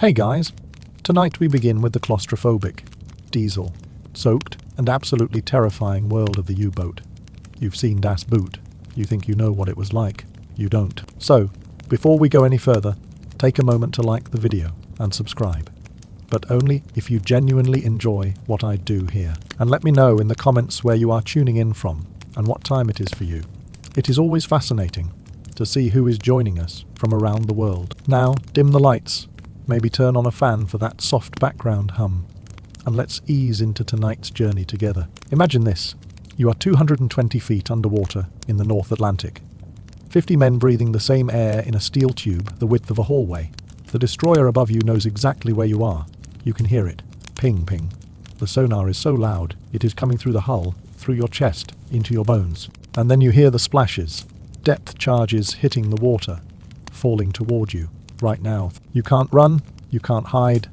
Hey guys, tonight we begin with the claustrophobic, diesel, soaked and absolutely terrifying world of the U-boat. You've seen Das Boot. You think you know what it was like. You don't. So, before we go any further, take a moment to like the video and subscribe. But only if you genuinely enjoy what I do here. And let me know in the comments where you are tuning in from and what time it is for you. It is always fascinating to see who is joining us from around the world. Now, dim the lights, maybe turn on a fan for that soft background hum, and let's ease into tonight's journey together. Imagine this. You are 220 feet underwater in the North Atlantic. 50 men breathing the same air in a steel tube the width of a hallway. The destroyer above you knows exactly where you are. You can hear it. Ping, ping. The sonar is so loud, it is coming through the hull, through your chest, into your bones. And then you hear the splashes. Depth charges hitting the water, falling toward you, right now. You can't run, you can't hide,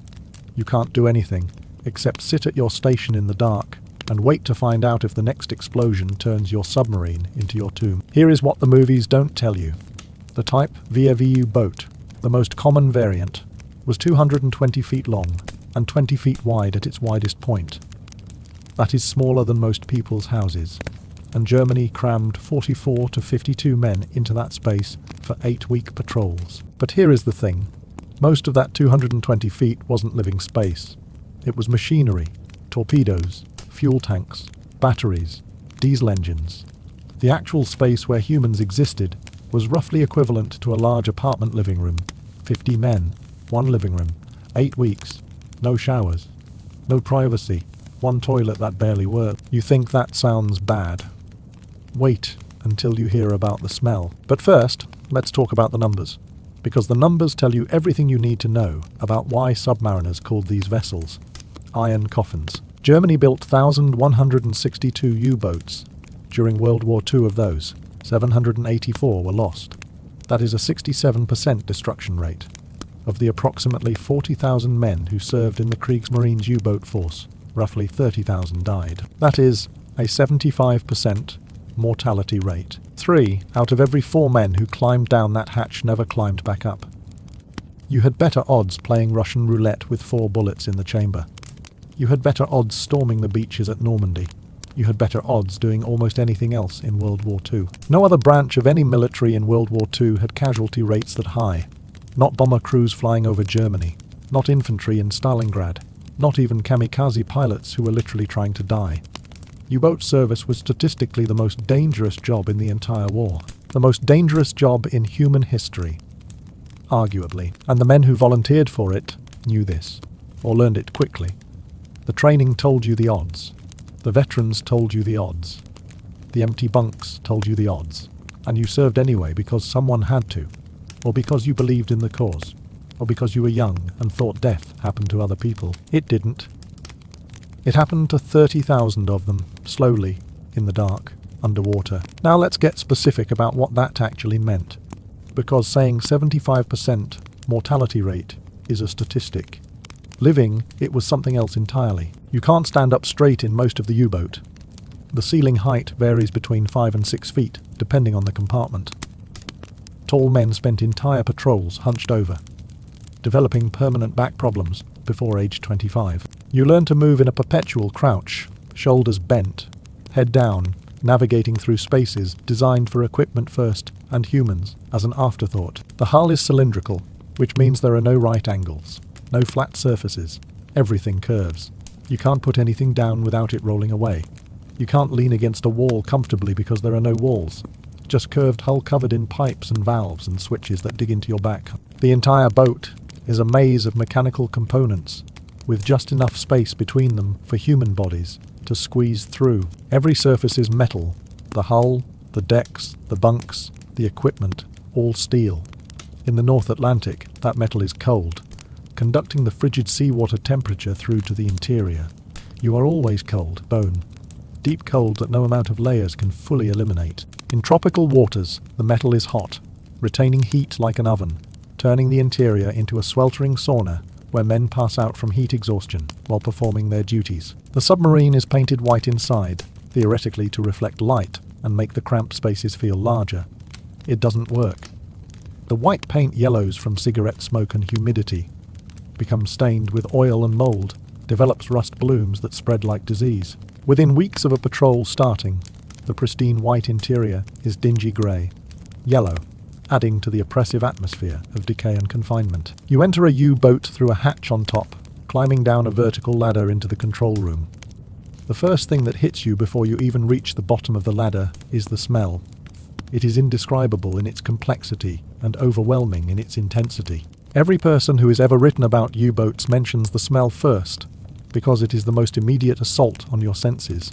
you can't do anything, except sit at your station in the dark and wait to find out if the next explosion turns your submarine into your tomb. Here is what the movies don't tell you. The Type WWII boat, the most common variant, was 220 feet long and 20 feet wide at its widest point. That is smaller than most people's houses. And Germany crammed 44 to 52 men into that space for 8-week patrols. But here is the thing. Most of that 220 feet wasn't living space. It was machinery, torpedoes, fuel tanks, batteries, diesel engines. The actual space where humans existed was roughly equivalent to a large apartment living room. 50 men, 1 living room, 8 weeks, no showers, no privacy, 1 toilet that barely worked. You think that sounds bad? Wait until you hear about the smell. But first, let's talk about the numbers. Because the numbers tell you everything you need to know about why submariners called these vessels iron coffins. Germany built 1,162 U-boats. During World War II of those, 784 were lost. That is a 67% destruction rate. Of the approximately 40,000 men who served in the Kriegsmarine's U-boat force, roughly 30,000 died. That is a 75% mortality rate. 3 out of every 4 men who climbed down that hatch never climbed back up. You had better odds playing Russian roulette with 4 bullets in the chamber. You had better odds storming the beaches at Normandy. You had better odds doing almost anything else in World War II. No other branch of any military in World War II had casualty rates that high. Not bomber crews flying over Germany. Not infantry in Stalingrad. Not even kamikaze pilots who were literally trying to die. U-boat service was statistically the most dangerous job in the entire war. The most dangerous job in human history. Arguably. And the men who volunteered for it knew this, or learned it quickly. The training told you the odds. The veterans told you the odds. The empty bunks told you the odds. And you served anyway because someone had to, or because you believed in the cause, or because you were young and thought death happened to other people. It didn't. It happened to 30,000 of them, slowly, in the dark, underwater. Now let's get specific about what that actually meant. Because saying 75% mortality rate is a statistic. Living, it was something else entirely. You can't stand up straight in most of the U-boat. The ceiling height varies between 5 and 6 feet, depending on the compartment. Tall men spent entire patrols hunched over, developing permanent back problems before age 25. You learn to move in a perpetual crouch, shoulders bent, head down, navigating through spaces designed for equipment first and humans as an afterthought. The hull is cylindrical, which means there are no right angles, no flat surfaces. Everything curves. You can't put anything down without it rolling away. You can't lean against a wall comfortably because there are no walls. Just curved hull covered in pipes and valves and switches that dig into your back. The entire boat is a maze of mechanical components, with just enough space between them for human bodies to squeeze through. Every surface is metal. The hull, the decks, the bunks, the equipment, all steel. In the North Atlantic, that metal is cold, conducting the frigid seawater temperature through to the interior. You are always cold, bone. Deep cold that no amount of layers can fully eliminate. In tropical waters, the metal is hot, retaining heat like an oven, turning the interior into a sweltering sauna where men pass out from heat exhaustion while performing their duties. The submarine is painted white inside, theoretically to reflect light and make the cramped spaces feel larger. It doesn't work. The white paint yellows from cigarette smoke and humidity. becomes stained with oil and mold, develops rust blooms that spread like disease. Within weeks of a patrol starting, the pristine white interior is dingy grey, yellow, adding to the oppressive atmosphere of decay and confinement. You enter a U-boat through a hatch on top, climbing down a vertical ladder into the control room. The first thing that hits you before you even reach the bottom of the ladder is the smell. It is indescribable in its complexity and overwhelming in its intensity. Every person who has ever written about U-boats mentions the smell first, because it is the most immediate assault on your senses.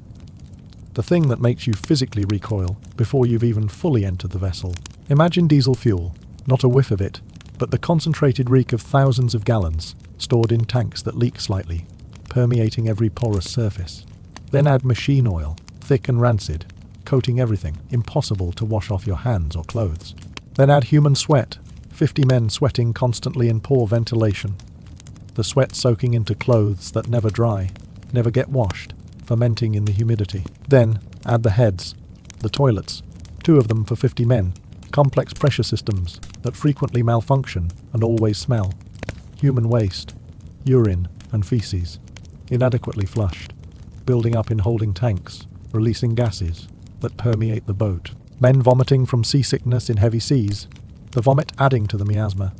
The thing that makes you physically recoil before you've even fully entered the vessel. Imagine diesel fuel, not a whiff of it, but the concentrated reek of thousands of gallons, stored in tanks that leak slightly, permeating every porous surface. Then add machine oil, thick and rancid, coating everything, impossible to wash off your hands or clothes. Then add human sweat, 50 men sweating constantly in poor ventilation. The sweat soaking into clothes that never dry, never get washed, fermenting in the humidity. Then add the heads, the toilets, 2 of them for 50 men, complex pressure systems that frequently malfunction and always smell. Human waste, urine and feces, inadequately flushed, building up in holding tanks, releasing gases that permeate the boat. Men vomiting from seasickness in heavy seas, the vomit adding to the miasma.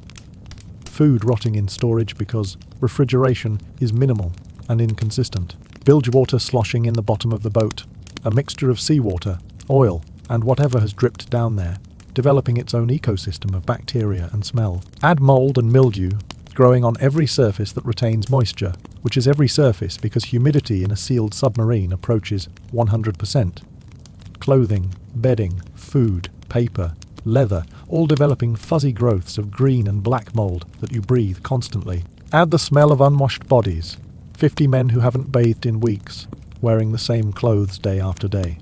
Food rotting in storage because refrigeration is minimal and inconsistent. Bilge water sloshing in the bottom of the boat, a mixture of seawater, oil, and whatever has dripped down there, developing its own ecosystem of bacteria and smell. Add mold and mildew, growing on every surface that retains moisture, which is every surface because humidity in a sealed submarine approaches 100%. Clothing, bedding, food, paper, leather, all developing fuzzy growths of green and black mold that you breathe constantly. Add the smell of unwashed bodies, 50 men who haven't bathed in weeks, wearing the same clothes day after day.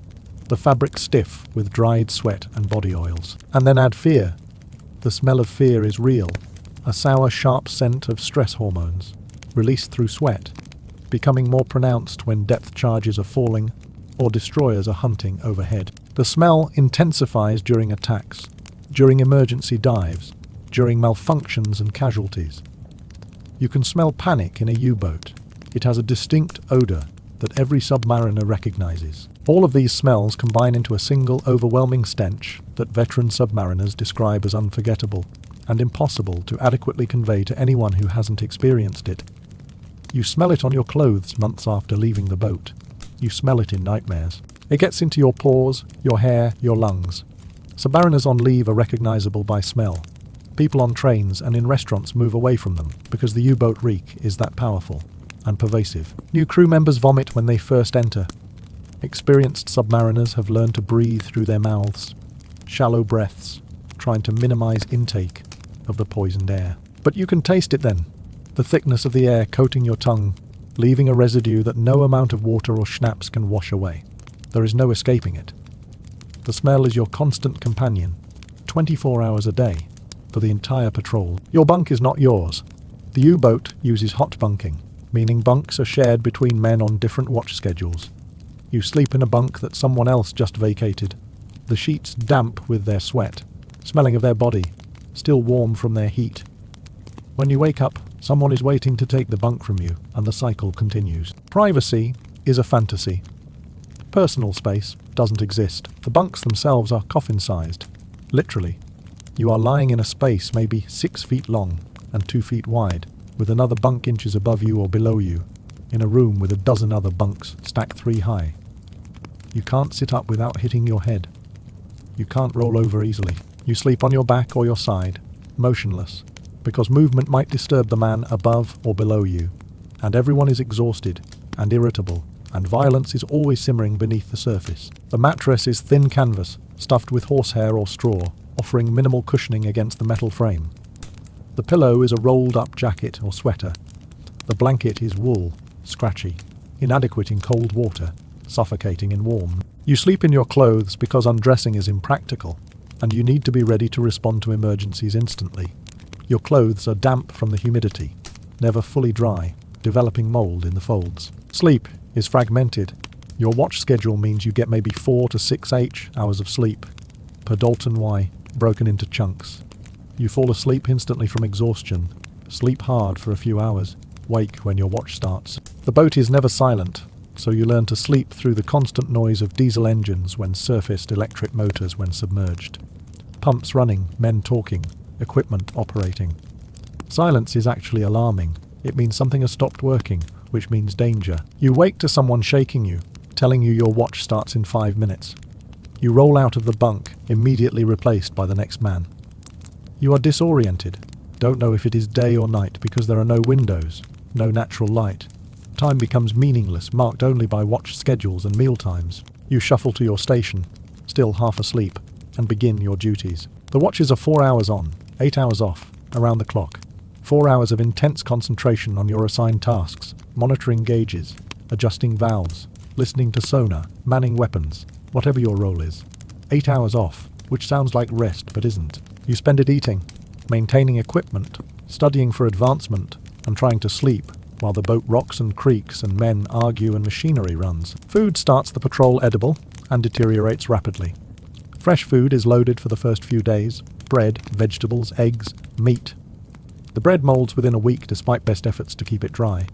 The fabric stiff with dried sweat and body oils. And then add fear. The smell of fear is real, a sour, sharp scent of stress hormones, released through sweat, becoming more pronounced when depth charges are falling or destroyers are hunting overhead. The smell intensifies during attacks, during emergency dives, during malfunctions and casualties. You can smell panic in a U-boat. It has a distinct odor that every submariner recognizes. All of these smells combine into a single overwhelming stench that veteran submariners describe as unforgettable and impossible to adequately convey to anyone who hasn't experienced it. You smell it on your clothes months after leaving the boat. You smell it in nightmares. It gets into your pores, your hair, your lungs. Submariners on leave are recognizable by smell. People on trains and in restaurants move away from them because the U-boat reek is that powerful and pervasive. New crew members vomit when they first enter. Experienced submariners have learned to breathe through their mouths, shallow breaths, trying to minimize intake of the poisoned air. But you can taste it then, the thickness of the air coating your tongue, leaving a residue that no amount of water or schnapps can wash away. There is no escaping it. The smell is your constant companion, 24 hours a day, for the entire patrol. Your bunk is not yours. The U-boat uses hot bunking, meaning bunks are shared between men on different watch schedules. You sleep in a bunk that someone else just vacated, the sheets damp with their sweat, smelling of their body, still warm from their heat. When you wake up, someone is waiting to take the bunk from you, and the cycle continues. Privacy is a fantasy. Personal space doesn't exist. The bunks themselves are coffin-sized. Literally. You are lying in a space maybe 6 feet long and 2 feet wide, with another bunk inches above you or below you, in a room with a dozen other bunks stacked 3 high. You can't sit up without hitting your head. You can't roll over easily. You sleep on your back or your side, motionless, because movement might disturb the man above or below you, and everyone is exhausted and irritable, and violence is always simmering beneath the surface. The mattress is thin canvas, stuffed with horsehair or straw, offering minimal cushioning against the metal frame. The pillow is a rolled-up jacket or sweater. The blanket is wool, scratchy, inadequate in cold water, suffocating in warm. You sleep in your clothes because undressing is impractical, and you need to be ready to respond to emergencies instantly. Your clothes are damp from the humidity, never fully dry, developing mold in the folds. Sleep is fragmented. Your watch schedule means you get maybe 4 to 6 hours of sleep per Dalton Y, broken into chunks. You fall asleep instantly from exhaustion, Sleep hard for a few hours. Wake when your watch starts. The boat is never silent, so you learn to sleep through the constant noise of diesel engines when surfaced, electric motors when submerged. Pumps running, men talking, equipment operating. Silence is actually alarming. It means something has stopped working, which means danger. You wake to someone shaking you, telling you your watch starts in 5 minutes. You roll out of the bunk, immediately replaced by the next man. You are disoriented, don't know if it is day or night because there are no windows, no natural light. Time becomes meaningless, marked only by watch schedules and meal times. You shuffle to your station, still half asleep, and begin your duties. The watches are 4 hours on, 8 hours off, around the clock. 4 hours of intense concentration on your assigned tasks, monitoring gauges, adjusting valves, listening to sonar, manning weapons, whatever your role is. 8 hours off, which sounds like rest but isn't. You spend it eating, maintaining equipment, studying for advancement, and trying to sleep, while the boat rocks and creaks and men argue and machinery runs. Food starts the patrol edible and deteriorates rapidly. Fresh food is loaded for the first few days: bread, vegetables, eggs, meat. The bread molds within a week despite best efforts to keep it dry.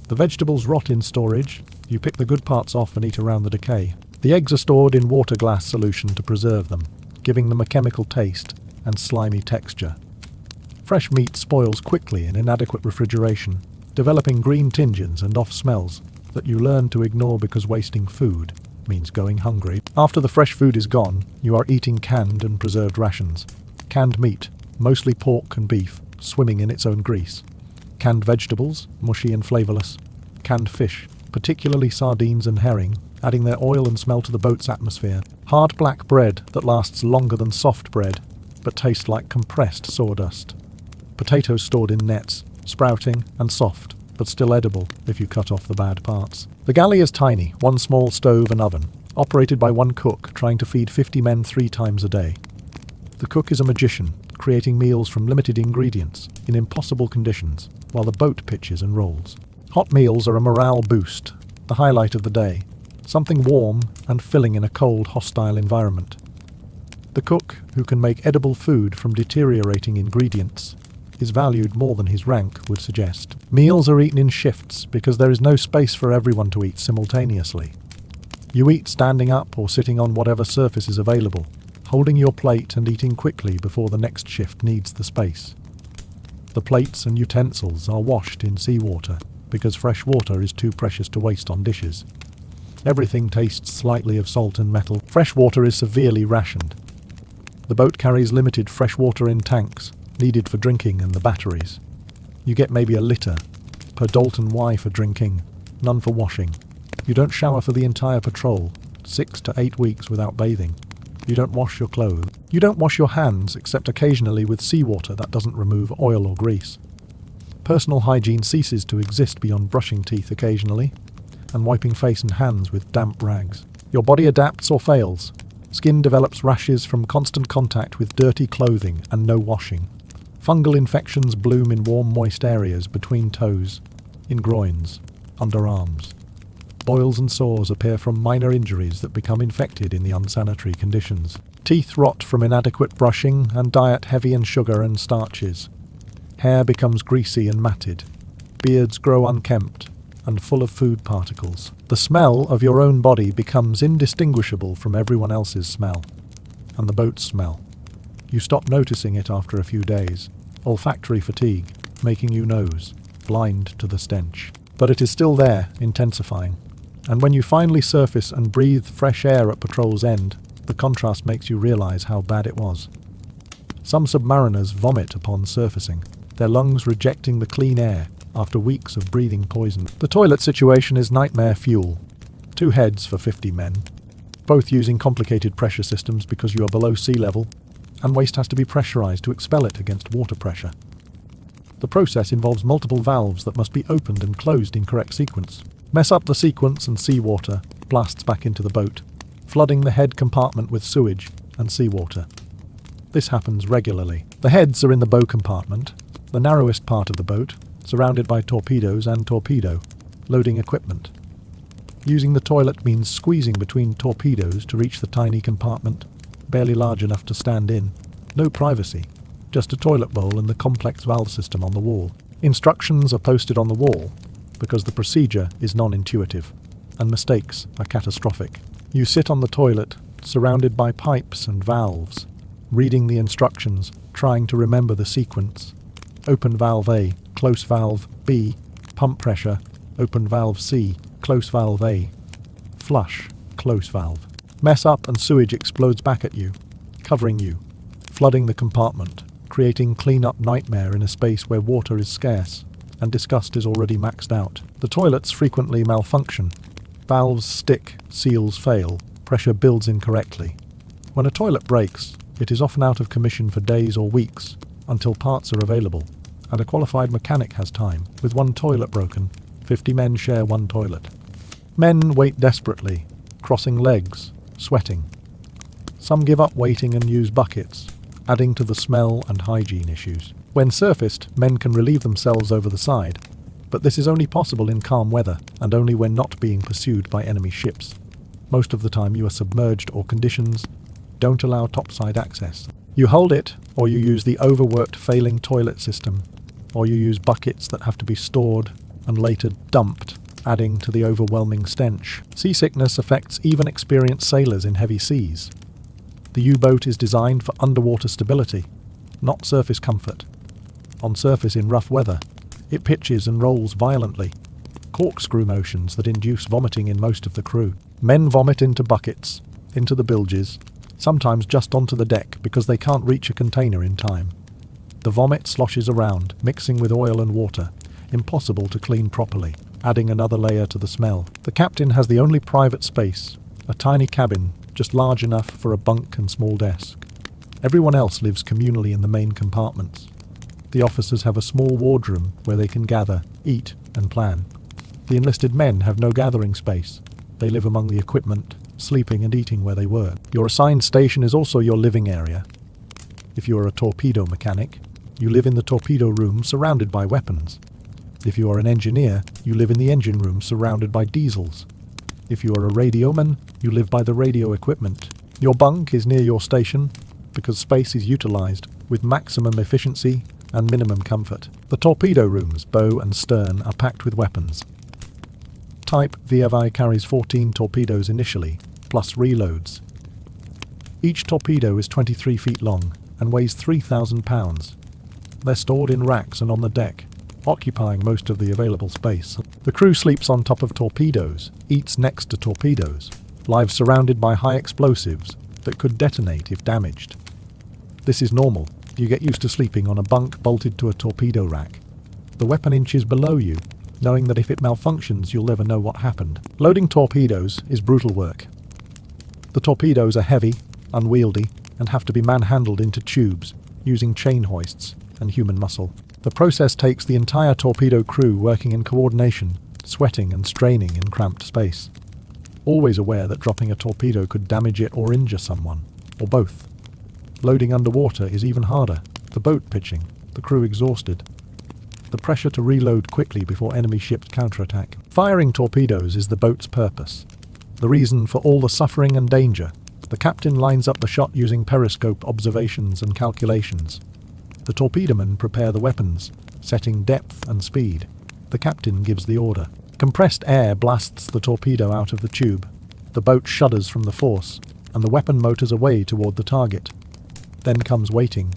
The vegetables rot in storage. You pick the good parts off and eat around the decay. The eggs are stored in water glass solution to preserve them, giving them a chemical taste and slimy texture. Fresh meat spoils quickly in inadequate refrigeration, developing green tinges and off smells that you learn to ignore because wasting food means going hungry. After the fresh food is gone, you are eating canned and preserved rations. Canned meat, mostly pork and beef, swimming in its own grease. Canned vegetables, mushy and flavourless. Canned fish, particularly sardines and herring, adding their oil and smell to the boat's atmosphere. Hard black bread that lasts longer than soft bread, but tastes like compressed sawdust. Potatoes stored in nets, sprouting and soft, but still edible if you cut off the bad parts. The galley is tiny, one small stove and oven, operated by one cook trying to feed 50 men 3 times a day. The cook is a magician, creating meals from limited ingredients, in impossible conditions, while the boat pitches and rolls. Hot meals are a morale boost, the highlight of the day, something warm and filling in a cold, hostile environment. The cook, who can make edible food from deteriorating ingredients, is valued more than his rank would suggest. Meals are eaten in shifts because there is no space for everyone to eat simultaneously. You eat standing up or sitting on whatever surface is available, holding your plate and eating quickly before the next shift needs the space. The plates and utensils are washed in seawater because fresh water is too precious to waste on dishes. Everything tastes slightly of salt and metal. Fresh water is severely rationed. The boat carries limited fresh water in tanks, needed for drinking and the batteries. You get maybe a litre per Dalton Y for drinking, none for washing. You don't shower for the entire patrol, 6 to 8 weeks without bathing. You don't wash your clothes. You don't wash your hands except occasionally with seawater that doesn't remove oil or grease. Personal hygiene ceases to exist beyond brushing teeth occasionally and wiping face and hands with damp rags. Your body adapts or fails. Skin develops rashes from constant contact with dirty clothing and no washing. Fungal infections bloom in warm, moist areas between toes, in groins, underarms. Boils and sores appear from minor injuries that become infected in the unsanitary conditions. Teeth rot from inadequate brushing and diet heavy in sugar and starches. Hair becomes greasy and matted. Beards grow unkempt and full of food particles. The smell of your own body becomes indistinguishable from everyone else's smell, and the boat's smell. You stop noticing it after a few days. Olfactory fatigue, making you nose, blind to the stench. But it is still there, intensifying. And when you finally surface and breathe fresh air at patrol's end, the contrast makes you realize how bad it was. Some submariners vomit upon surfacing, their lungs rejecting the clean air after weeks of breathing poison. The toilet situation is nightmare fuel. 2 heads for 50 men, both using complicated pressure systems because you are below sea level, and waste has to be pressurized to expel it against water pressure. The process involves multiple valves that must be opened and closed in correct sequence. Mess up the sequence and seawater blasts back into the boat, flooding the head compartment with sewage and seawater. This happens regularly. The heads are in the bow compartment, the narrowest part of the boat, surrounded by torpedoes and torpedo, loading equipment. Using the toilet means squeezing between torpedoes to reach the tiny compartment, barely large enough to stand in. No privacy. just a toilet bowl and the complex valve system on the wall. Instructions are posted on the wall because the procedure is non-intuitive and mistakes are catastrophic. You sit on the toilet, surrounded by pipes and valves, reading the instructions, trying to remember the sequence. Open valve A, close valve B, pump pressure, open valve C, close valve A, flush, close valve. Mess up and sewage explodes back at you, covering you, flooding the compartment, creating clean-up nightmare in a space where water is scarce and disgust is already maxed out. The toilets frequently malfunction. Valves stick, seals fail, pressure builds incorrectly. When a toilet breaks, it is often out of commission for days or weeks until parts are available, and a qualified mechanic has time. With one toilet broken, 50 men share one toilet. Men wait desperately, crossing legs, sweating. Some give up waiting and use buckets, adding to the smell and hygiene issues. When surfaced, men can relieve themselves over the side, but this is only possible in calm weather and only when not being pursued by enemy ships. Most of the time you are submerged or conditions don't allow topside access. You hold it, or you use the overworked failing toilet system, or you use buckets that have to be stored and later dumped, adding to the overwhelming stench. Seasickness affects even experienced sailors in heavy seas. The U-boat is designed for underwater stability, not surface comfort. On surface in rough weather, it pitches and rolls violently, corkscrew motions that induce vomiting in most of the crew. Men vomit into buckets, into the bilges, sometimes just onto the deck because they can't reach a container in time. The vomit sloshes around, mixing with oil and water, impossible to clean properly, adding another layer to the smell. The captain has the only private space, a tiny cabin, just large enough for a bunk and small desk. Everyone else lives communally in the main compartments. The officers have a small wardroom where they can gather, eat, and plan. The enlisted men have no gathering space. They live among the equipment, sleeping and eating where they work. Your assigned station is also your living area. If you are a torpedo mechanic, you live in the torpedo room surrounded by weapons. If you are an engineer, you live in the engine room surrounded by diesels. If you are a radioman, you live by the radio equipment. Your bunk is near your station because space is utilized with maximum efficiency and minimum comfort. The torpedo rooms, bow and stern, are packed with weapons. Type WWII carries 14 torpedoes initially, plus reloads. Each torpedo is 23 feet long and weighs 3,000 pounds. They're stored in racks and on the deck, occupying most of the available space. The crew sleeps on top of torpedoes, eats next to torpedoes, lives surrounded by high explosives that could detonate if damaged. This is normal. You get used to sleeping on a bunk bolted to a torpedo rack. The weapon inches below you, knowing that if it malfunctions you'll never know what happened. Loading torpedoes is brutal work. The torpedoes are heavy, unwieldy, and have to be manhandled into tubes, using chain hoists and human muscle. The process takes the entire torpedo crew working in coordination, sweating and straining in cramped space. Always aware that dropping a torpedo could damage it or injure someone, or both. Loading underwater is even harder, the boat pitching, the crew exhausted. The pressure to reload quickly before enemy ships counterattack. Firing torpedoes is the boat's purpose. The reason for all the suffering and danger. The captain lines up the shot using periscope observations and calculations. The torpedomen prepare the weapons, setting depth and speed. The captain gives the order. Compressed air blasts the torpedo out of the tube. The boat shudders from the force, and the weapon motors away toward the target. Then comes waiting,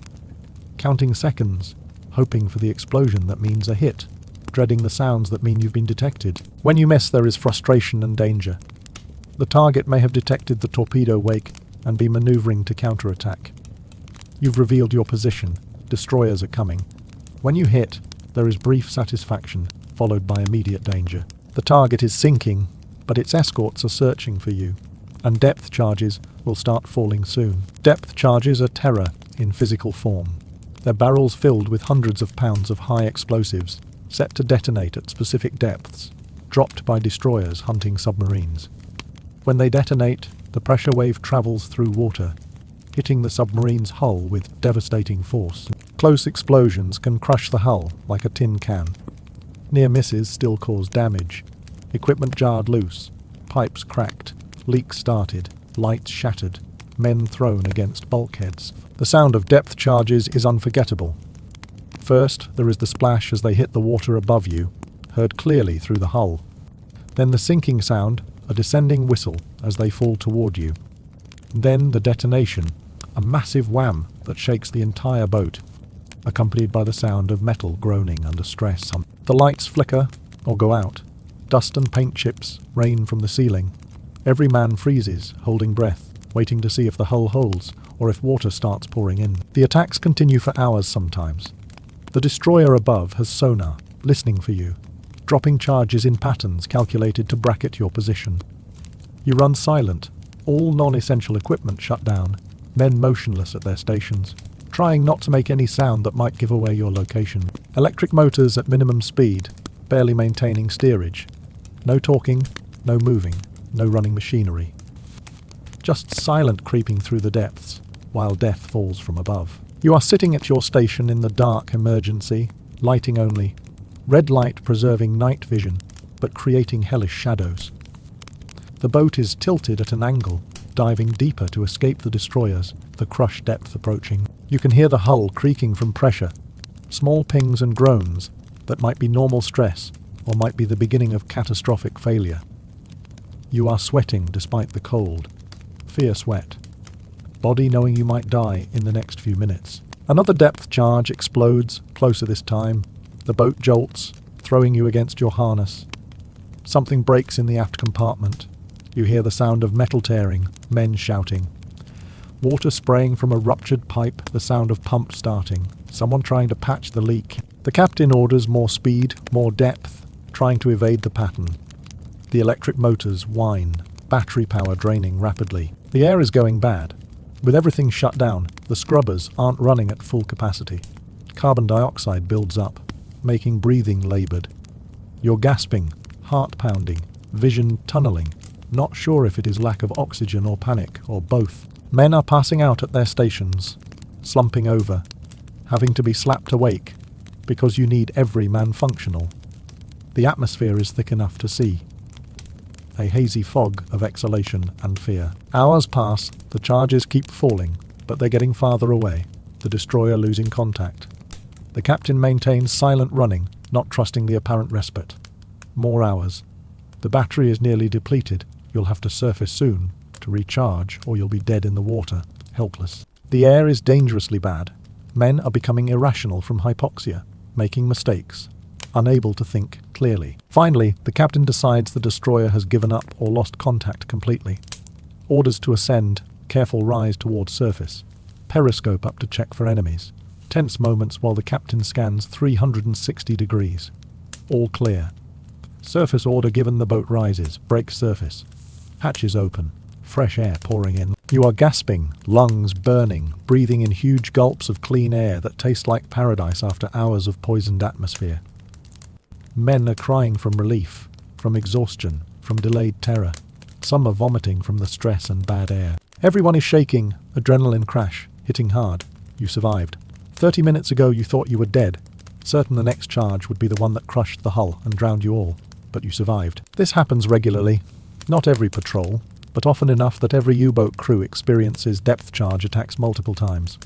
counting seconds, hoping for the explosion that means a hit, dreading the sounds that mean you've been detected. When you miss, there is frustration and danger. The target may have detected the torpedo wake and be maneuvering to counterattack. You've revealed your position. Destroyers are coming. When you hit, there is brief satisfaction, followed by immediate danger. The target is sinking, but its escorts are searching for you, and depth charges will start falling soon. Depth charges are terror in physical form. They're barrels filled with hundreds of pounds of high explosives, set to detonate at specific depths, dropped by destroyers hunting submarines. When they detonate, the pressure wave travels through water, hitting the submarine's hull with devastating force. Close explosions can crush the hull like a tin can. Near misses still cause damage. Equipment jarred loose, pipes cracked, leaks started, lights shattered, men thrown against bulkheads. The sound of depth charges is unforgettable. First, there is the splash as they hit the water above you, heard clearly through the hull. Then the sinking sound, a descending whistle as they fall toward you. Then the detonation, a massive wham that shakes the entire boat, accompanied by the sound of metal groaning under stress. The lights flicker or go out. Dust and paint chips rain from the ceiling. Every man freezes, holding breath, waiting to see if the hull holds or if water starts pouring in. The attacks continue for hours sometimes. The destroyer above has sonar, listening for you, dropping charges in patterns calculated to bracket your position. You run silent, all non-essential equipment shut down, men motionless at their stations, trying not to make any sound that might give away your location. Electric motors at minimum speed, barely maintaining steerage. No talking, no moving, no running machinery. Just silent creeping through the depths, while death falls from above. You are sitting at your station in the dark emergency, lighting only. Red light preserving night vision, but creating hellish shadows. The boat is tilted at an angle, diving deeper to escape the destroyers, the crushed depth approaching. You can hear the hull creaking from pressure, small pings and groans that might be normal stress or might be the beginning of catastrophic failure. You are sweating despite the cold, fear sweat, body knowing you might die in the next few minutes. Another depth charge explodes, closer this time. The boat jolts, throwing you against your harness. Something breaks in the aft compartment. You hear the sound of metal tearing, men shouting. Water spraying from a ruptured pipe, the sound of pump starting, someone trying to patch the leak. The captain orders more speed, more depth, trying to evade the pattern. The electric motors whine, battery power draining rapidly. The air is going bad. With everything shut down, the scrubbers aren't running at full capacity. Carbon dioxide builds up, making breathing laboured. You're gasping, heart pounding, vision tunneling, not sure if it is lack of oxygen or panic, or both. Men are passing out at their stations, slumping over, having to be slapped awake, because you need every man functional. The atmosphere is thick enough to see. A hazy fog of exhalation and fear. Hours pass, the charges keep falling, but they're getting farther away, the destroyer losing contact. The captain maintains silent running, not trusting the apparent respite. More hours. The battery is nearly depleted. You'll have to surface soon to recharge, or you'll be dead in the water, helpless. The air is dangerously bad. Men are becoming irrational from hypoxia, making mistakes, unable to think clearly. Finally, the captain decides the destroyer has given up or lost contact completely. Orders to ascend, careful rise towards surface. Periscope up to check for enemies. Tense moments while the captain scans 360 degrees. All clear. Surface order given, the boat rises, brakes surface. Hatches open, fresh air pouring in. You are gasping, lungs burning, breathing in huge gulps of clean air that taste like paradise after hours of poisoned atmosphere. Men are crying from relief, from exhaustion, from delayed terror. Some are vomiting from the stress and bad air. Everyone is shaking, adrenaline crash, hitting hard. You survived. 30 minutes ago you thought you were dead, certain the next charge would be the one that crushed the hull and drowned you all, but you survived. This happens regularly, not every patrol, but often enough that every U-boat crew experiences depth charge attacks multiple times.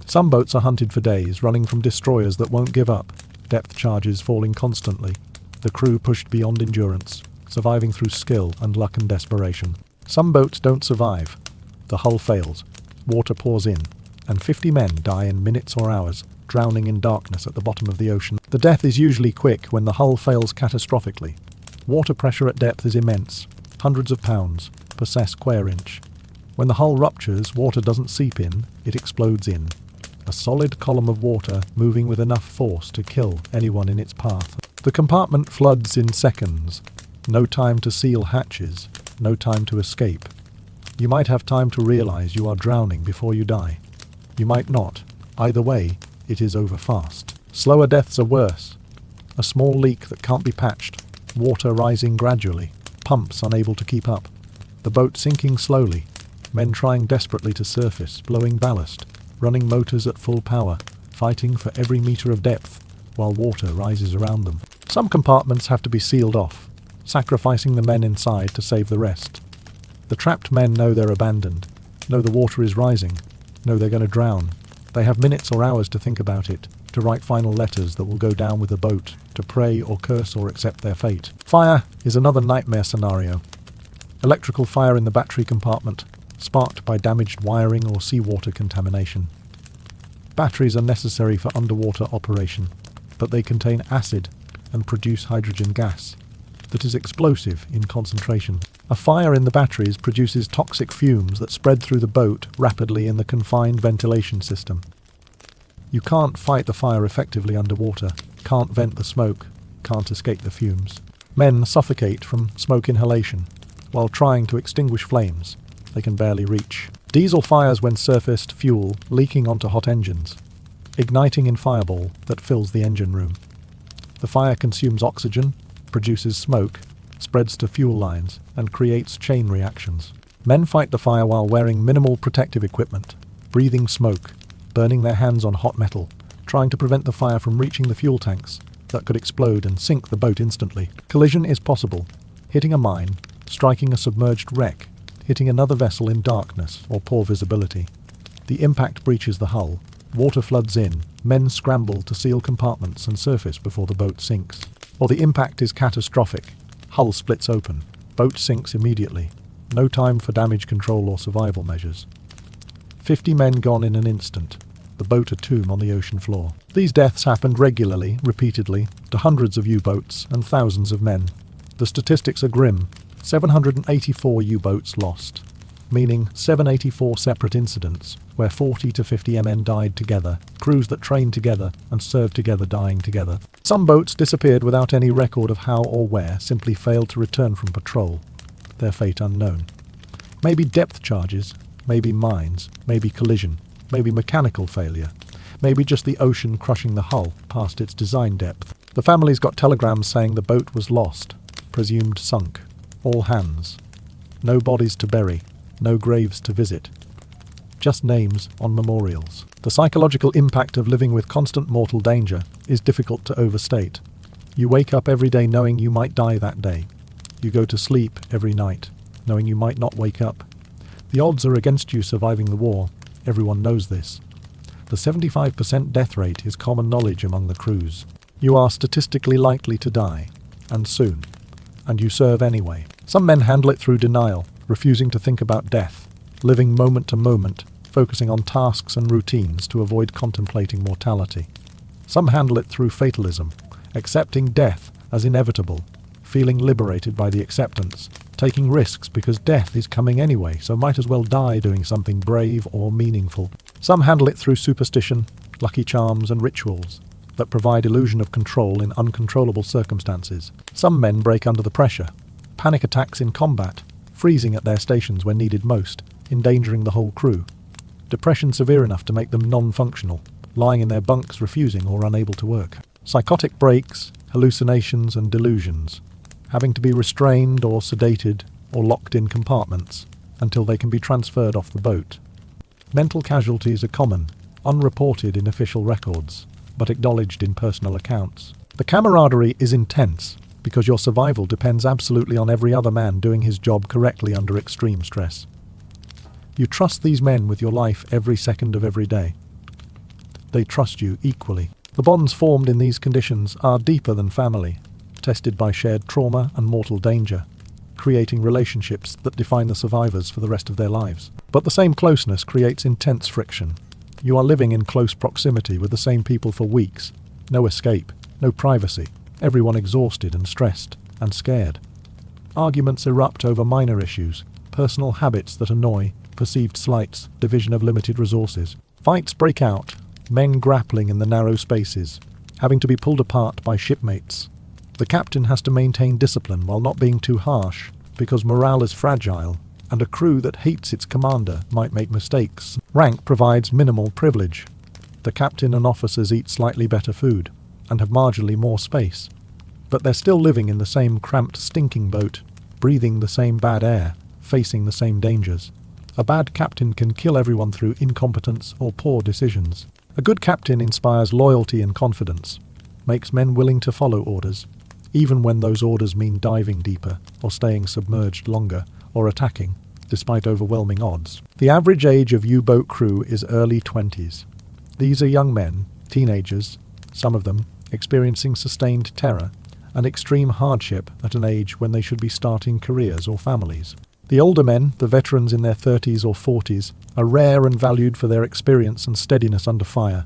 Some boats are hunted for days, running from destroyers that won't give up, depth charges falling constantly, the crew pushed beyond endurance, surviving through skill and luck and desperation. Some boats don't survive. The hull fails, water pours in, and 50 men die in minutes or hours, drowning in darkness at the bottom of the ocean. The death is usually quick when the hull fails catastrophically. Water pressure at depth is immense, hundreds of pounds per square inch. When the hull ruptures, water doesn't seep in, it explodes in. A solid column of water moving with enough force to kill anyone in its path. The compartment floods in seconds. No time to seal hatches, no time to escape. You might have time to realize you are drowning before you die. You might not. Either way, it is over fast. Slower deaths are worse. A small leak that can't be patched, water rising gradually, pumps unable to keep up, the boat sinking slowly, men trying desperately to surface, blowing ballast, running motors at full power, fighting for every meter of depth, while water rises around them. Some compartments have to be sealed off, sacrificing the men inside to save the rest. The trapped men know they're abandoned, know the water is rising, know they're going to drown. They have minutes or hours to think about it, to write final letters that will go down with the boat, to pray or curse or accept their fate. Fire is another nightmare scenario. Electrical fire in the battery compartment, sparked by damaged wiring or seawater contamination. Batteries are necessary for underwater operation, but they contain acid and produce hydrogen gas that is explosive in concentration. A fire in the batteries produces toxic fumes that spread through the boat rapidly in the confined ventilation system. You can't fight the fire effectively underwater, can't vent the smoke, can't escape the fumes. Men suffocate from smoke inhalation while trying to extinguish flames they can barely reach. Diesel fires when surfaced fuel leaking onto hot engines, igniting in fireball that fills the engine room. The fire consumes oxygen, produces smoke, spreads to fuel lines, and creates chain reactions. Men fight the fire while wearing minimal protective equipment, breathing smoke, burning their hands on hot metal, trying to prevent the fire from reaching the fuel tanks that could explode and sink the boat instantly. Collision is possible, hitting a mine, striking a submerged wreck, hitting another vessel in darkness or poor visibility. The impact breaches the hull, water floods in, men scramble to seal compartments and surface before the boat sinks. Or the impact is catastrophic, hull splits open, boat sinks immediately, no time for damage control or survival measures. 50 men gone in an instant, the boat a tomb on the ocean floor. These deaths happened regularly, repeatedly, to hundreds of U-boats and thousands of men. The statistics are grim. 784 U-boats lost, meaning 784 separate incidents where 40 to 50 men died together, crews that trained together and served together dying together. Some boats disappeared without any record of how or where, simply failed to return from patrol, their fate unknown. Maybe depth charges, maybe mines, maybe collision, maybe mechanical failure, maybe just the ocean crushing the hull past its design depth. The families got telegrams saying the boat was lost, presumed sunk. All hands. No bodies to bury, no graves to visit. Just names on memorials. The psychological impact of living with constant mortal danger is difficult to overstate. You wake up every day knowing you might die that day. You go to sleep every night, knowing you might not wake up. The odds are against you surviving the war. Everyone knows this. The 75% death rate is common knowledge among the crews. You are statistically likely to die, and soon. And you serve anyway. Some men handle it through denial, refusing to think about death, living moment to moment, focusing on tasks and routines to avoid contemplating mortality. Some handle it through fatalism, accepting death as inevitable, feeling liberated by the acceptance, taking risks because death is coming anyway, so might as well die doing something brave or meaningful. Some handle it through superstition, lucky charms and rituals that provide illusion of control in uncontrollable circumstances. Some men break under the pressure, panic attacks in combat, freezing at their stations when needed most, endangering the whole crew. Depression severe enough to make them non-functional, lying in their bunks refusing or unable to work. Psychotic breaks, hallucinations and delusions, having to be restrained or sedated or locked in compartments until they can be transferred off the boat. Mental casualties are common, unreported in official records, but acknowledged in personal accounts. The camaraderie is intense because your survival depends absolutely on every other man doing his job correctly under extreme stress. You trust these men with your life every second of every day. They trust you equally. The bonds formed in these conditions are deeper than family, tested by shared trauma and mortal danger, creating relationships that define the survivors for the rest of their lives. But the same closeness creates intense friction. You are living in close proximity with the same people for weeks. No escape, no privacy, everyone exhausted and stressed and scared. Arguments erupt over minor issues, personal habits that annoy, perceived slights, division of limited resources. Fights break out, men grappling in the narrow spaces, having to be pulled apart by shipmates. The captain has to maintain discipline while not being too harsh, because morale is fragile, and a crew that hates its commander might make mistakes. Rank provides minimal privilege. The captain and officers eat slightly better food, and have marginally more space. But they're still living in the same cramped, stinking boat, breathing the same bad air, facing the same dangers. A bad captain can kill everyone through incompetence or poor decisions. A good captain inspires loyalty and confidence, makes men willing to follow orders, even when those orders mean diving deeper, or staying submerged longer, or attacking. despite overwhelming odds. The average age of U-boat crew is early 20s. These are young men, teenagers, some of them experiencing sustained terror and extreme hardship at an age when they should be starting careers or families. The older men, the veterans in their 30s or 40s, are rare and valued for their experience and steadiness under fire.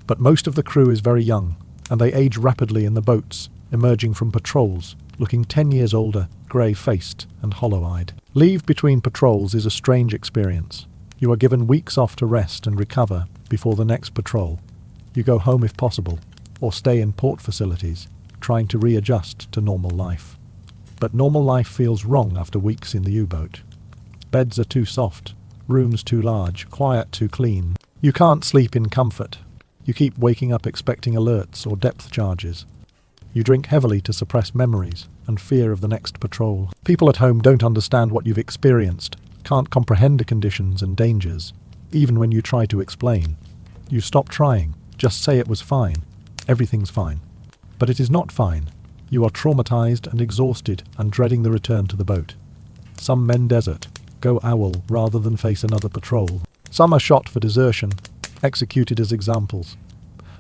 But most of the crew is very young, and they age rapidly in the boats, emerging from patrols, looking 10 years older, grey-faced and hollow-eyed. Leave between patrols is a strange experience. You are given weeks off to rest and recover before the next patrol. You go home if possible, or stay in port facilities, trying to readjust to normal life. But normal life feels wrong after weeks in the U-boat. Beds are too soft, rooms too large, quiet too clean. You can't sleep in comfort. You keep waking up expecting alerts or depth charges. You drink heavily to suppress memories and fear of the next patrol. People at home don't understand what you've experienced, can't comprehend the conditions and dangers, even when you try to explain. You stop trying, just say it was fine. Everything's fine. But it is not fine. You are traumatized and exhausted and dreading the return to the boat. Some men desert, go AWOL rather than face another patrol. Some are shot for desertion, executed as examples.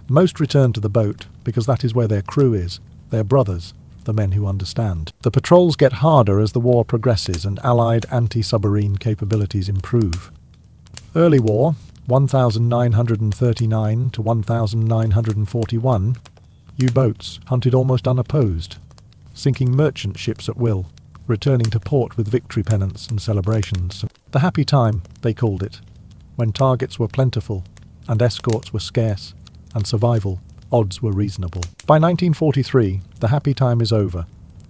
Most return to the boat because that is where their crew is, their brothers, the men who understand. The patrols get harder as the war progresses and Allied anti-submarine capabilities improve. Early war, 1939 to 1941, U-boats hunted almost unopposed, sinking merchant ships at will, returning to port with victory pennants and celebrations. The happy time, they called it, when targets were plentiful and escorts were scarce and survival odds were reasonable. By 1943, the happy time is over.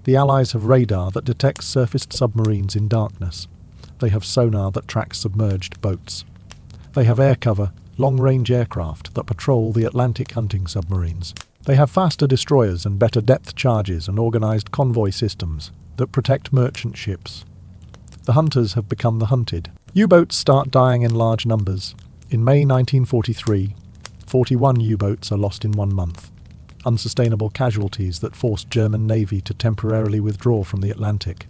The Allies have radar that detects surfaced submarines in darkness. They have sonar that tracks submerged boats. They have air cover, long-range aircraft that patrol the Atlantic hunting submarines. They have faster destroyers and better depth charges and organized convoy systems that protect merchant ships. The hunters have become the hunted. U-boats start dying in large numbers. In May 1943, 41 U-boats are lost in 1 month. Unsustainable casualties that forced German Navy to temporarily withdraw from the Atlantic.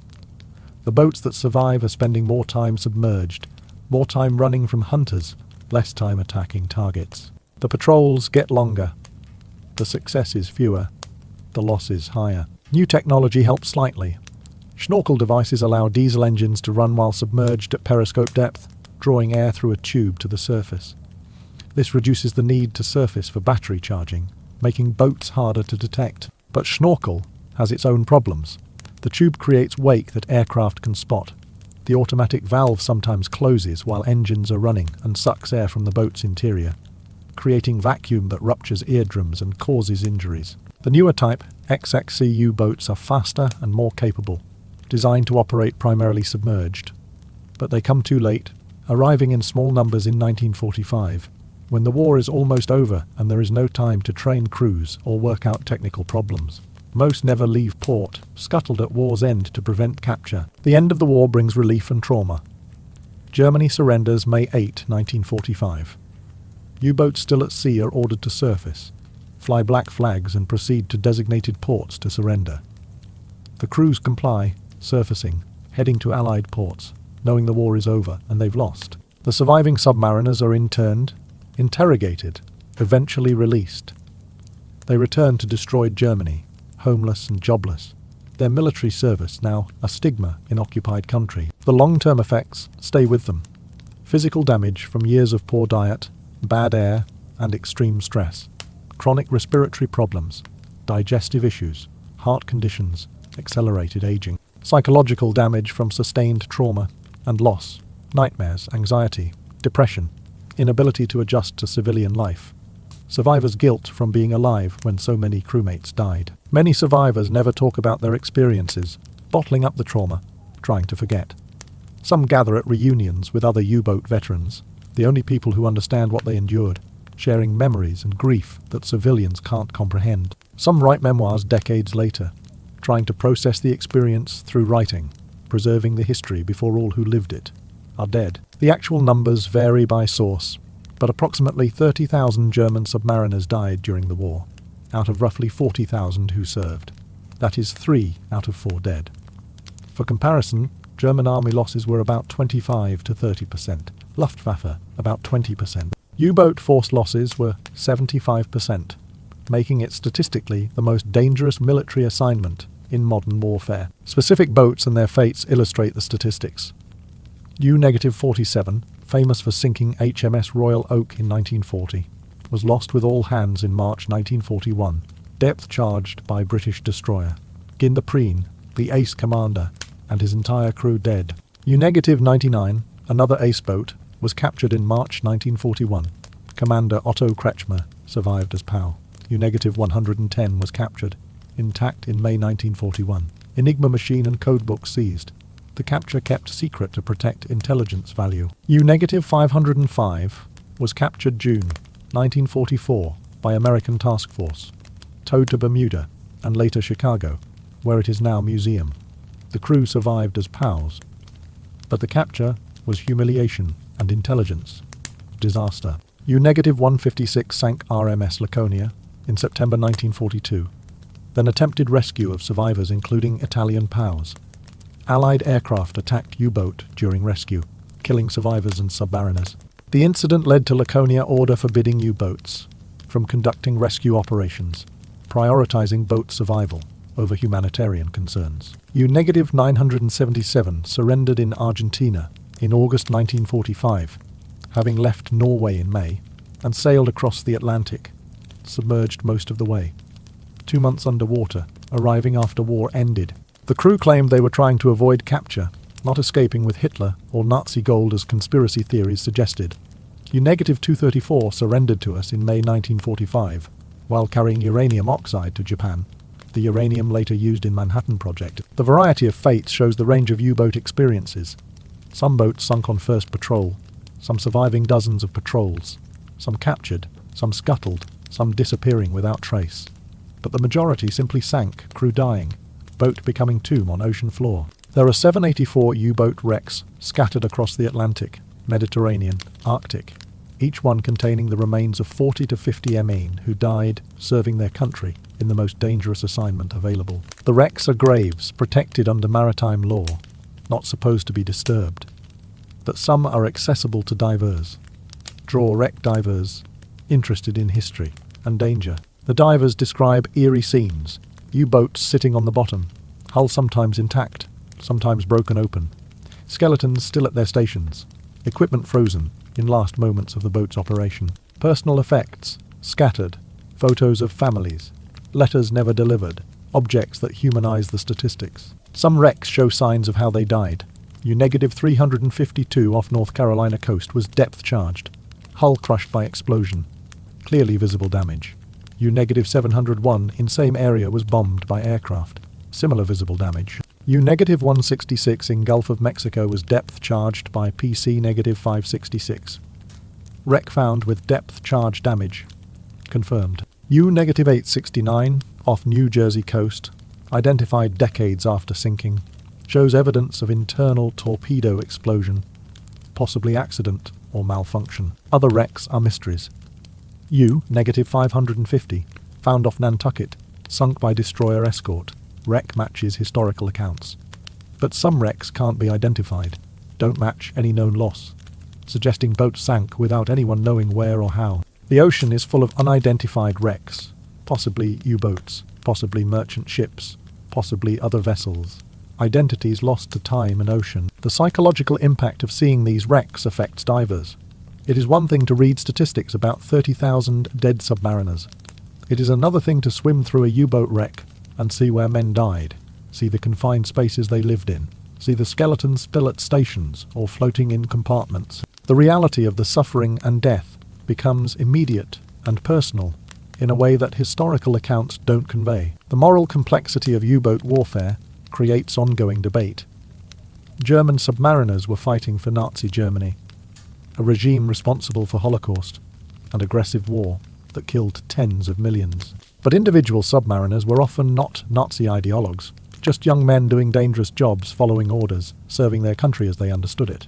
The boats that survive are spending more time submerged, more time running from hunters, less time attacking targets. The patrols get longer. The successes fewer. The losses higher. New technology helps slightly. Schnorkel devices allow diesel engines to run while submerged at periscope depth, drawing air through a tube to the surface. This reduces the need to surface for battery charging, making boats harder to detect. But Schnorkel has its own problems. The tube creates wake that aircraft can spot. The automatic valve sometimes closes while engines are running and sucks air from the boat's interior, creating vacuum that ruptures eardrums and causes injuries. The newer type, XXC U-boats, are faster and more capable, designed to operate primarily submerged. But they come too late, arriving in small numbers in 1945, when the war is almost over and there is no time to train crews or work out technical problems. Most never leave port, scuttled at war's end to prevent capture. The end of the war brings relief and trauma. Germany surrenders May 8, 1945. U-boats still at sea are ordered to surface, fly black flags and proceed to designated ports to surrender. The crews comply, surfacing, heading to Allied ports, knowing the war is over and they've lost. The surviving submariners are interned, interrogated, eventually released. They return to destroyed Germany, homeless and jobless, their military service now a stigma in occupied country. The long-term effects stay with them. Physical damage from years of poor diet, bad air, and extreme stress. Chronic respiratory problems, digestive issues, heart conditions, accelerated aging. Psychological damage from sustained trauma and loss, nightmares, anxiety, depression, inability to adjust to civilian life. Survivors' guilt from being alive when so many crewmates died. Many survivors never talk about their experiences, bottling up the trauma, trying to forget. Some gather at reunions with other U-boat veterans, the only people who understand what they endured, sharing memories and grief that civilians can't comprehend. Some write memoirs decades later, trying to process the experience through writing, preserving the history before all who lived it are dead. The actual numbers vary by source, but approximately 30,000 German submariners died during the war, out of roughly 40,000 who served. That is 3 out of 4 dead. For comparison, German army losses were about 25 to 30%. Luftwaffe, about 20%. U-boat force losses were 75%, making it statistically the most dangerous military assignment in modern warfare. Specific boats and their fates illustrate the statistics. U-47, famous for sinking HMS Royal Oak in 1940, was lost with all hands in March 1941, depth charged by British destroyer. Preen, the ace commander, and his entire crew dead. U-99, another ace boat, was captured in March 1941. Commander Otto Kretschmer survived as POW. U-110 was captured, intact in May 1941. Enigma machine and codebook seized. The capture kept secret to protect intelligence value. U-505 was captured June 1944 by American task force, towed to Bermuda and later Chicago, where it is now museum. The crew survived as POWs, but the capture was humiliation and intelligence disaster. U-156 sank RMS Laconia in September 1942, then attempted rescue of survivors including Italian POWs. Allied aircraft attacked U-boat during rescue, killing survivors and submariners. The incident led to Laconia order forbidding U-boats from conducting rescue operations, prioritizing boat survival over humanitarian concerns. U-977 surrendered in Argentina in August 1945, having left Norway in May, and sailed across the Atlantic, submerged most of the way. 2 months underwater, arriving after war ended. The crew claimed they were trying to avoid capture, not escaping with Hitler or Nazi gold as conspiracy theories suggested. U-234 surrendered to us in May 1945, while carrying uranium oxide to Japan, the uranium later used in Manhattan Project. The variety of fates shows the range of U-boat experiences. Some boats sunk on first patrol, some surviving dozens of patrols, some captured, some scuttled, some disappearing without trace. But the majority simply sank, crew dying, boat becoming tomb on ocean floor. There are 784 U-boat wrecks scattered across the Atlantic, Mediterranean, Arctic, each one containing the remains of 40 to 50 Marines who died serving their country in the most dangerous assignment available. The wrecks are graves protected under maritime law, not supposed to be disturbed. But some are accessible to divers. Draw wreck divers interested in history and danger. The divers describe eerie scenes, U-boats sitting on the bottom, hull sometimes intact, sometimes broken open, skeletons still at their stations, equipment frozen in last moments of the boat's operation, personal effects scattered, photos of families, letters never delivered, objects that humanize the statistics. Some wrecks show signs of how they died. U-352 off North Carolina coast was depth charged, hull crushed by explosion, clearly visible damage. U-701 in same area was bombed by aircraft, similar visible damage. U-166 in Gulf of Mexico was depth charged by PC-566. Wreck found with depth charge damage, confirmed. U-869 off New Jersey coast, identified decades after sinking, shows evidence of internal torpedo explosion, possibly accident or malfunction. Other wrecks are mysteries. U-550, found off Nantucket, sunk by destroyer escort. Wreck matches historical accounts. But some wrecks can't be identified, don't match any known loss, suggesting boats sank without anyone knowing where or how. The ocean is full of unidentified wrecks, possibly U-boats, possibly merchant ships, possibly other vessels. Identities lost to time and ocean. The psychological impact of seeing these wrecks affects divers. It is one thing to read statistics about 30,000 dead submariners. It is another thing to swim through a U-boat wreck and see where men died, see the confined spaces they lived in, see the skeletons still at stations or floating in compartments. The reality of the suffering and death becomes immediate and personal in a way that historical accounts don't convey. The moral complexity of U-boat warfare creates ongoing debate. German submariners were fighting for Nazi Germany, a regime responsible for Holocaust and aggressive war that killed tens of millions. But individual submariners were often not Nazi ideologues, just young men doing dangerous jobs following orders, serving their country as they understood it.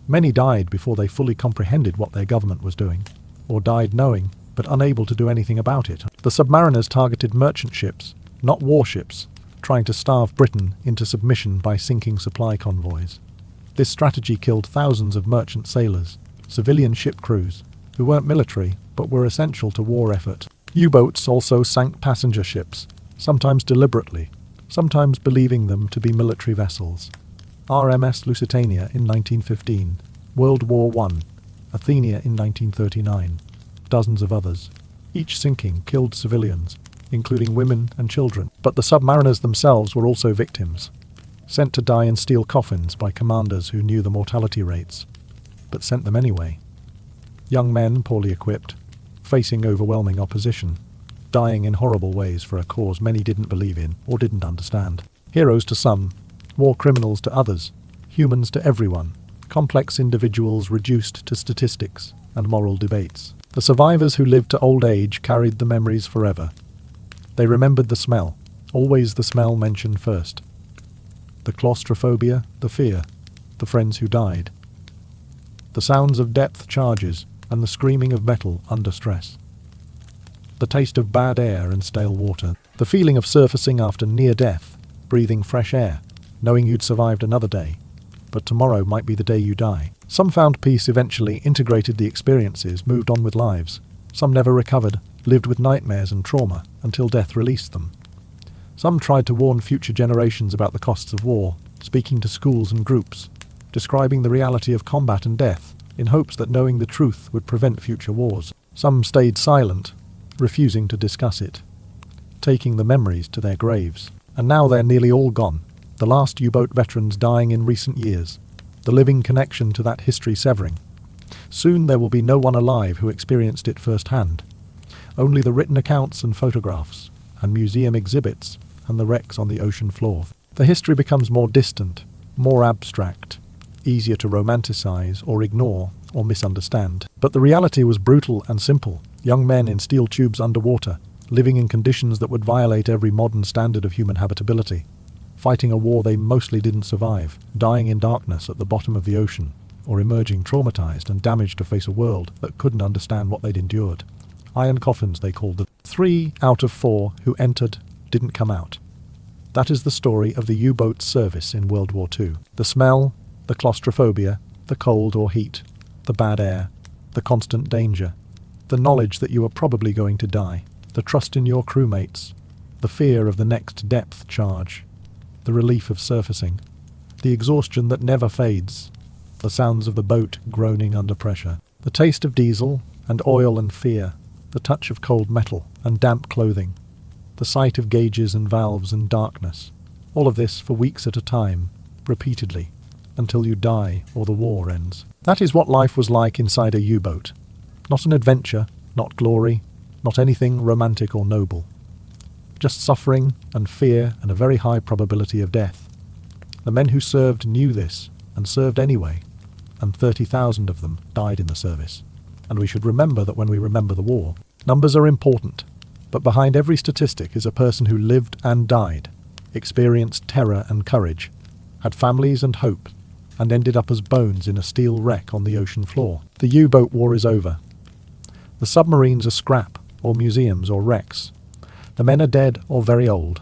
Many died before they fully comprehended what their government was doing, or died knowing but unable to do anything about it. The submariners targeted merchant ships, not warships, trying to starve Britain into submission by sinking supply convoys. This strategy killed thousands of merchant sailors, civilian ship crews, who weren't military but were essential to war effort. U-boats also sank passenger ships, sometimes deliberately, sometimes believing them to be military vessels. RMS Lusitania in 1915, World War I, Athenia in 1939, dozens of others. Each sinking killed civilians, including women and children. But the submariners themselves were also victims, sent to die in steel coffins by commanders who knew the mortality rates, but sent them anyway. Young men, poorly equipped, facing overwhelming opposition, dying in horrible ways for a cause many didn't believe in or didn't understand. Heroes to some, war criminals to others, humans to everyone, complex individuals reduced to statistics and moral debates. The survivors who lived to old age carried the memories forever. They remembered the smell, always the smell mentioned first. The claustrophobia, the fear, the friends who died. The sounds of depth charges and the screaming of metal under stress. The taste of bad air and stale water. The feeling of surfacing after near death, breathing fresh air, knowing you'd survived another day, but tomorrow might be the day you die. Some found peace eventually, integrated the experiences, moved on with lives. Some never recovered, lived with nightmares and trauma until death released them. Some tried to warn future generations about the costs of war, speaking to schools and groups, describing the reality of combat and death, in hopes that knowing the truth would prevent future wars. Some stayed silent, refusing to discuss it, taking the memories to their graves. And now they're nearly all gone, the last U-boat veterans dying in recent years, the living connection to that history severing. Soon there will be no one alive who experienced it firsthand. Only the written accounts and photographs, and museum exhibits, and the wrecks on the ocean floor. The history becomes more distant, more abstract, easier to romanticize or ignore or misunderstand. But the reality was brutal and simple. Young men in steel tubes underwater, living in conditions that would violate every modern standard of human habitability, fighting a war they mostly didn't survive, dying in darkness at the bottom of the ocean, or emerging traumatized and damaged to face a world that couldn't understand what they'd endured. Iron coffins, they called them. 3 out of 4 who entered didn't come out. That is the story of the U-boat service in World War II. The smell, the claustrophobia, the cold or heat, the bad air, the constant danger, the knowledge that you are probably going to die, the trust in your crewmates, the fear of the next depth charge, the relief of surfacing, the exhaustion that never fades, the sounds of the boat groaning under pressure, the taste of diesel and oil and fear, the touch of cold metal and damp clothing, the sight of gauges and valves and darkness. All of this for weeks at a time, repeatedly, until you die or the war ends. That is what life was like inside a U-boat. Not an adventure, not glory, not anything romantic or noble. Just suffering and fear and a very high probability of death. The men who served knew this and served anyway, and 30,000 of them died in the service. And we should remember that when we remember the war, numbers are important, but behind every statistic is a person who lived and died, experienced terror and courage, had families and hope, and ended up as bones in a steel wreck on the ocean floor. The U-boat war is over. The submarines are scrap, or museums, or wrecks. The men are dead or very old.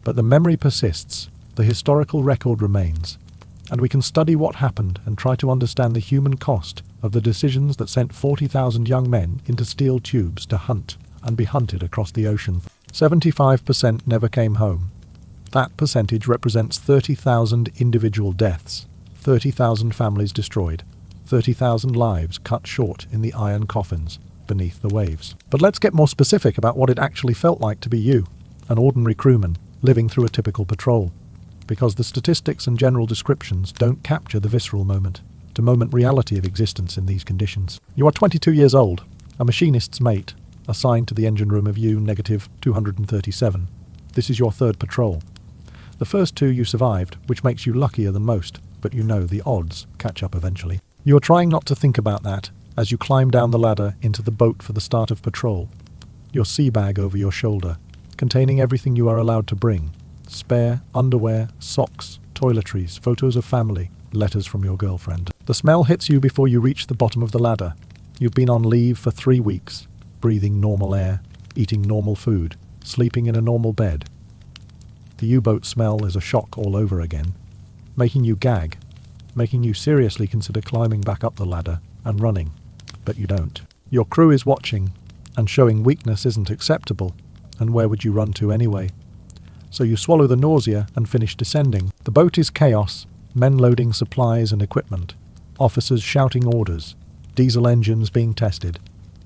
But the memory persists, the historical record remains, and we can study what happened and try to understand the human cost of the decisions that sent 40,000 young men into steel tubes to hunt and be hunted across the ocean. 75% never came home. That percentage represents 30,000 individual deaths, 30,000 families destroyed, 30,000 lives cut short in the iron coffins beneath the waves. But let's get more specific about what it actually felt like to be you, an ordinary crewman, living through a typical patrol. Because the statistics and general descriptions don't capture the visceral moment, to moment reality of existence in these conditions. You are 22 years old, a machinist's mate, assigned to the engine room of U-237. This is your 3rd patrol. The first 2 you survived, which makes you luckier than most, but you know the odds catch up eventually. You are trying not to think about that as you climb down the ladder into the boat for the start of patrol, your sea bag over your shoulder, containing everything you are allowed to bring: spare underwear, socks, toiletries, photos of family, letters from your girlfriend. The smell hits you before you reach the bottom of the ladder. You've been on leave for 3 weeks, breathing normal air, eating normal food, sleeping in a normal bed. The U-boat smell is a shock all over again, making you gag, making you seriously consider climbing back up the ladder and running, but you don't. Your crew is watching, and showing weakness isn't acceptable, and where would you run to anyway? So you swallow the nausea and finish descending. The boat is chaos, men loading supplies and equipment, officers shouting orders, diesel engines being tested,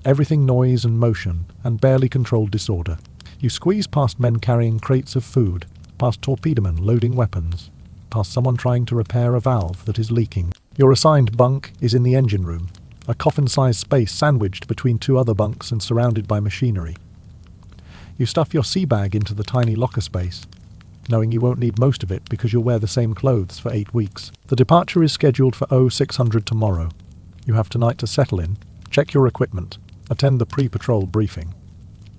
everything noise and motion and barely controlled disorder. You squeeze past men carrying crates of food, past torpedomen loading weapons, past someone trying to repair a valve that is leaking. Your assigned bunk is in the engine room, a coffin-sized space sandwiched between two other bunks and surrounded by machinery. You stuff your sea bag into the tiny locker space, knowing you won't need most of it because you'll wear the same clothes for 8 weeks. The departure is scheduled for 0600 tomorrow. You have tonight to settle in, check your equipment, attend the pre-patrol briefing.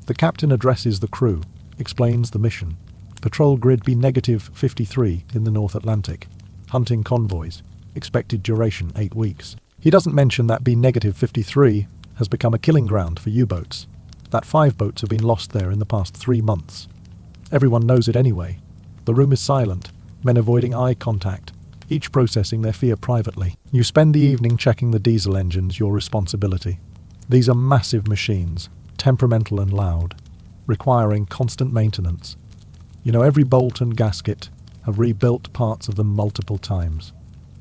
The captain addresses the crew, explains the mission. Patrol grid be -53 in the North Atlantic. Hunting convoys. Expected duration 8 weeks. He doesn't mention that B-53 has become a killing ground for U-boats, that 5 boats have been lost there in the past 3 months. Everyone knows it anyway. The room is silent, men avoiding eye contact, each processing their fear privately. You spend the evening checking the diesel engines, your responsibility. These are massive machines, temperamental and loud, requiring constant maintenance. You know every bolt and gasket, have rebuilt parts of them multiple times.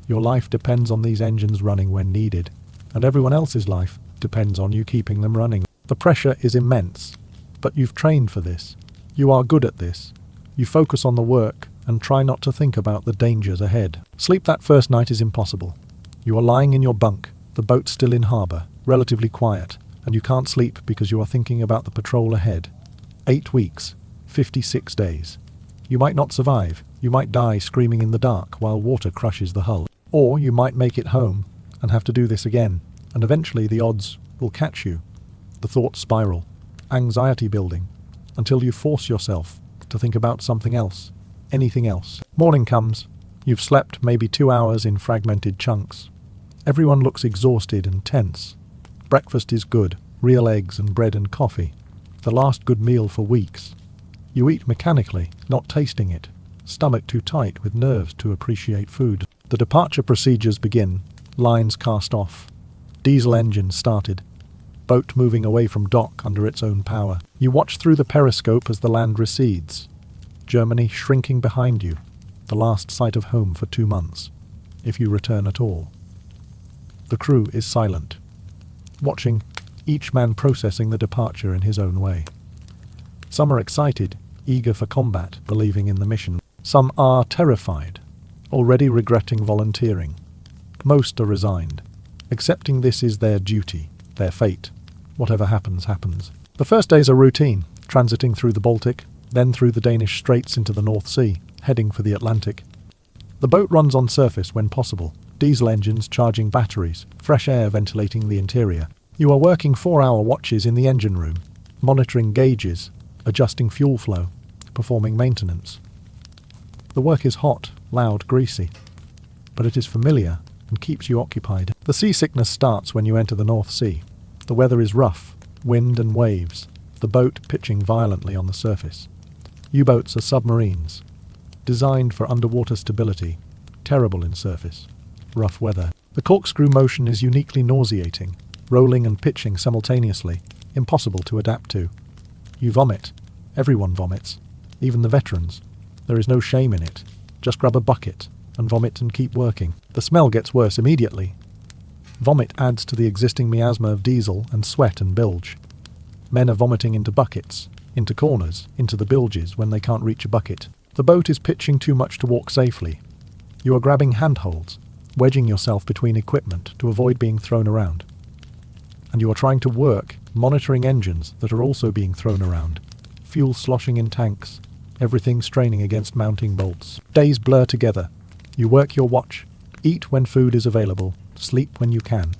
Your life depends on these engines running when needed, and everyone else's life depends on you keeping them running. The pressure is immense, but you've trained for this. You are good at this. You focus on the work and try not to think about the dangers ahead. Sleep that first night is impossible. You are lying in your bunk, the boat's still in harbour, relatively quiet, and you can't sleep because you are thinking about the patrol ahead. 8 weeks, 56 days. You might not survive. You might die screaming in the dark while water crushes the hull. Or you might make it home and have to do this again, and eventually the odds will catch you. The thoughts spiral, anxiety building, until you force yourself to think about something else, anything else. Morning comes. You've slept maybe 2 hours in fragmented chunks. Everyone looks exhausted and tense. Breakfast is good, real eggs and bread and coffee. The last good meal for weeks. You eat mechanically, not tasting it. Stomach too tight with nerves to appreciate food. The departure procedures begin. Lines cast off. Diesel engines started. Boat moving away from dock under its own power. You watch through the periscope as the land recedes. Germany shrinking behind you. The last sight of home for 2 months, if you return at all. The crew is silent, watching, each man processing the departure in his own way. Some are excited, eager for combat, believing in the mission. Some are terrified, already regretting volunteering. Most are resigned, accepting this is their duty, their fate. Whatever happens, happens. The first days are routine, transiting through the Baltic, then through the Danish Straits into the North Sea, heading for the Atlantic. The boat runs on surface when possible, diesel engines charging batteries, fresh air ventilating the interior. You are working 4-hour watches in the engine room, monitoring gauges, adjusting fuel flow, performing maintenance. The work is hot, loud, greasy, but it is familiar and keeps you occupied. The seasickness starts when you enter the North Sea. The weather is rough, wind and waves, the boat pitching violently on the surface. U-boats are submarines, designed for underwater stability, terrible in surface, rough weather. The corkscrew motion is uniquely nauseating, rolling and pitching simultaneously, impossible to adapt to. You vomit. Everyone vomits, even the veterans. There is no shame in it. Just grab a bucket and vomit and keep working. The smell gets worse immediately. Vomit adds to the existing miasma of diesel and sweat and bilge. Men are vomiting into buckets, into corners, into the bilges when they can't reach a bucket. The boat is pitching too much to walk safely. You are grabbing handholds, wedging yourself between equipment to avoid being thrown around. And you are trying to work, monitoring engines that are also being thrown around. Fuel sloshing in tanks, everything straining against mounting bolts. Days blur together. You work your watch, eat when food is available, sleep when you can.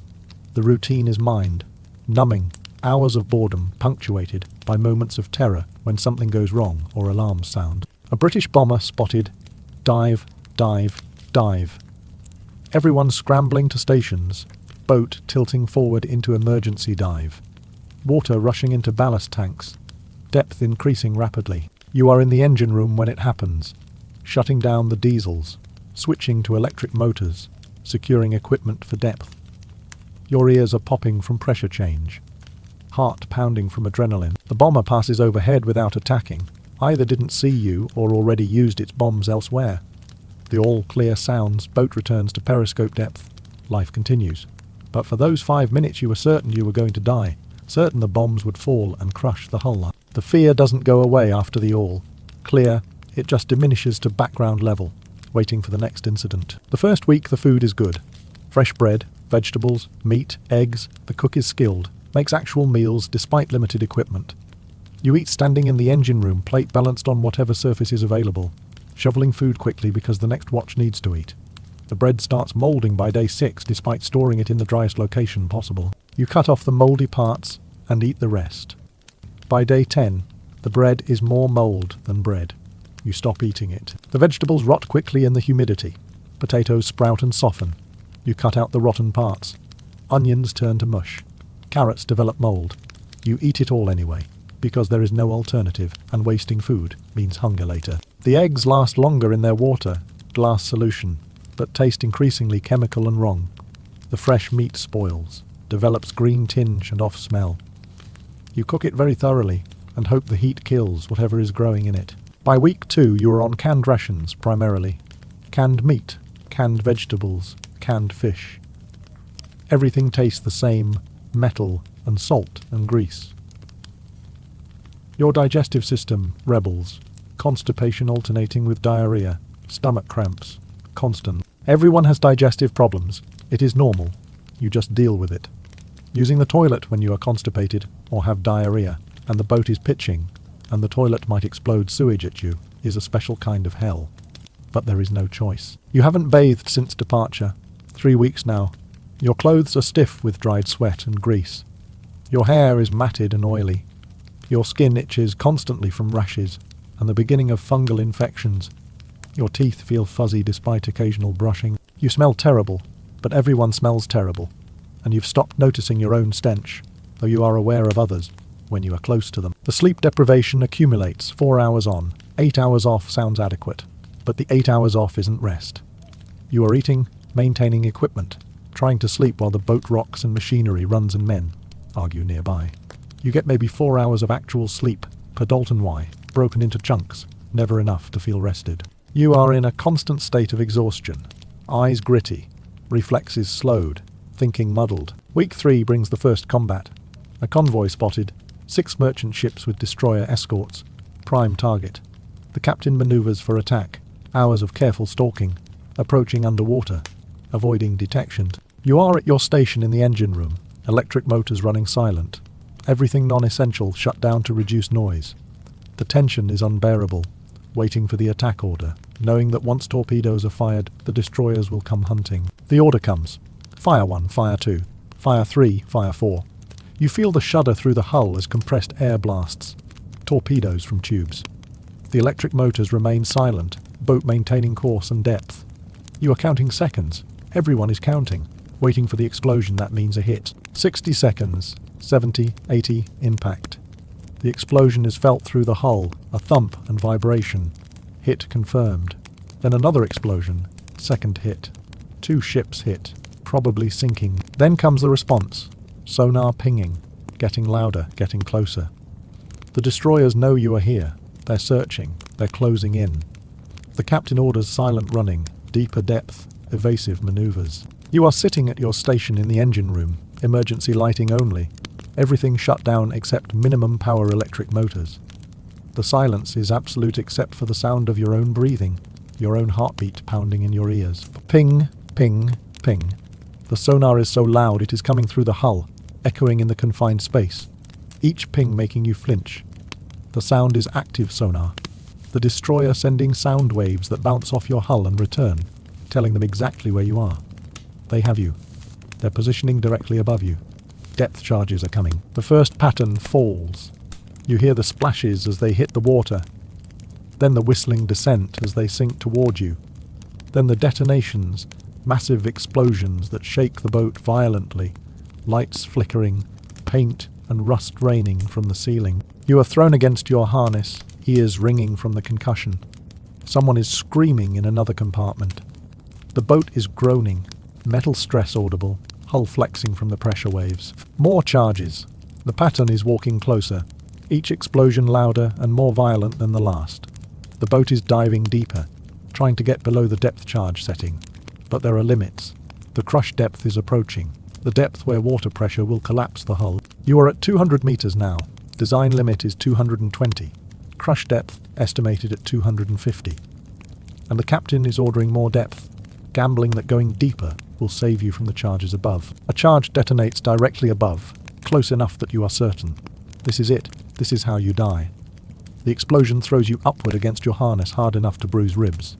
The routine is mind, numbing, hours of boredom punctuated by moments of terror when something goes wrong or alarms sound. A British bomber spotted. Dive, dive, dive. Everyone scrambling to stations. Boat tilting forward into emergency dive. Water rushing into ballast tanks. Depth increasing rapidly. You are in the engine room when it happens, shutting down the diesels, switching to electric motors, securing equipment for depth. Your ears are popping from pressure change, heart pounding from adrenaline. The bomber passes overhead without attacking, either didn't see you or already used its bombs elsewhere. The all-clear sounds, boat returns to periscope depth. Life continues. But for those 5 minutes you were certain you were going to die, certain the bombs would fall and crush the hull. The fear doesn't go away after the all clear, it just diminishes to background level, waiting for the next incident. The first week the food is good. Fresh bread, vegetables, meat, eggs, the cook is skilled, makes actual meals despite limited equipment. You eat standing in the engine room, plate balanced on whatever surface is available, shoveling food quickly because the next watch needs to eat. The bread starts moulding by day 6 despite storing it in the driest location possible. You cut off the mouldy parts and eat the rest. By day 10, the bread is more mould than bread. You stop eating it. The vegetables rot quickly in the humidity. Potatoes sprout and soften. You cut out the rotten parts. Onions turn to mush. Carrots develop mould. You eat it all anyway, because there is no alternative, and wasting food means hunger later. The eggs last longer in their water, glass solution, but taste increasingly chemical and wrong. The fresh meat spoils, develops green tinge and off smell. You cook it very thoroughly, and hope the heat kills whatever is growing in it. By week 2 you are on canned rations primarily. Canned meat, canned vegetables, canned fish. Everything tastes the same, metal and salt and grease. Your digestive system rebels, constipation alternating with diarrhea, stomach cramps, constant. Everyone has digestive problems. It is normal. You just deal with it. Using the toilet when you are constipated or have diarrhea, and the boat is pitching, and the toilet might explode sewage at you, is a special kind of hell. But there is no choice. You haven't bathed since departure. 3 weeks now. Your clothes are stiff with dried sweat and grease. Your hair is matted and oily. Your skin itches constantly from rashes and the beginning of fungal infections. Your teeth feel fuzzy despite occasional brushing. You smell terrible, but everyone smells terrible, and you've stopped noticing your own stench, though you are aware of others when you are close to them. The sleep deprivation accumulates. 4 hours on, 8 hours off sounds adequate, but the 8 hours off isn't rest. You are eating, maintaining equipment, trying to sleep while the boat rocks and machinery runs and men argue nearby. You get maybe 4 hours of actual sleep per WWII, broken into chunks, never enough to feel rested. You are in a constant state of exhaustion, eyes gritty, reflexes slowed, thinking muddled. Week 3 brings the first combat. A convoy spotted, 6 merchant ships with destroyer escorts, prime target. The captain maneuvers for attack, hours of careful stalking, approaching underwater, avoiding detection. You are at your station in the engine room, electric motors running silent. Everything non-essential shut down to reduce noise. The tension is unbearable, waiting for the attack order, knowing that once torpedoes are fired, the destroyers will come hunting. The order comes. Fire 1, Fire 2, Fire 3, Fire 4. You feel the shudder through the hull as compressed air blasts. Torpedoes from tubes. The electric motors remain silent, boat maintaining course and depth. You are counting seconds. Everyone is counting, waiting for the explosion that means a hit. 60 seconds, 70, 80, impact. The explosion is felt through the hull, a thump and vibration. Hit confirmed. Then another explosion, second hit. 2 ships hit, probably sinking. Then comes the response. Sonar pinging, getting louder, getting closer. The destroyers know you are here. They're searching, they're closing in. The captain orders silent running, deeper depth, evasive maneuvers. You are sitting at your station in the engine room, emergency lighting only. Everything shut down except minimum power electric motors. The silence is absolute except for the sound of your own breathing, your own heartbeat pounding in your ears. Ping, ping, ping. The sonar is so loud it is coming through the hull, echoing in the confined space, each ping making you flinch. The sound is active sonar, the destroyer sending sound waves that bounce off your hull and return, telling them exactly where you are. They have you. They're positioning directly above you. Depth charges are coming. The first pattern falls. You hear the splashes as they hit the water, then the whistling descent as they sink toward you, then the detonations, massive explosions that shake the boat violently, lights flickering, paint and rust raining from the ceiling. You are thrown against your harness, ears ringing from the concussion. Someone is screaming in another compartment. The boat is groaning, metal stress audible, hull flexing from the pressure waves. More charges. The pattern is walking closer, each explosion louder and more violent than the last. The boat is diving deeper, trying to get below the depth charge setting. But there are limits. The crush depth is approaching, the depth where water pressure will collapse the hull. You are at 200 meters now. Design limit is 220. Crush depth estimated at 250. And the captain is ordering more depth, gambling that going deeper will save you from the charges above. A charge detonates directly above, close enough that you are certain. This is it. This is how you die. The explosion throws you upward against your harness hard enough to bruise ribs.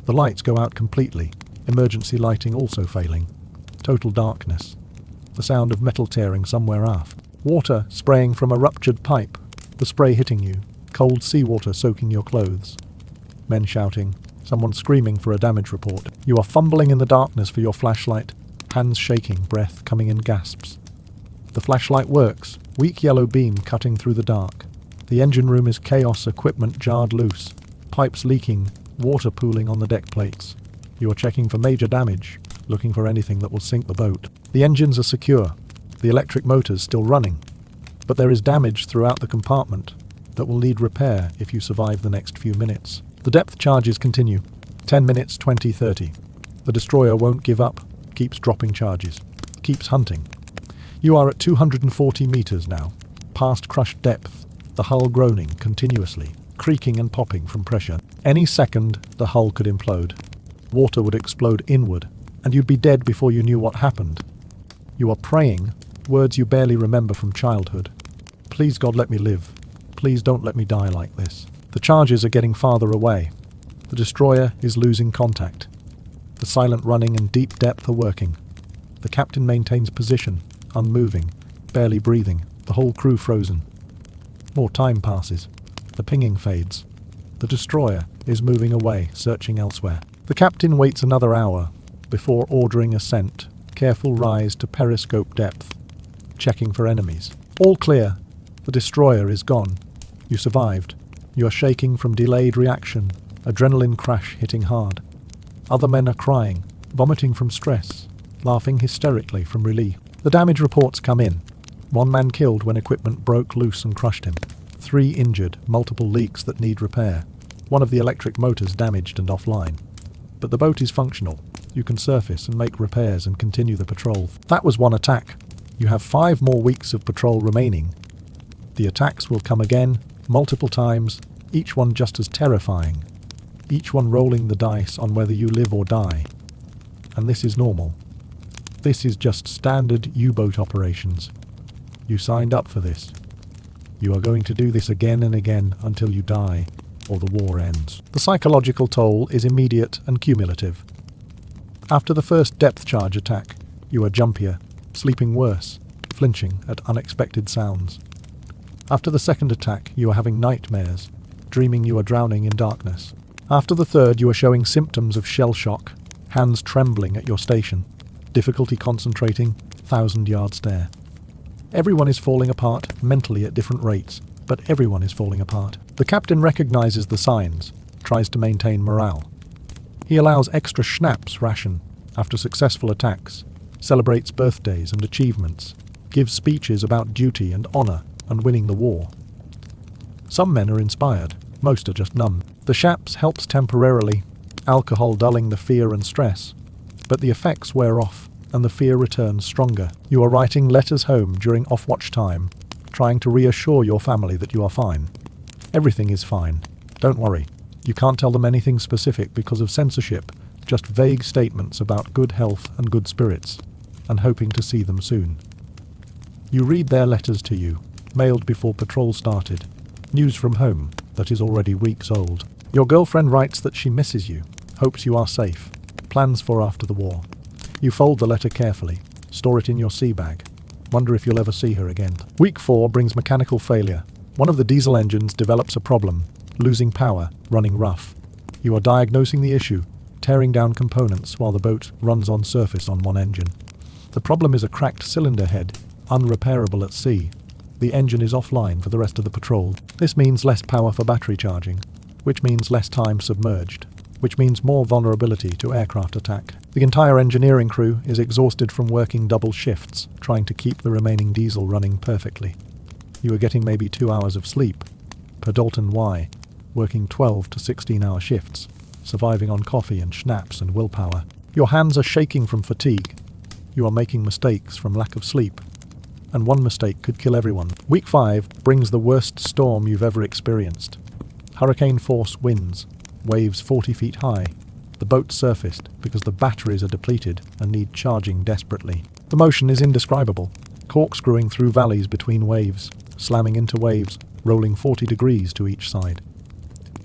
The lights go out completely, emergency lighting also failing. Total darkness. The sound of metal tearing somewhere aft. Water spraying from a ruptured pipe, the spray hitting you, cold seawater soaking your clothes. Men shouting, someone screaming for a damage report. You are fumbling in the darkness for your flashlight, hands shaking, breath coming in gasps. The flashlight works, weak yellow beam cutting through the dark. The engine room is chaos, equipment jarred loose, pipes leaking, water pooling on the deck plates. You are checking for major damage, looking for anything that will sink the boat. The engines are secure, the electric motors still running, but there is damage throughout the compartment that will need repair if you survive the next few minutes. The depth charges continue. 10 minutes, 20, 30. The destroyer won't give up, keeps dropping charges, keeps hunting. You are at 240 meters now, past crushed depth, the hull groaning continuously, creaking and popping from pressure. Any second, the hull could implode. Water would explode inward, and you'd be dead before you knew what happened. You are praying, words you barely remember from childhood. Please God, let me live. Please don't let me die like this. The charges are getting farther away. The destroyer is losing contact. The silent running and deep depth are working. The captain maintains position, unmoving, barely breathing, the whole crew frozen. More time passes. The pinging fades. The destroyer is moving away, searching elsewhere. The captain waits another hour before ordering ascent, careful rise to periscope depth, checking for enemies. All clear. The destroyer is gone. You survived. You are shaking from delayed reaction, adrenaline crash hitting hard. Other men are crying, vomiting from stress, laughing hysterically from relief. The damage reports come in. 1 man killed when equipment broke loose and crushed him. 3 injured, multiple leaks that need repair. 1 of the electric motors damaged and offline. But the boat is functional. You can surface and make repairs and continue the patrol. That was 1 attack. You have 5 more weeks of patrol remaining. The attacks will come again, multiple times, each one just as terrifying. Each one rolling the dice on whether you live or die. And this is normal. This is just standard U-boat operations. You signed up for this. You are going to do this again and again until you die, or the war ends. The psychological toll is immediate and cumulative. After the first depth charge attack, you are jumpier, sleeping worse, flinching at unexpected sounds. After the second attack, you are having nightmares, dreaming you are drowning in darkness. After the third, you are showing symptoms of shell shock, hands trembling at your station, difficulty concentrating, 1,000-yard stare. Everyone is falling apart mentally at different rates, but everyone is falling apart. The captain recognizes the signs, tries to maintain morale. He allows extra schnapps ration after successful attacks, celebrates birthdays and achievements, gives speeches about duty and honor and winning the war. Some men are inspired, most are just numb. The schnapps helps temporarily, alcohol dulling the fear and stress, but the effects wear off and the fear returns stronger. You are writing letters home during off-watch time, trying to reassure your family that you are fine. Everything is fine. Don't worry. You can't tell them anything specific because of censorship, just vague statements about good health and good spirits, and hoping to see them soon. You read their letters to you, mailed before patrol started, news from home that is already weeks old. Your girlfriend writes that she misses you, hopes you are safe, plans for after the war. You fold the letter carefully, store it in your sea bag, wonder if you'll ever see her again. Week 4 brings mechanical failure. One of the diesel engines develops a problem, losing power, running rough. You are diagnosing the issue, tearing down components while the boat runs on surface on one engine. The problem is a cracked cylinder head, unrepairable at sea. The engine is offline for the rest of the patrol. This means less power for battery charging, which means less time submerged, which means more vulnerability to aircraft attack. The entire engineering crew is exhausted from working double shifts, trying to keep the remaining diesel running perfectly. You are getting maybe 2 hours of sleep, per WWII, working 12 to 16-hour shifts, surviving on coffee and schnapps and willpower. Your hands are shaking from fatigue. You are making mistakes from lack of sleep. And one mistake could kill everyone. Week 5 brings the worst storm you've ever experienced. Hurricane force winds, waves 40 feet high. The boat surfaced because the batteries are depleted and need charging desperately. The motion is indescribable, corkscrewing through valleys between waves, slamming into waves, rolling 40 degrees to each side.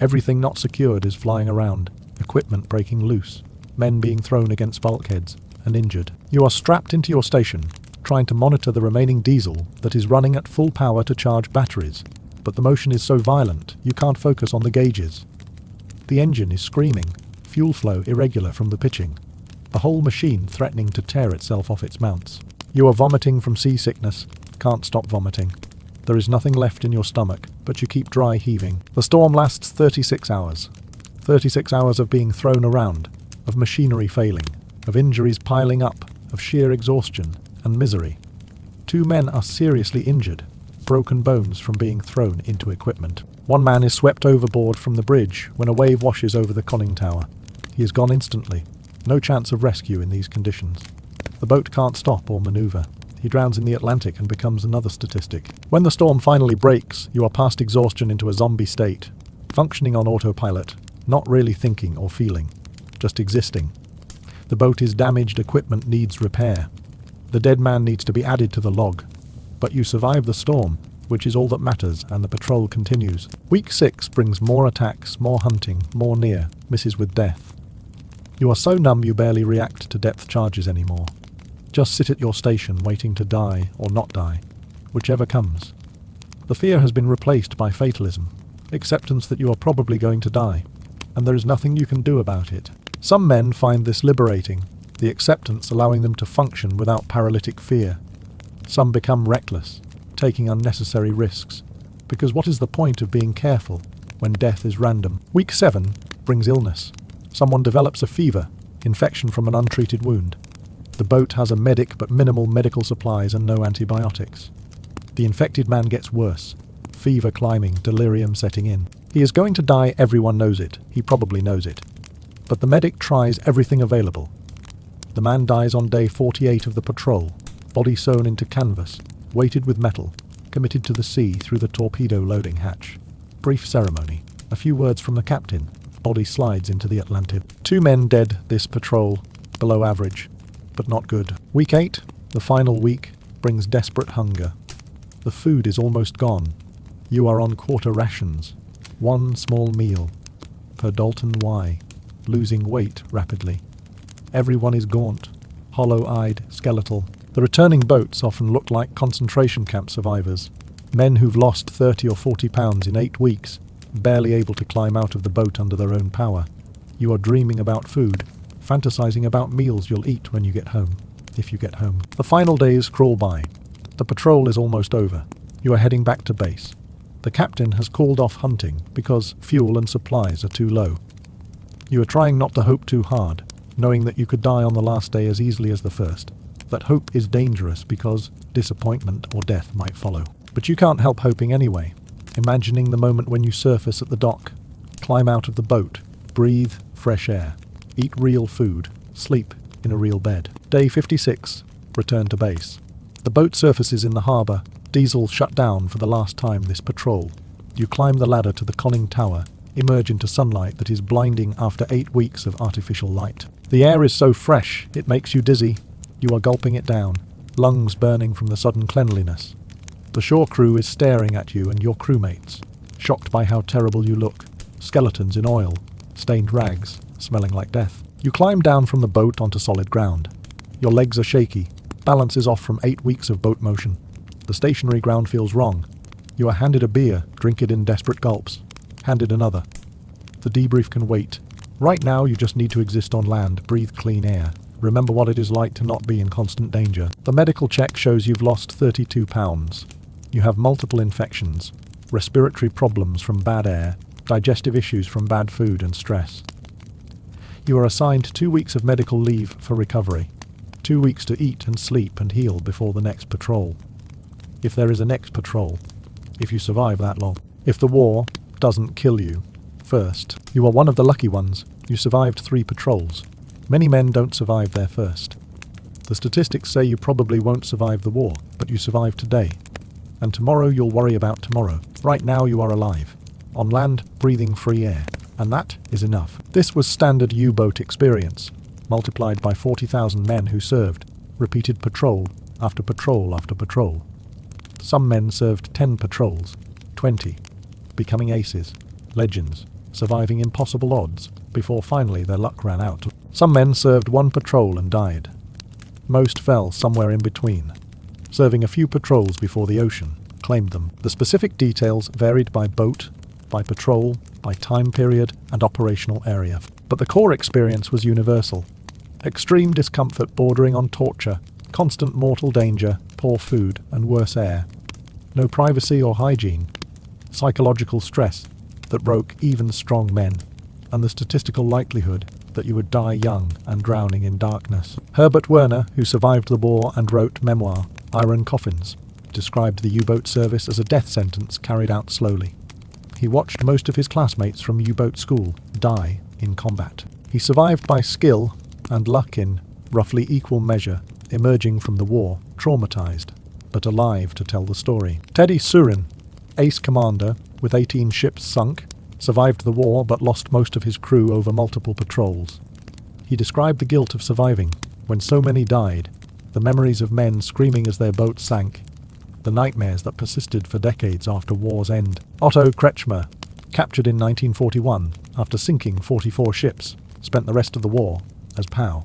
Everything not secured is flying around, equipment breaking loose, men being thrown against bulkheads and injured. You are strapped into your station, trying to monitor the remaining diesel that is running at full power to charge batteries, but the motion is so violent you can't focus on the gauges. The engine is screaming, fuel flow irregular from the pitching, the whole machine threatening to tear itself off its mounts. You are vomiting from seasickness, can't stop vomiting. There is nothing left in your stomach, but you keep dry heaving. The storm lasts 36 hours. 36 hours of being thrown around, of machinery failing, of injuries piling up, of sheer exhaustion and misery. 2 men are seriously injured, broken bones from being thrown into equipment. 1 man is swept overboard from the bridge when a wave washes over the conning tower. He is gone instantly. No chance of rescue in these conditions. The boat can't stop or maneuver. He drowns in the Atlantic and becomes another statistic. When the storm finally breaks, you are past exhaustion into a zombie state, functioning on autopilot, not really thinking or feeling, just existing. The boat is damaged, equipment needs repair. The dead man needs to be added to the log. But you survive the storm, which is all that matters, and the patrol continues. Week 6 brings more attacks, more hunting, more near misses with death. You are so numb you barely react to depth charges anymore. Just sit at your station waiting to die or not die, whichever comes. The fear has been replaced by fatalism, acceptance that you are probably going to die, and there is nothing you can do about it. Some men find this liberating, the acceptance allowing them to function without paralytic fear. Some become reckless, taking unnecessary risks, because what is the point of being careful when death is random? Week 7 brings illness. Someone develops a fever, infection from an untreated wound. The boat has a medic but minimal medical supplies and no antibiotics. The infected man gets worse, fever climbing, delirium setting in. He is going to die, everyone knows it, he probably knows it. But the medic tries everything available. The man dies on day 48 of the patrol, body sewn into canvas, weighted with metal, committed to the sea through the torpedo loading hatch. Brief ceremony, a few words from the captain, body slides into the Atlantic. 2 men dead this patrol, below average, but not good. Week 8, the final week, brings desperate hunger. The food is almost gone. You are on quarter rations, 1 small meal, per WWII, losing weight rapidly. Everyone is gaunt, hollow-eyed, skeletal. The returning boats often look like concentration camp survivors. Men who've lost 30 or 40 pounds in 8 weeks, barely able to climb out of the boat under their own power. You are dreaming about food, fantasizing about meals you'll eat when you get home, if you get home. The final days crawl by. The patrol is almost over. You are heading back to base. The captain has called off hunting because fuel and supplies are too low. You are trying not to hope too hard, knowing that you could die on the last day as easily as the first. That hope is dangerous because disappointment or death might follow. But you can't help hoping anyway, imagining the moment when you surface at the dock, climb out of the boat, breathe fresh air, eat real food, sleep in a real bed. Day 56, return to base. The boat surfaces in the harbour, diesel shut down for the last time this patrol. You climb the ladder to the conning tower, emerge into sunlight that is blinding after 8 weeks of artificial light. The air is so fresh, it makes you dizzy. You are gulping it down, lungs burning from the sudden cleanliness. The shore crew is staring at you and your crewmates, shocked by how terrible you look. Skeletons in oil, stained rags, smelling like death. You climb down from the boat onto solid ground. Your legs are shaky, balance is off from 8 weeks of boat motion. The stationary ground feels wrong. You are handed a beer, drink it in desperate gulps. Handed another. The debrief can wait. Right now you just need to exist on land, breathe clean air. Remember what it is like to not be in constant danger. The medical check shows you've lost 32 pounds. You have multiple infections, respiratory problems from bad air, digestive issues from bad food and stress. You are assigned 2 weeks of medical leave for recovery, 2 weeks to eat and sleep and heal before the next patrol. If there is a next patrol, if you survive that long. If the war doesn't kill you first, you are one of the lucky ones. You survived 3 patrols. Many men don't survive their first. The statistics say you probably won't survive the war, but you survived today. And tomorrow you'll worry about tomorrow. Right now you are alive, on land, breathing free air. And that is enough. This was standard U-boat experience, multiplied by 40,000 men who served, repeated patrol after patrol after patrol. Some men served 10 patrols, 20, becoming aces, legends, surviving impossible odds, before finally their luck ran out. Some men served 1 patrol and died. Most fell somewhere in between, serving a few patrols before the ocean claimed them. The specific details varied by boat, by patrol, by time period and operational area. But the core experience was universal. Extreme discomfort bordering on torture, constant mortal danger, poor food and worse air. No privacy or hygiene. Psychological stress that broke even strong men, and the statistical likelihood that you would die young and drowning in darkness. Herbert Werner, who survived the war and wrote memoir, Iron Coffins, described the U-boat service as a death sentence carried out slowly. He watched most of his classmates from U-boat school die in combat. He survived by skill and luck in roughly equal measure, emerging from the war traumatized, but alive to tell the story. Teddy Surin, ace commander with 18 ships sunk, survived the war but lost most of his crew over multiple patrols. He described the guilt of surviving when so many died, the memories of men screaming as their boat sank, the nightmares that persisted for decades after war's end. Otto Kretschmer, captured in 1941 after sinking 44 ships, spent the rest of the war as POW.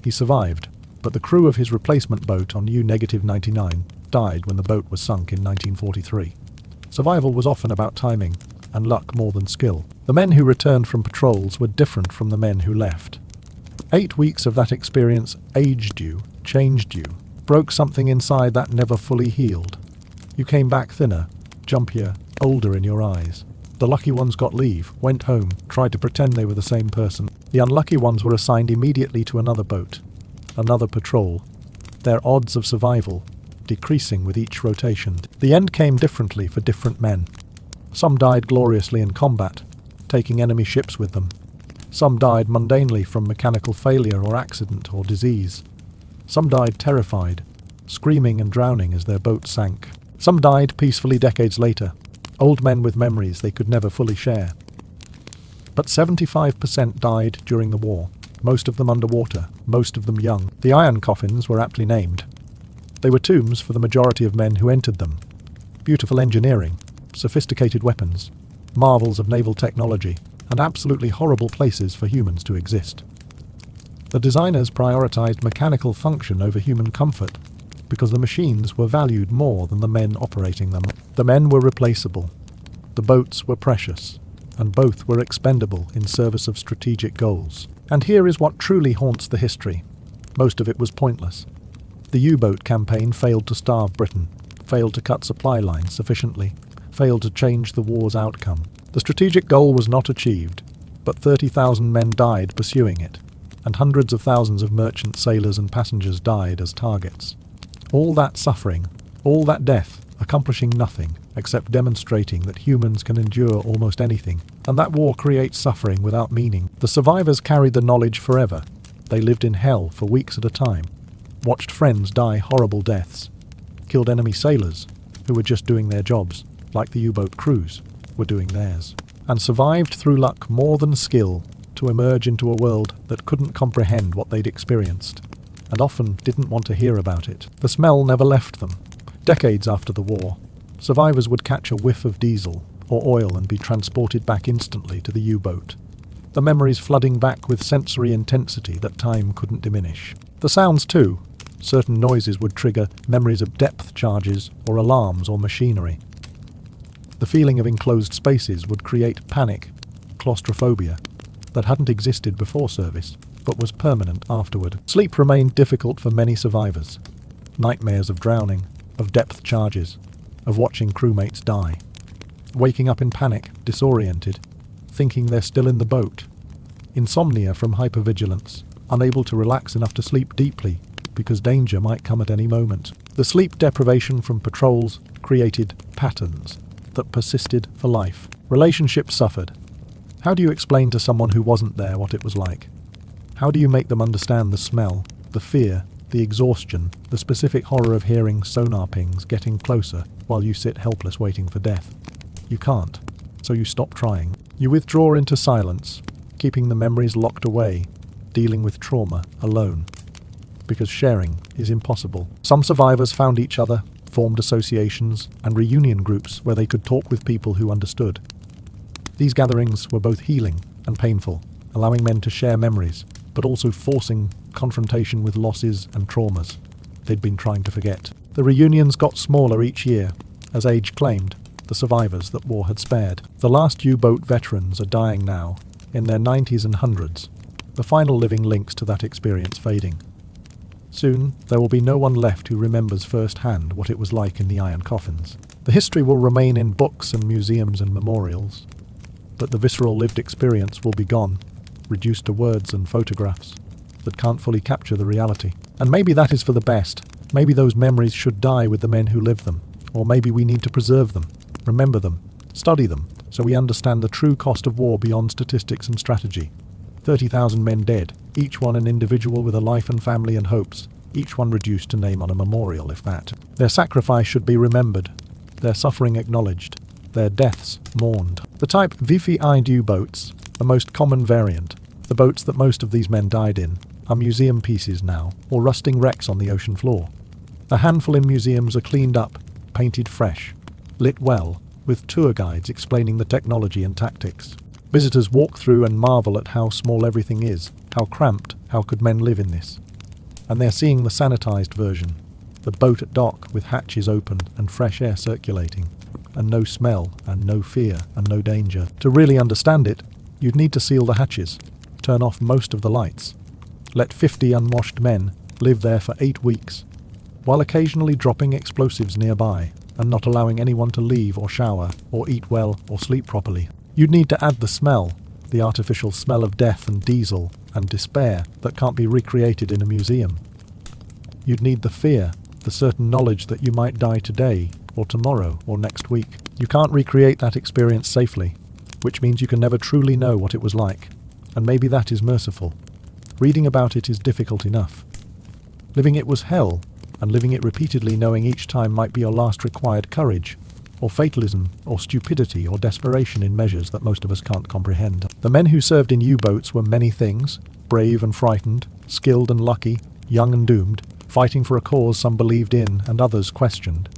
He survived, but the crew of his replacement boat on U-99 died when the boat was sunk in 1943. Survival was often about timing and luck more than skill. The men who returned from patrols were different from the men who left. 8 weeks of that experience aged you, changed you, broke something inside that never fully healed. You came back thinner, jumpier, older in your eyes. The lucky ones got leave, went home, tried to pretend they were the same person. The unlucky ones were assigned immediately to another boat, another patrol, their odds of survival decreasing with each rotation. The end came differently for different men. Some died gloriously in combat, taking enemy ships with them. Some died mundanely from mechanical failure or accident or disease. Some died terrified, screaming and drowning as their boat sank. Some died peacefully decades later, old men with memories they could never fully share. But 75% died during the war, most of them underwater, most of them young. The iron coffins were aptly named. They were tombs for the majority of men who entered them. Beautiful engineering, sophisticated weapons, marvels of naval technology, and absolutely horrible places for humans to exist. The designers prioritized mechanical function over human comfort because the machines were valued more than the men operating them. The men were replaceable, the boats were precious, and both were expendable in service of strategic goals. And here is what truly haunts the history. Most of it was pointless. The U-boat campaign failed to starve Britain, failed to cut supply lines sufficiently, failed to change the war's outcome. The strategic goal was not achieved, but 30,000 men died pursuing it, and hundreds of thousands of merchant sailors and passengers died as targets. All that suffering, all that death, accomplishing nothing except demonstrating that humans can endure almost anything, and that war creates suffering without meaning. The survivors carried the knowledge forever. They lived in hell for weeks at a time, watched friends die horrible deaths, killed enemy sailors who were just doing their jobs, like the U-boat crews were doing theirs, and survived through luck more than skill to emerge into a world that couldn't comprehend what they'd experienced, and often didn't want to hear about it. The smell never left them. Decades after the war, survivors would catch a whiff of diesel or oil and be transported back instantly to the U-boat, the memories flooding back with sensory intensity that time couldn't diminish. The sounds too. Certain noises would trigger memories of depth charges or alarms or machinery. The feeling of enclosed spaces would create panic, claustrophobia, that hadn't existed before service, but was permanent afterward. Sleep remained difficult for many survivors. Nightmares of drowning, of depth charges, of watching crewmates die. Waking up in panic, disoriented, thinking they're still in the boat. Insomnia from hypervigilance, unable to relax enough to sleep deeply because danger might come at any moment. The sleep deprivation from patrols created patterns that persisted for life. Relationships suffered. How do you explain to someone who wasn't there what it was like? How do you make them understand the smell, the fear, the exhaustion, the specific horror of hearing sonar pings getting closer while you sit helpless waiting for death? You can't, so you stop trying. You withdraw into silence, keeping the memories locked away, dealing with trauma alone. Because sharing is impossible. Some survivors found each other, formed associations and reunion groups where they could talk with people who understood. These gatherings were both healing and painful, allowing men to share memories, but also forcing confrontation with losses and traumas they'd been trying to forget. The reunions got smaller each year, as age claimed the survivors that war had spared. The last U-boat veterans are dying now, in their 90s and 100s, the final living links to that experience fading. Soon, there will be no one left who remembers firsthand what it was like in the iron coffins. The history will remain in books and museums and memorials, but the visceral lived experience will be gone, reduced to words and photographs that can't fully capture the reality. And maybe that is for the best. Maybe those memories should die with the men who lived them, or maybe we need to preserve them, remember them, study them, so we understand the true cost of war beyond statistics and strategy. 30,000 men dead, each one an individual with a life and family and hopes, each one reduced to name on a memorial, if that. Their sacrifice should be remembered, their suffering acknowledged, their deaths mourned. The type WWII U-boats, the most common variant, the boats that most of these men died in, are museum pieces now, or rusting wrecks on the ocean floor. A handful in museums are cleaned up, painted fresh, lit well, with tour guides explaining the technology and tactics. Visitors walk through and marvel at how small everything is, how cramped, how could men live in this? And they're seeing the sanitized version, the boat at dock with hatches open and fresh air circulating, and no smell and no fear and no danger. To really understand it, you'd need to seal the hatches, turn off most of the lights, let 50 unwashed men live there for 8 weeks, while occasionally dropping explosives nearby and not allowing anyone to leave or shower or eat well or sleep properly. You'd need to add the smell, the artificial smell of death and diesel and despair that can't be recreated in a museum. You'd need the fear, the certain knowledge that you might die today or tomorrow or next week. You can't recreate that experience safely, which means you can never truly know what it was like, and maybe that is merciful. Reading about it is difficult enough. Living it was hell, and living it repeatedly knowing each time might be your last required courage, or fatalism, or stupidity, or desperation in measures that most of us can't comprehend. The men who served in U-boats were many things, brave and frightened, skilled and lucky, young and doomed, fighting for a cause some believed in and others questioned.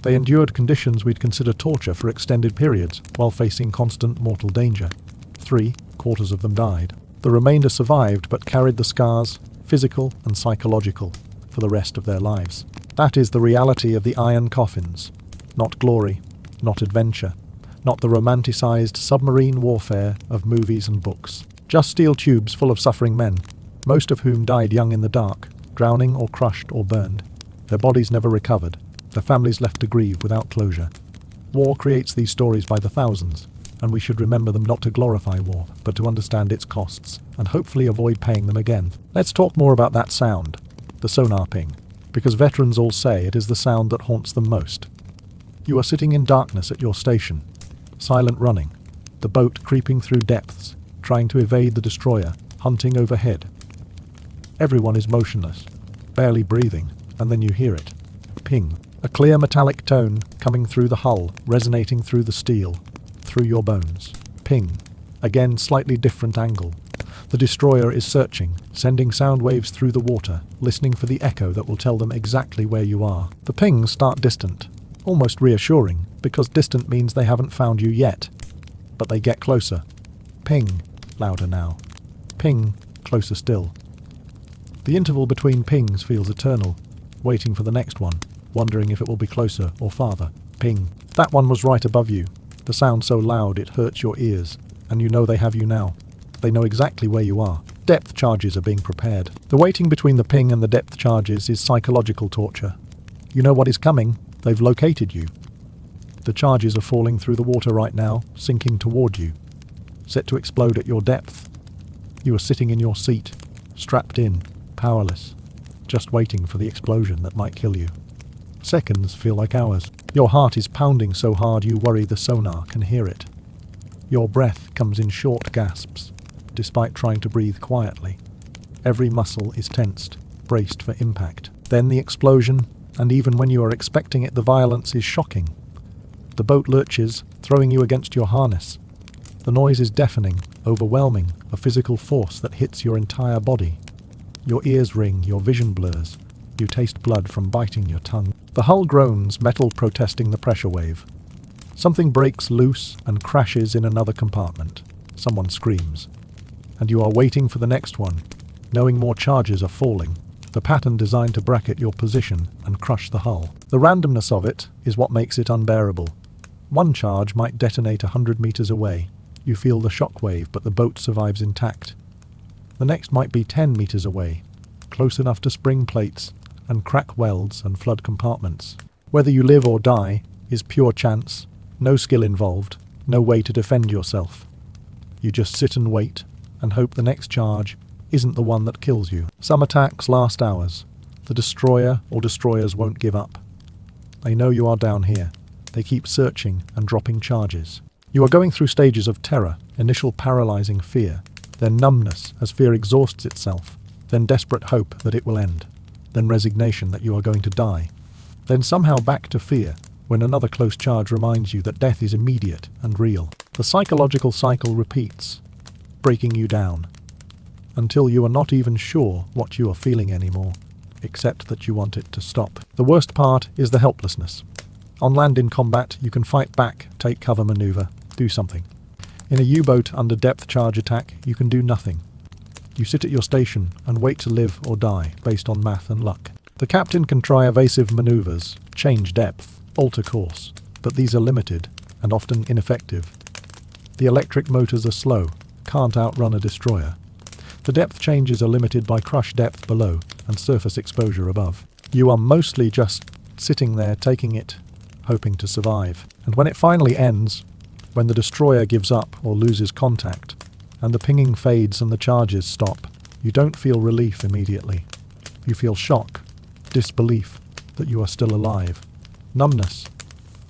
They endured conditions we'd consider torture for extended periods, while facing constant mortal danger. 3/4 of them died. The remainder survived but carried the scars, physical and psychological, for the rest of their lives. That is the reality of the iron coffins. Not glory, not adventure, not the romanticized submarine warfare of movies and books. Just steel tubes full of suffering men, most of whom died young in the dark, drowning or crushed or burned. Their bodies never recovered, their families left to grieve without closure. War creates these stories by the thousands, and we should remember them not to glorify war, but to understand its costs, and hopefully avoid paying them again. Let's talk more about that sound, the sonar ping, because veterans all say it is the sound that haunts them most. You are sitting in darkness at your station, silent running, the boat creeping through depths, trying to evade the destroyer, hunting overhead. Everyone is motionless, barely breathing, and then you hear it. Ping. A clear metallic tone coming through the hull, resonating through the steel, through your bones. Ping. Again, slightly different angle. The destroyer is searching, sending sound waves through the water, listening for the echo that will tell them exactly where you are. The pings start distant, almost reassuring, because distant means they haven't found you yet. But they get closer. Ping. Louder now. Ping. Closer still. The interval between pings feels eternal, waiting for the next one, wondering if it will be closer or farther. Ping. That one was right above you. The sound so loud it hurts your ears, and you know they have you now. They know exactly where you are. Depth charges are being prepared. The waiting between the ping and the depth charges is psychological torture. You know what is coming. They've located you. The charges are falling through the water right now, sinking toward you, set to explode at your depth. You are sitting in your seat, strapped in, powerless, just waiting for the explosion that might kill you. Seconds feel like hours. Your heart is pounding so hard you worry the sonar can hear it. Your breath comes in short gasps, despite trying to breathe quietly. Every muscle is tensed, braced for impact. Then the explosion, and even when you are expecting it, the violence is shocking. The boat lurches, throwing you against your harness. The noise is deafening, overwhelming, a physical force that hits your entire body. Your ears ring, your vision blurs. You taste blood from biting your tongue. The hull groans, metal protesting the pressure wave. Something breaks loose and crashes in another compartment. Someone screams. And you are waiting for the next one, knowing more charges are falling. The pattern designed to bracket your position and crush the hull. The randomness of it is what makes it unbearable. One charge might detonate 100 meters away. You feel the shock wave, but the boat survives intact. The next might be 10 meters away, close enough to spring plates and crack welds and flood compartments. Whether you live or die is pure chance, no skill involved, no way to defend yourself. You just sit and wait and hope the next charge isn't the one that kills you. Some attacks last hours. The destroyer or destroyers won't give up. They know you are down here. They keep searching and dropping charges. You are going through stages of terror, initial paralyzing fear, then numbness as fear exhausts itself, then desperate hope that it will end, then resignation that you are going to die, then somehow back to fear when another close charge reminds you that death is immediate and real. The psychological cycle repeats, breaking you down, until you are not even sure what you are feeling anymore, except that you want it to stop. The worst part is the helplessness. On land in combat, you can fight back, take cover maneuver, do something. In a U-boat under depth charge attack, you can do nothing. You sit at your station and wait to live or die based on math and luck. The captain can try evasive maneuvers, change depth, alter course, but these are limited and often ineffective. The electric motors are slow, can't outrun a destroyer. The depth changes are limited by crush depth below and surface exposure above. You are mostly just sitting there taking it, hoping to survive. And when it finally ends, when the destroyer gives up or loses contact, and the pinging fades and the charges stop, you don't feel relief immediately. You feel shock, disbelief that you are still alive, numbness.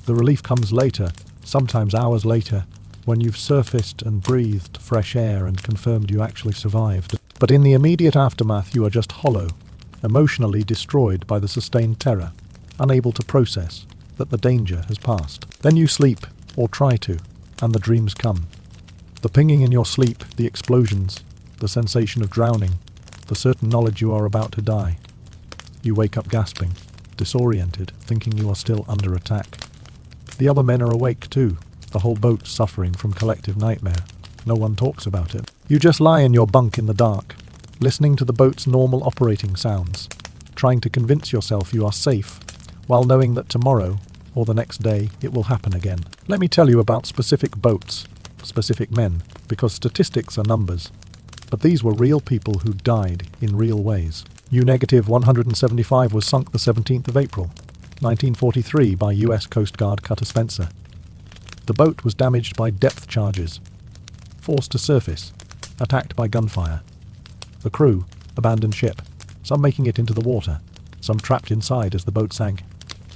The relief comes later, sometimes hours later, when you've surfaced and breathed fresh air and confirmed you actually survived. But in the immediate aftermath, you are just hollow, emotionally destroyed by the sustained terror, unable to process that the danger has passed. Then you sleep, or try to, and the dreams come. The pinging in your sleep, the explosions, the sensation of drowning, the certain knowledge you are about to die. You wake up gasping, disoriented, thinking you are still under attack. The other men are awake too, the whole boat suffering from collective nightmare. No one talks about it. You just lie in your bunk in the dark, listening to the boat's normal operating sounds, trying to convince yourself you are safe, while knowing that tomorrow, or the next day, it will happen again. Let me tell you about specific boats, specific men, because statistics are numbers. But these were real people who died in real ways. U-175 was sunk the 17th of April, 1943 by US Coast Guard cutter Spencer. The boat was damaged by depth charges, forced to surface, attacked by gunfire. The crew abandoned ship, some making it into the water, some trapped inside as the boat sank.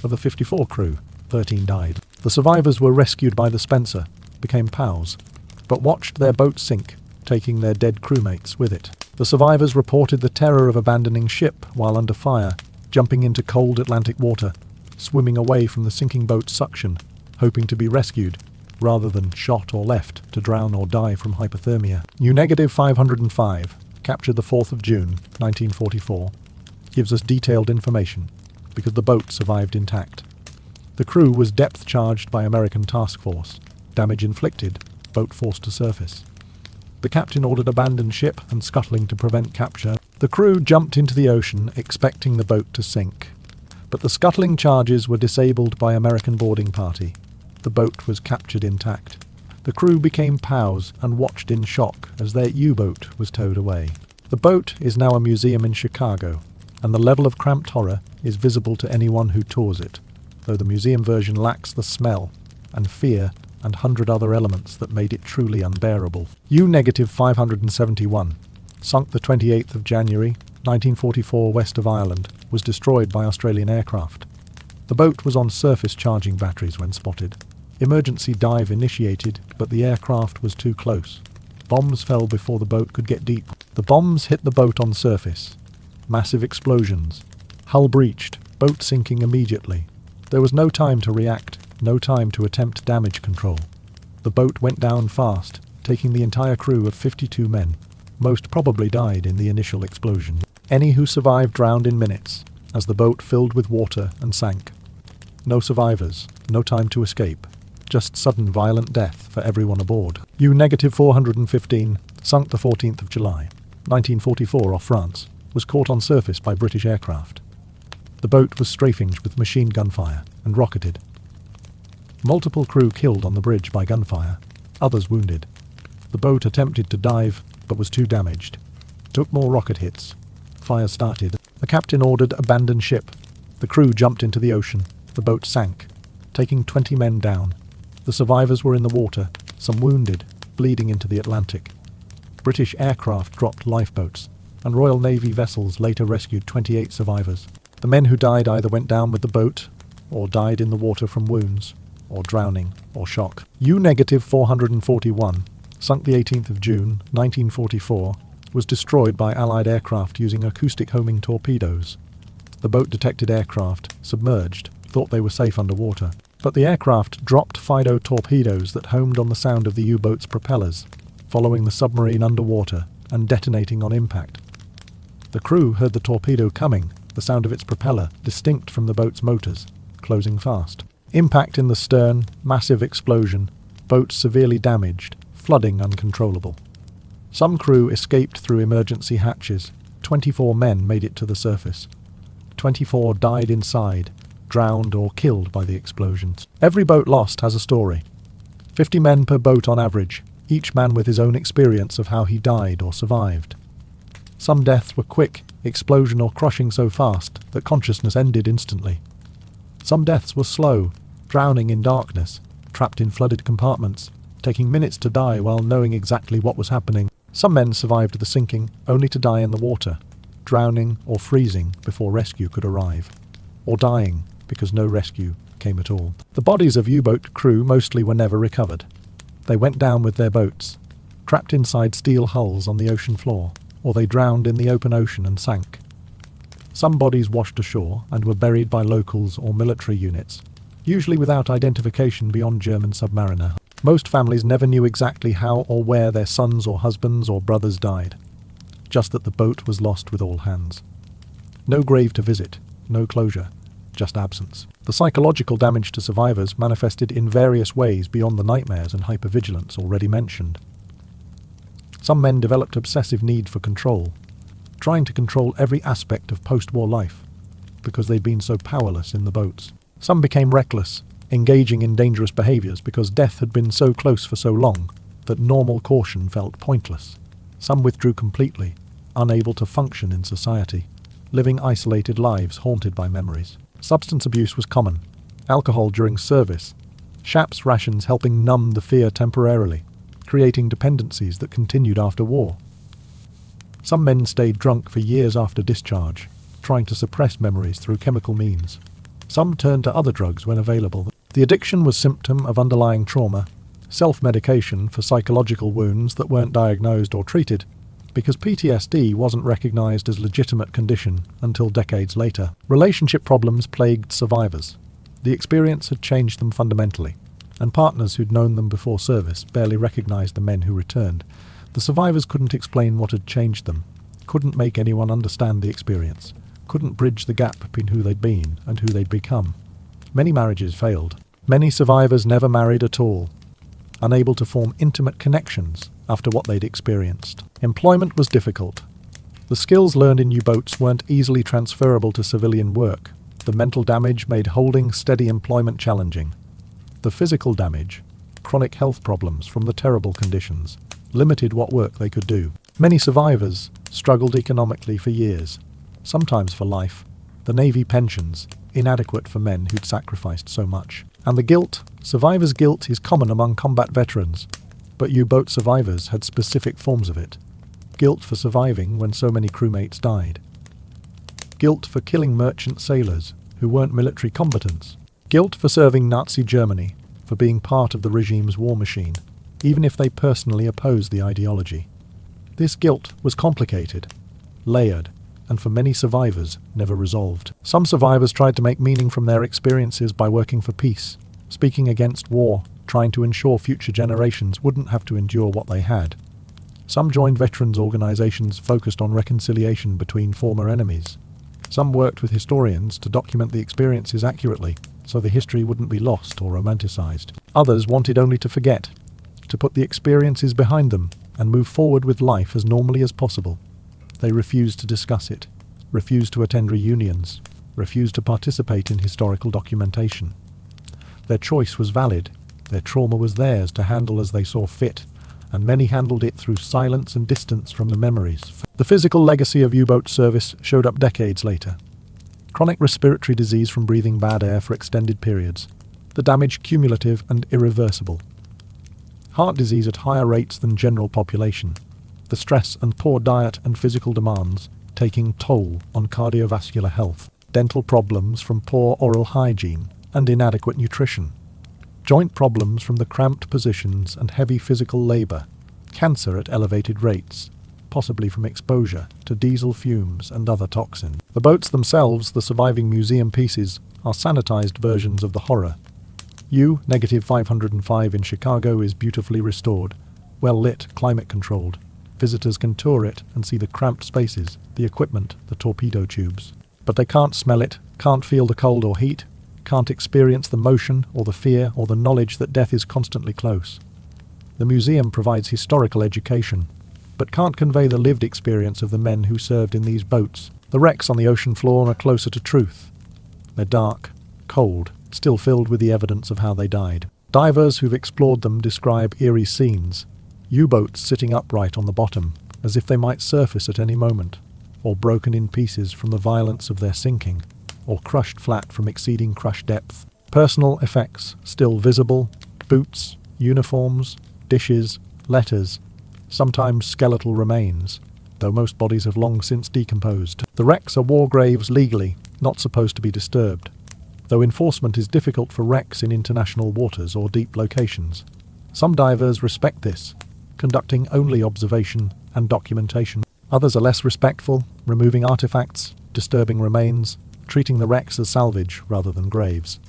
Of the 54 crew, 13 died. The survivors were rescued by the Spencer, became pals, but watched their boat sink, taking their dead crewmates with it. The survivors reported the terror of abandoning ship while under fire, jumping into cold Atlantic water, swimming away from the sinking boat's suction, hoping to be rescued, rather than shot or left to drown or die from hypothermia. U-505, captured the 4th of June, 1944, gives us detailed information, because the boat survived intact. The crew was depth-charged by American task force, damage inflicted, boat forced to surface. The captain ordered abandoned ship and scuttling to prevent capture. The crew jumped into the ocean, expecting the boat to sink. But the scuttling charges were disabled by American boarding party. The boat was captured intact. The crew became POWs and watched in shock as their U-boat was towed away. The boat is now a museum in Chicago, and the level of cramped horror is visible to anyone who tours it, though the museum version lacks the smell, and fear and 100 other elements that made it truly unbearable. U-571, sunk the 28th of January, 1944 west of Ireland, was destroyed by Australian aircraft. The boat was on surface charging batteries when spotted. Emergency dive initiated, but the aircraft was too close. Bombs fell before the boat could get deep. The bombs hit the boat on surface. Massive explosions. Hull breached, boat sinking immediately. There was no time to react, no time to attempt damage control. The boat went down fast, taking the entire crew of 52 men. Most probably died in the initial explosion. Any who survived drowned in minutes, as the boat filled with water and sank. No survivors, no time to escape. Just sudden violent death for everyone aboard. U-415, sunk the 14th of July, 1944 off France, was caught on surface by British aircraft. The boat was strafinged with machine gun fire and rocketed. Multiple crew killed on the bridge by gunfire, others wounded. The boat attempted to dive, but was too damaged. Took more rocket hits. Fire started. The captain ordered abandon ship. The crew jumped into the ocean. The boat sank, taking 20 men down. The survivors were in the water, some wounded, bleeding into the Atlantic. British aircraft dropped lifeboats, and Royal Navy vessels later rescued 28 survivors. The men who died either went down with the boat, or died in the water from wounds, or drowning, or shock. U-441, sunk the 18th of June, 1944, was destroyed by Allied aircraft using acoustic homing torpedoes. The boat detected aircraft, submerged, thought they were safe underwater. But the aircraft dropped Fido torpedoes that homed on the sound of the U-boat's propellers, following the submarine underwater and detonating on impact. The crew heard the torpedo coming, the sound of its propeller, distinct from the boat's motors, closing fast. Impact in the stern, massive explosion, boat severely damaged, flooding uncontrollable. Some crew escaped through emergency hatches. 24 men made it to the surface. 24 died inside, drowned or killed by the explosions. Every boat lost has a story. 50 men per boat on average, each man with his own experience of how he died or survived. Some deaths were quick, explosion or crushing so fast that consciousness ended instantly. Some deaths were slow, drowning in darkness, trapped in flooded compartments, taking minutes to die while knowing exactly what was happening. Some men survived the sinking, only to die in the water, drowning or freezing before rescue could arrive, or dying because no rescue came at all. The bodies of U-boat crew mostly were never recovered. They went down with their boats, trapped inside steel hulls on the ocean floor, or they drowned in the open ocean and sank. Some bodies washed ashore and were buried by locals or military units, usually without identification beyond German submariner. Most families never knew exactly how or where their sons or husbands or brothers died, just that the boat was lost with all hands. No grave to visit, no closure, just absence. The psychological damage to survivors manifested in various ways beyond the nightmares and hypervigilance already mentioned. Some men developed obsessive need for control, trying to control every aspect of post-war life, because they'd been so powerless in the boats. Some became reckless, engaging in dangerous behaviours because death had been so close for so long that normal caution felt pointless. Some withdrew completely, unable to function in society, living isolated lives haunted by memories. Substance abuse was common. Alcohol during service, Shap's rations helping numb the fear temporarily, creating dependencies that continued after war. Some men stayed drunk for years after discharge, trying to suppress memories through chemical means. Some turned to other drugs when available. The addiction was symptom of underlying trauma, self-medication for psychological wounds that weren't diagnosed or treated, because PTSD wasn't recognized as a legitimate condition until decades later. Relationship problems plagued survivors. The experience had changed them fundamentally, and partners who'd known them before service barely recognized the men who returned. The survivors couldn't explain what had changed them, couldn't make anyone understand the experience, couldn't bridge the gap between who they'd been and who they'd become. Many marriages failed. Many survivors never married at all, unable to form intimate connections after what they'd experienced. Employment was difficult. The skills learned in U-boats weren't easily transferable to civilian work. The mental damage made holding steady employment challenging. The physical damage, chronic health problems from the terrible conditions, limited what work they could do. Many survivors struggled economically for years, sometimes for life. The Navy pensions, inadequate for men who'd sacrificed so much. And the guilt, survivor's guilt, is common among combat veterans, but U-boat survivors had specific forms of it. Guilt for surviving when so many crewmates died. Guilt for killing merchant sailors who weren't military combatants. Guilt for serving Nazi Germany, for being part of the regime's war machine, even if they personally opposed the ideology. This guilt was complicated, layered, and for many survivors, never resolved. Some survivors tried to make meaning from their experiences by working for peace, speaking against war, trying to ensure future generations wouldn't have to endure what they had. Some joined veterans organizations focused on reconciliation between former enemies. Some worked with historians to document the experiences accurately, so the history wouldn't be lost or romanticized. Others wanted only to forget, to put the experiences behind them and move forward with life as normally as possible. They refused to discuss it, refused to attend reunions, refused to participate in historical documentation. Their choice was valid, their trauma was theirs to handle as they saw fit, and many handled it through silence and distance from the memories. The physical legacy of U-boat service showed up decades later. Chronic respiratory disease from breathing bad air for extended periods, the damage cumulative and irreversible. Heart disease at higher rates than general population, the stress and poor diet and physical demands taking toll on cardiovascular health. Dental problems from poor oral hygiene and inadequate nutrition. Joint problems from the cramped positions and heavy physical labor. Cancer at elevated rates, possibly from exposure to diesel fumes and other toxins. The boats themselves, the surviving museum pieces, are sanitized versions of the horror. U-505 in Chicago is beautifully restored, well lit, climate controlled. Visitors can tour it and see the cramped spaces, the equipment, the torpedo tubes. But they can't smell it, can't feel the cold or heat, can't experience the motion or the fear or the knowledge that death is constantly close. The museum provides historical education, but can't convey the lived experience of the men who served in these boats. The wrecks on the ocean floor are closer to truth. They're dark, cold, still filled with the evidence of how they died. Divers who've explored them describe eerie scenes. U-boats sitting upright on the bottom, as if they might surface at any moment, or broken in pieces from the violence of their sinking, or crushed flat from exceeding crush depth. Personal effects still visible: boots, uniforms, dishes, letters, sometimes skeletal remains, though most bodies have long since decomposed. The wrecks are war graves legally, not supposed to be disturbed, though enforcement is difficult for wrecks in international waters or deep locations. Some divers respect this, conducting only observation and documentation. Others are less respectful, removing artifacts, disturbing remains, treating the wrecks as salvage rather than graves.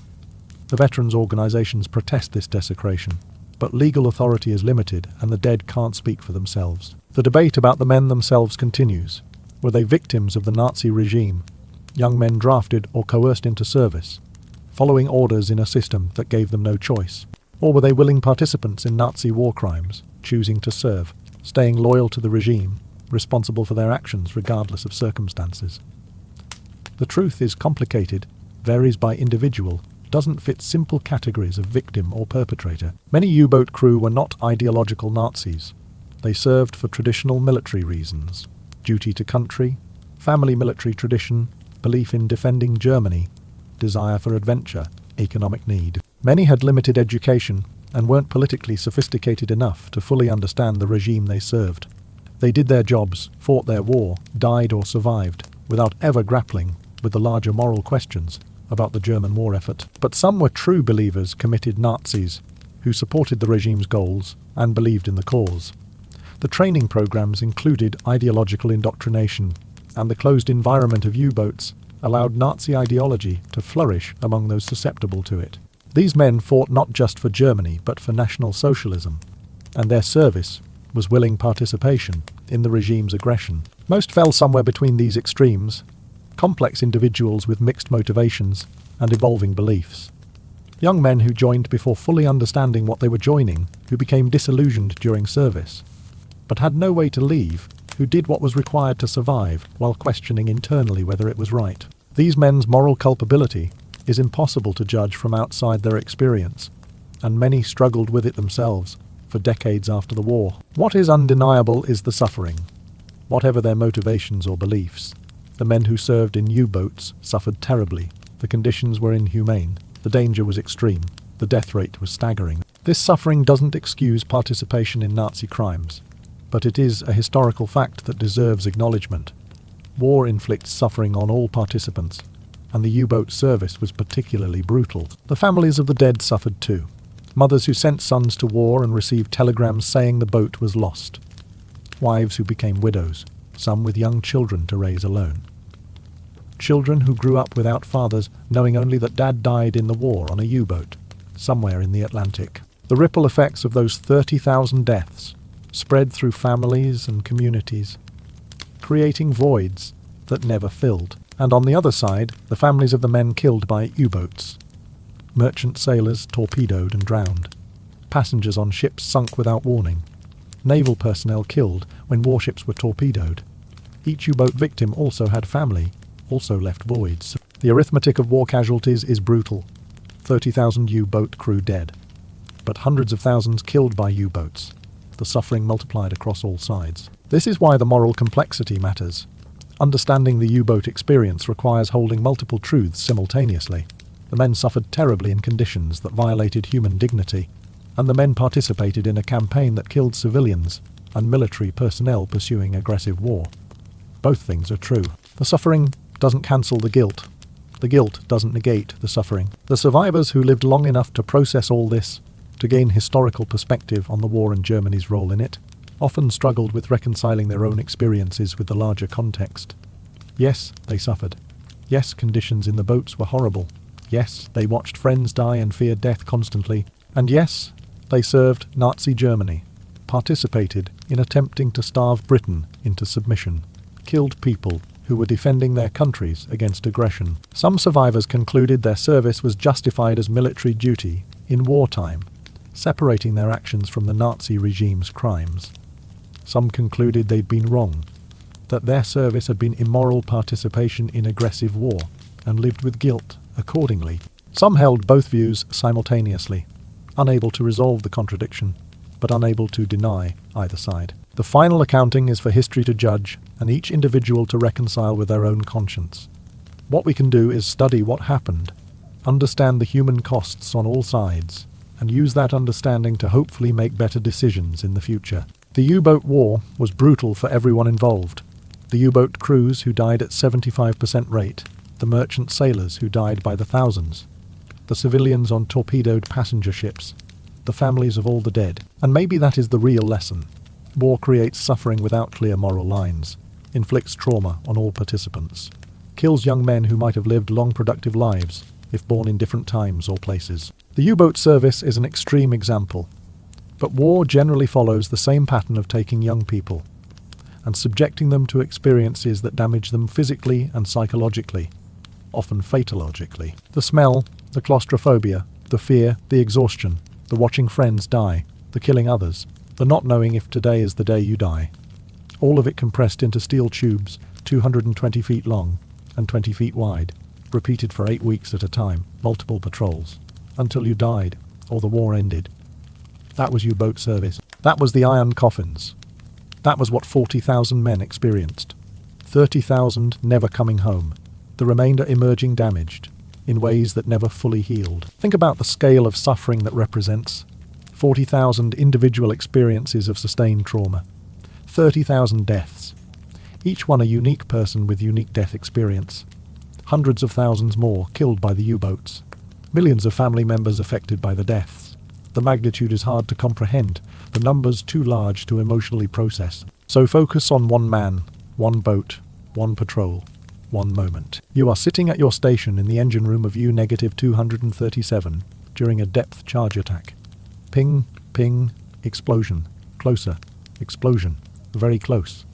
The veterans' organizations protest this desecration, but legal authority is limited and the dead can't speak for themselves. The debate about the men themselves continues. Were they victims of the Nazi regime, young men drafted or coerced into service, following orders in a system that gave them no choice? Or were they willing participants in Nazi war crimes, choosing to serve, staying loyal to the regime, responsible for their actions regardless of circumstances? The truth is complicated, varies by individual, doesn't fit simple categories of victim or perpetrator. Many U-boat crew were not ideological Nazis. They served for traditional military reasons: duty to country, family military tradition, belief in defending Germany, desire for adventure, economic need. Many had limited education and weren't politically sophisticated enough to fully understand the regime they served. They did their jobs, fought their war, died or survived, without ever grappling with the larger moral questions about the German war effort. But some were true believers, committed Nazis, who supported the regime's goals and believed in the cause. The training programs included ideological indoctrination, and the closed environment of U-boats allowed Nazi ideology to flourish among those susceptible to it. These men fought not just for Germany but for National Socialism, and their service was willing participation in the regime's aggression. Most fell somewhere between these extremes, complex individuals with mixed motivations and evolving beliefs. Young men who joined before fully understanding what they were joining, who became disillusioned during service, but had no way to leave, who did what was required to survive while questioning internally whether it was right. These men's moral culpability is impossible to judge from outside their experience, and many struggled with it themselves for decades after the war. What is undeniable is the suffering. Whatever their motivations or beliefs, the men who served in U-boats suffered terribly. The conditions were inhumane. The danger was extreme. The death rate was staggering. This suffering doesn't excuse participation in Nazi crimes, but it is a historical fact that deserves acknowledgement. War inflicts suffering on all participants, and the U-boat service was particularly brutal. The families of the dead suffered too. Mothers who sent sons to war and received telegrams saying the boat was lost. Wives who became widows, some with young children to raise alone. Children who grew up without fathers, knowing only that dad died in the war on a U-boat, somewhere in the Atlantic. The ripple effects of those 30,000 deaths spread through families and communities, creating voids that never filled. And on the other side, the families of the men killed by U-boats. Merchant sailors torpedoed and drowned. Passengers on ships sunk without warning. Naval personnel killed when warships were torpedoed. Each U-boat victim also had family, also left voids. The arithmetic of war casualties is brutal. 30,000 U-boat crew dead. But hundreds of thousands killed by U-boats. The suffering multiplied across all sides. This is why the moral complexity matters. Understanding the U-boat experience requires holding multiple truths simultaneously. The men suffered terribly in conditions that violated human dignity, and the men participated in a campaign that killed civilians and military personnel pursuing aggressive war. Both things are true. The suffering doesn't cancel the guilt. The guilt doesn't negate the suffering. The survivors who lived long enough to process all this, to gain historical perspective on the war and Germany's role in it, often struggled with reconciling their own experiences with the larger context. Yes, they suffered. Yes, conditions in the boats were horrible. Yes, they watched friends die and feared death constantly. And yes, they served Nazi Germany, participated in attempting to starve Britain into submission, killed people who were defending their countries against aggression. Some survivors concluded their service was justified as military duty in wartime, separating their actions from the Nazi regime's crimes. Some concluded they'd been wrong, that their service had been immoral participation in aggressive war, and lived with guilt accordingly. Some held both views simultaneously, unable to resolve the contradiction, but unable to deny either side. The final accounting is for history to judge, and each individual to reconcile with their own conscience. What we can do is study what happened, understand the human costs on all sides, and use that understanding to hopefully make better decisions in the future. The U-boat war was brutal for everyone involved. The U-boat crews who died at 75% rate, the merchant sailors who died by the thousands, the civilians on torpedoed passenger ships, the families of all the dead. And maybe that is the real lesson. War creates suffering without clear moral lines, inflicts trauma on all participants, kills young men who might have lived long productive lives if born in different times or places. The U-boat service is an extreme example, but war generally follows the same pattern of taking young people and subjecting them to experiences that damage them physically and psychologically, often fatologically. The smell, the claustrophobia, the fear, the exhaustion, the watching friends die, the killing others, the not knowing if today is the day you die. All of it compressed into steel tubes, 220 feet long and 20 feet wide, repeated for 8 weeks at a time, multiple patrols, until you died or the war ended. That was U-boat service. That was the iron coffins. That was what 40,000 men experienced. 30,000 never coming home, the remainder emerging damaged, in ways that never fully healed. Think about the scale of suffering that represents. 40,000 individual experiences of sustained trauma. 30,000 deaths. Each one a unique person with unique death experience. Hundreds of thousands more killed by the U-boats. Millions of family members affected by the deaths. The magnitude is hard to comprehend, the numbers too large to emotionally process. So focus on one man, one boat, one patrol, one moment. You are sitting at your station in the engine room of U-237 during a depth charge attack. Ping, ping, explosion. Closer, explosion. Very close.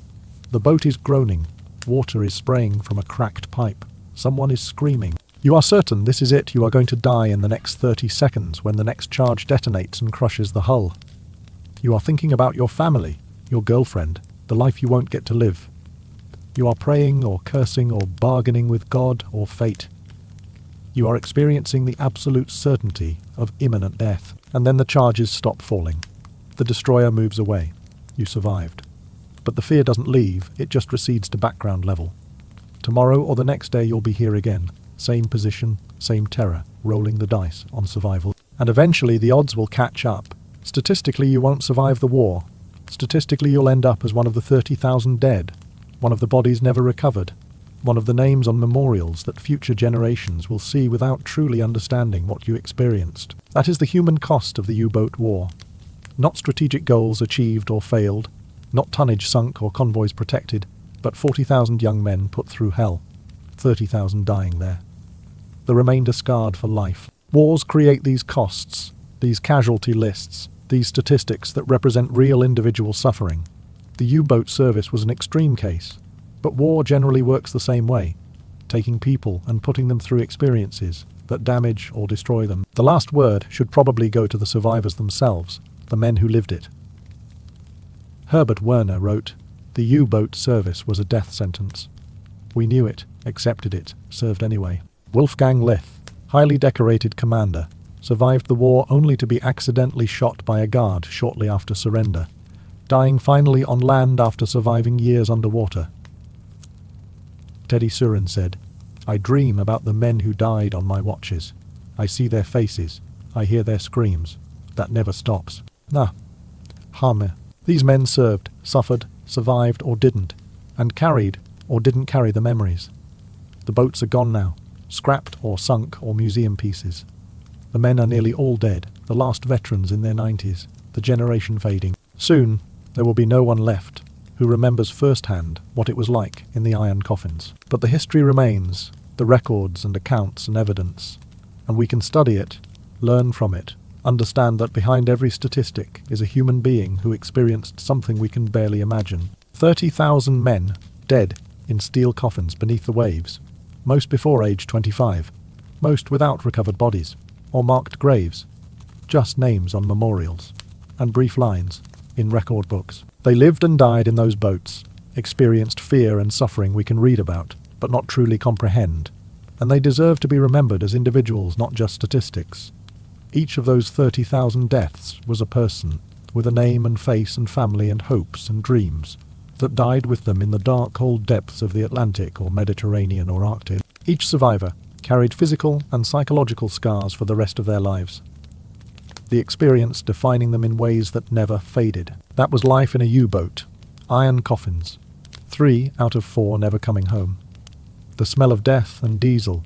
The boat is groaning. Water is spraying from a cracked pipe. Someone is screaming. You are certain this is it. You are going to die in the next 30 seconds when the next charge detonates and crushes the hull. You are thinking about your family, your girlfriend, the life you won't get to live. You are praying or cursing or bargaining with God or fate. You are experiencing the absolute certainty of imminent death. And then the charges stop falling. The destroyer moves away. You survived. But the fear doesn't leave, it just recedes to background level. Tomorrow or the next day you'll be here again. Same position, same terror, rolling the dice on survival. And eventually the odds will catch up. Statistically, you won't survive the war. Statistically, you'll end up as one of the 30,000 dead, one of the bodies never recovered, one of the names on memorials that future generations will see without truly understanding what you experienced. That is the human cost of the U-boat war. Not strategic goals achieved or failed, not tonnage sunk or convoys protected, but 40,000 young men put through hell, 30,000 dying there. The remainder scarred for life. Wars create these costs, these casualty lists, these statistics that represent real individual suffering. The U-boat service was an extreme case, but war generally works the same way, taking people and putting them through experiences that damage or destroy them. The last word should probably go to the survivors themselves, the men who lived it. Herbert Werner wrote, "The U-boat service was a death sentence. We knew it, accepted it, served anyway." Wolfgang Lith, highly decorated commander, survived the war only to be accidentally shot by a guard shortly after surrender, dying finally on land after surviving years underwater. Teddy Surin said, "I dream about the men who died on my watches. I see their faces. I hear their screams. That never stops." Hame. These men served, suffered, survived or didn't, and carried or didn't carry the memories. The boats are gone now, scrapped or sunk or museum pieces. The men are nearly all dead, the last veterans in their 90s, the generation fading. Soon, there will be no one left who remembers firsthand what it was like in the iron coffins. But the history remains, the records and accounts and evidence, and we can study it, learn from it, understand that behind every statistic is a human being who experienced something we can barely imagine. 30,000 men dead in steel coffins beneath the waves, most before age 25, most without recovered bodies or marked graves, just names on memorials and brief lines in record books. They lived and died in those boats, experienced fear and suffering we can read about, but not truly comprehend, and they deserve to be remembered as individuals, not just statistics. Each of those 30,000 deaths was a person, with a name and face and family and hopes and dreams, that died with them in the dark, cold depths of the Atlantic or Mediterranean or Arctic. Each survivor carried physical and psychological scars for the rest of their lives, the experience defining them in ways that never faded. That was life in a U-boat, iron coffins, 3 out of 4 never coming home. The smell of death and diesel,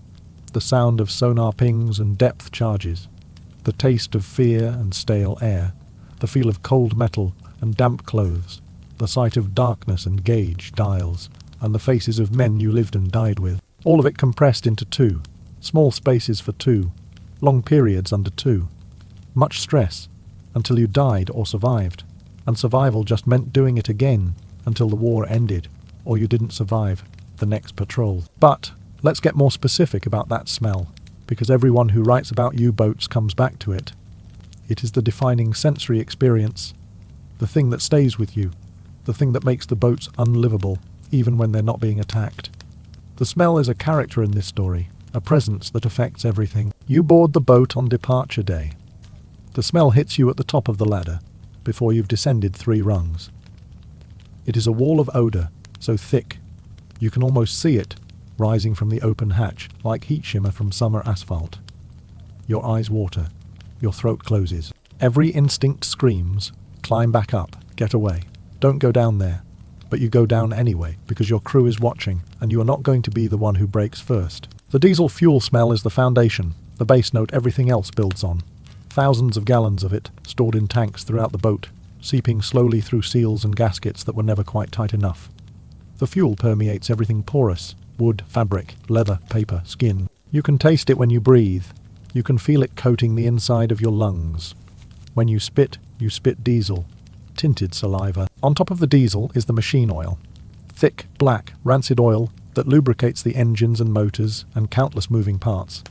the sound of sonar pings and depth charges, the taste of fear and stale air, the feel of cold metal and damp clothes, the sight of darkness and gauge dials, and the faces of men you lived and died with. All of it compressed into 2, small spaces for 2, long periods under 2. Much stress, until you died or survived, and survival just meant doing it again until the war ended, or you didn't survive the next patrol. But let's get more specific about that smell, because everyone who writes about U-boats comes back to it. It is the defining sensory experience, the thing that stays with you, the thing that makes the boats unlivable, even when they're not being attacked. The smell is a character in this story, a presence that affects everything. You board the boat on departure day. The smell hits you at the top of the ladder, before you've descended 3 rungs. It is a wall of odour, so thick, you can almost see it, rising from the open hatch, like heat shimmer from summer asphalt. Your eyes water, your throat closes. Every instinct screams, climb back up, get away, don't go down there. But you go down anyway, because your crew is watching, and you are not going to be the one who breaks first. The diesel fuel smell is the foundation, the base note everything else builds on. Thousands of gallons of it, stored in tanks throughout the boat, seeping slowly through seals and gaskets that were never quite tight enough. The fuel permeates everything porous, wood, fabric, leather, paper, skin. You can taste it when you breathe. You can feel it coating the inside of your lungs. When you spit diesel, tinted saliva. On top of the diesel is the machine oil. Thick, black, rancid oil that lubricates the engines and motors and countless moving parts.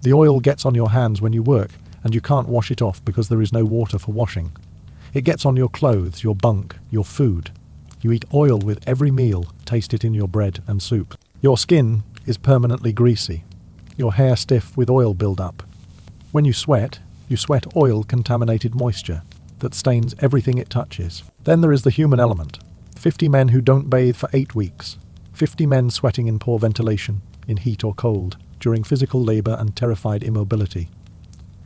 The oil gets on your hands when you work, and you can't wash it off because there is no water for washing. It gets on your clothes, your bunk, your food. You eat oil with every meal, taste it in your bread and soup. Your skin is permanently greasy, your hair stiff with oil build-up. When you sweat oil-contaminated moisture that stains everything it touches. Then there is the human element. 50 men who don't bathe for 8 weeks. 50 men sweating in poor ventilation, in heat or cold, during physical labour and terrified immobility.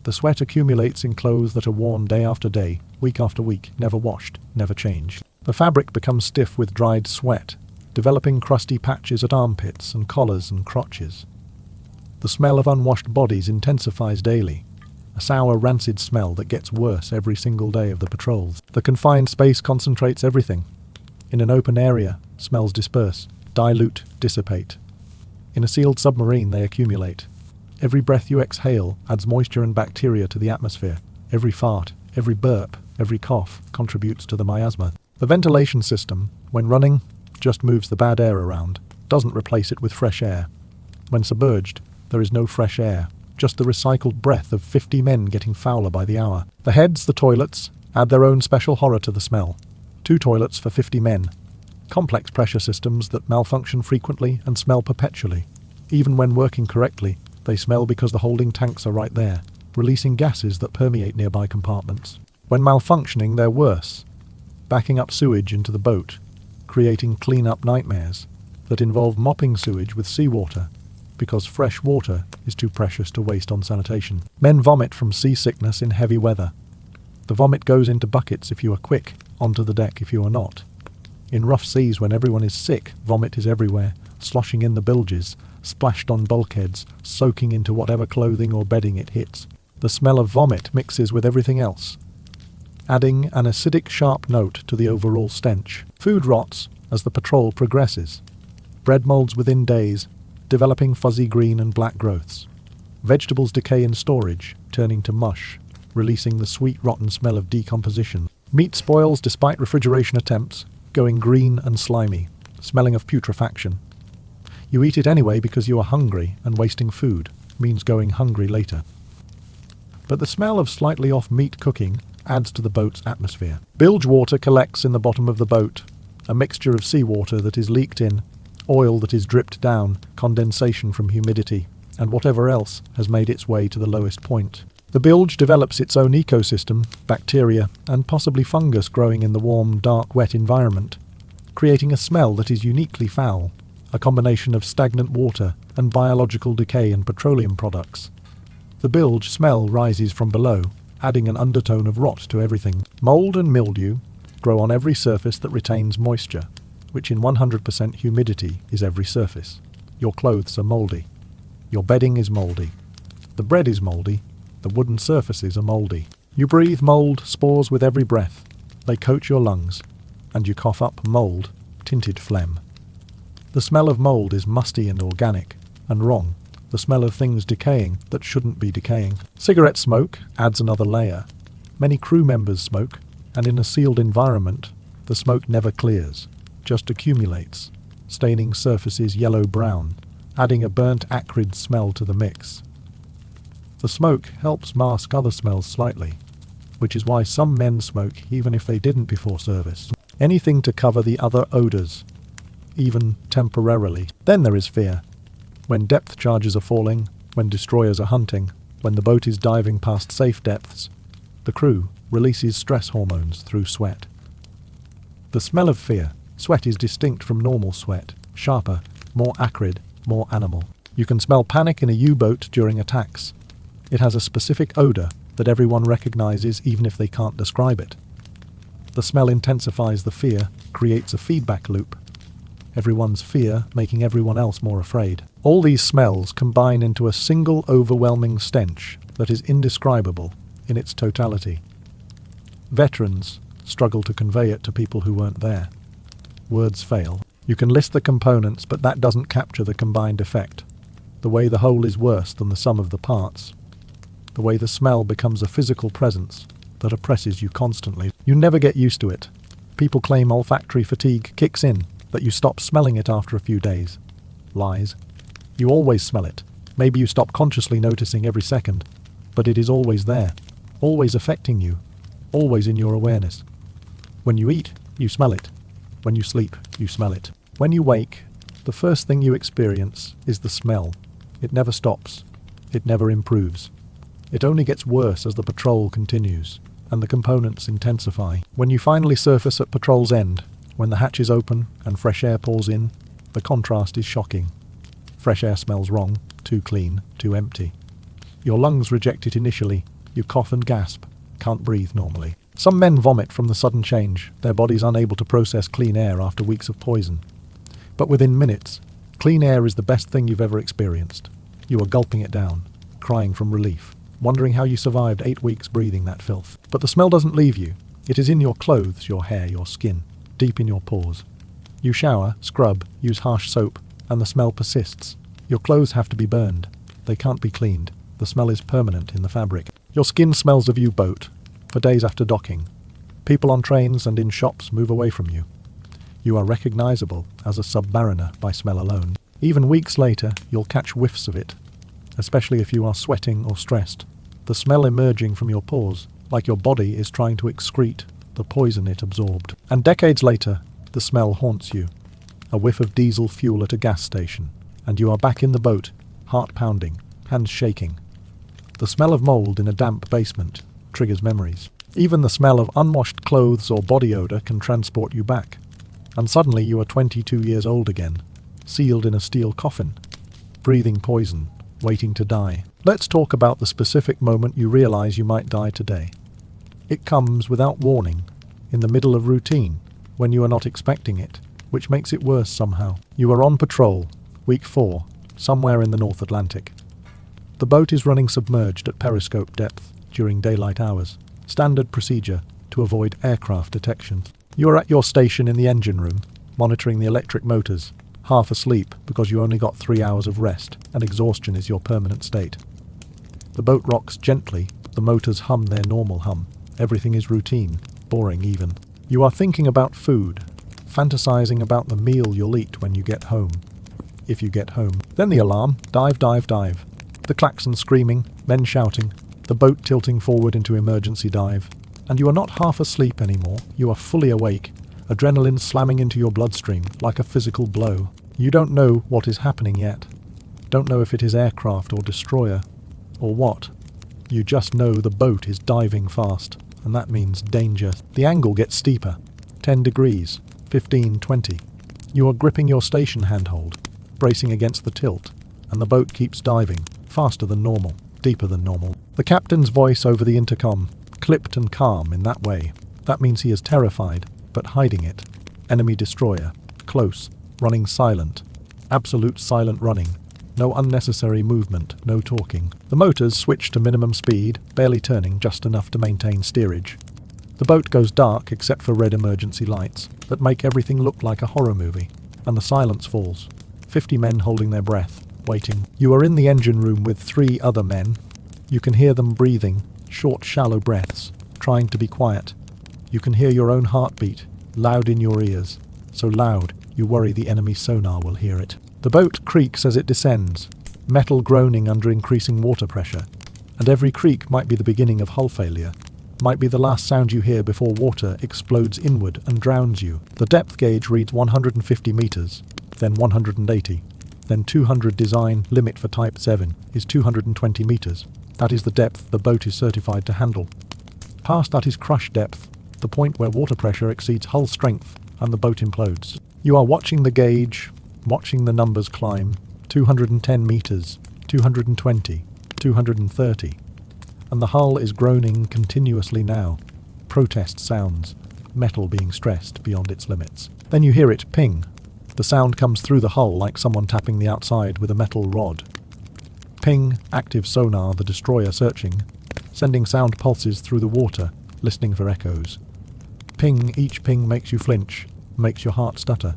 The sweat accumulates in clothes that are worn day after day, week after week, never washed, never changed. The fabric becomes stiff with dried sweat, developing crusty patches at armpits and collars and crotches. The smell of unwashed bodies intensifies daily, a sour, rancid smell that gets worse every single day of the patrols. The confined space concentrates everything. In an open area, smells disperse, dilute, dissipate. In a sealed submarine, they accumulate. Every breath you exhale adds moisture and bacteria to the atmosphere. Every fart, every burp, every cough contributes to the miasma. The ventilation system, when running, just moves the bad air around, doesn't replace it with fresh air. When submerged, there is no fresh air, just the recycled breath of 50 men getting fouler by the hour. The heads, the toilets, add their own special horror to the smell. 2 toilets for 50 men. Complex pressure systems that malfunction frequently and smell perpetually. Even when working correctly, they smell because the holding tanks are right there, releasing gases that permeate nearby compartments. When malfunctioning, they're worse, backing up sewage into the boat, creating clean-up nightmares that involve mopping sewage with seawater, because fresh water is too precious to waste on sanitation. Men vomit from seasickness in heavy weather. The vomit goes into buckets if you are quick, onto the deck if you are not. In rough seas when everyone is sick, vomit is everywhere, sloshing in the bilges, splashed on bulkheads, soaking into whatever clothing or bedding it hits. The smell of vomit mixes with everything else, adding an acidic, sharp note to the overall stench. Food rots as the patrol progresses. Bread molds within days, developing fuzzy green and black growths. Vegetables decay in storage, turning to mush, releasing the sweet, rotten smell of decomposition. Meat spoils despite refrigeration attempts, going green and slimy, smelling of putrefaction. You eat it anyway because you are hungry, and wasting food means going hungry later. But the smell of slightly off meat cooking adds to the boat's atmosphere. Bilge water collects in the bottom of the boat, a mixture of seawater that is leaked in, oil that is dripped down, condensation from humidity, and whatever else has made its way to the lowest point. The bilge develops its own ecosystem, bacteria, and possibly fungus growing in the warm, dark, wet environment, creating a smell that is uniquely foul, a combination of stagnant water and biological decay and petroleum products. The bilge smell rises from below, adding an undertone of rot to everything. Mold and mildew grow on every surface that retains moisture, which in 100% humidity is every surface. Your clothes are mouldy. Your bedding is mouldy. The bread is mouldy. The wooden surfaces are mouldy. You breathe mould spores with every breath. They coat your lungs, and you cough up mould, tinted phlegm. The smell of mould is musty and organic, and wrong. The smell of things decaying that shouldn't be decaying. Cigarette smoke adds another layer. Many crew members smoke, and in a sealed environment, the smoke never clears, just accumulates, staining surfaces yellow-brown, adding a burnt acrid smell to the mix. The smoke helps mask other smells slightly, which is why some men smoke even if they didn't before service. Anything to cover the other odours, even temporarily. Then there is fear. When depth charges are falling, when destroyers are hunting, when the boat is diving past safe depths, the crew releases stress hormones through sweat. The smell of fear. Sweat is distinct from normal sweat, sharper, more acrid, more animal. You can smell panic in a U-boat during attacks. It has a specific odour that everyone recognises even if they can't describe it. The smell intensifies the fear, creates a feedback loop. Everyone's fear making everyone else more afraid. All these smells combine into a single overwhelming stench that is indescribable in its totality. Veterans struggle to convey it to people who weren't there. Words fail. You can list the components, but that doesn't capture the combined effect. The way the whole is worse than the sum of the parts. The way the smell becomes a physical presence that oppresses you constantly. You never get used to it. People claim olfactory fatigue kicks in, that you stop smelling it after a few days. Lies. You always smell it. Maybe you stop consciously noticing every second, but it is always there, always affecting you, always in your awareness. When you eat, you smell it. When you sleep, you smell it. When you wake, the first thing you experience is the smell. It never stops. It never improves. It only gets worse as the patrol continues, and the components intensify. When you finally surface at patrol's end, when the hatch is open and fresh air pours in, the contrast is shocking. Fresh air smells wrong, too clean, too empty. Your lungs reject it initially. You cough and gasp. Can't breathe normally. Some men vomit from the sudden change, their bodies unable to process clean air after weeks of poison. But within minutes, clean air is the best thing you've ever experienced. You are gulping it down, crying from relief, wondering how you survived 8 weeks breathing that filth. But the smell doesn't leave you. It is in your clothes, your hair, your skin, deep in your pores. You shower, scrub, use harsh soap, and the smell persists. Your clothes have to be burned. They can't be cleaned. The smell is permanent in the fabric. Your skin smells of U-boat for days after docking. People on trains and in shops move away from you. You are recognizable as a submariner by smell alone. Even weeks later, you'll catch whiffs of it, especially if you are sweating or stressed. The smell emerging from your pores, like your body is trying to excrete the poison it absorbed. And decades later, the smell haunts you. A whiff of diesel fuel at a gas station, and you are back in the boat, heart pounding, hands shaking. The smell of mold in a damp basement triggers memories. Even the smell of unwashed clothes or body odor can transport you back. And suddenly you are 22 years old again, sealed in a steel coffin, breathing poison, waiting to die. Let's talk about the specific moment you realize you might die today. It comes without warning, in the middle of routine, when you are not expecting it, which makes it worse somehow. You are on patrol, week 4, somewhere in the North Atlantic. The boat is running submerged at periscope depth during daylight hours, standard procedure to avoid aircraft detection. You are at your station in the engine room, monitoring the electric motors, half asleep because you only got 3 hours of rest and exhaustion is your permanent state. The boat rocks gently, the motors hum their normal hum. Everything is routine, boring even. You are thinking about food, fantasizing about the meal you'll eat when you get home. If you get home. Then the alarm, dive, dive, dive. The klaxon screaming, men shouting, the boat tilting forward into emergency dive. And you are not half asleep anymore, you are fully awake, adrenaline slamming into your bloodstream like a physical blow. You don't know what is happening yet. Don't know if it is aircraft or destroyer, or what. You just know the boat is diving fast, and that means danger. The angle gets steeper, 10 degrees, 15, 20. You are gripping your station handhold, bracing against the tilt, and the boat keeps diving, faster than normal, deeper than normal. The captain's voice over the intercom, clipped and calm in that way. That means he is terrified, but hiding it. Enemy destroyer, close, running silent. Absolute silent running. No unnecessary movement, no talking. The motors switch to minimum speed, barely turning just enough to maintain steerage. The boat goes dark except for red emergency lights that make everything look like a horror movie. And the silence falls. 50 men holding their breath, waiting. You are in the engine room with 3 other men. You can hear them breathing, short, shallow breaths, trying to be quiet. You can hear your own heartbeat, loud in your ears. So loud, you worry the enemy sonar will hear it. The boat creaks as it descends, metal groaning under increasing water pressure. And every creak might be the beginning of hull failure. Might be the last sound you hear before water explodes inward and drowns you. The depth gauge reads 150 meters, then 180. Then 200 design limit for Type 7 is 220 meters. That is the depth the boat is certified to handle. Past that is crush depth, the point where water pressure exceeds hull strength and the boat implodes. You are watching the gauge, watching the numbers climb. 210 meters, 220, 230. And the hull is groaning continuously now. Protest sounds, metal being stressed beyond its limits. Then you hear it ping. The sound comes through the hull like someone tapping the outside with a metal rod. Ping, active sonar, the destroyer searching, sending sound pulses through the water, listening for echoes. Ping, each ping makes you flinch, makes your heart stutter.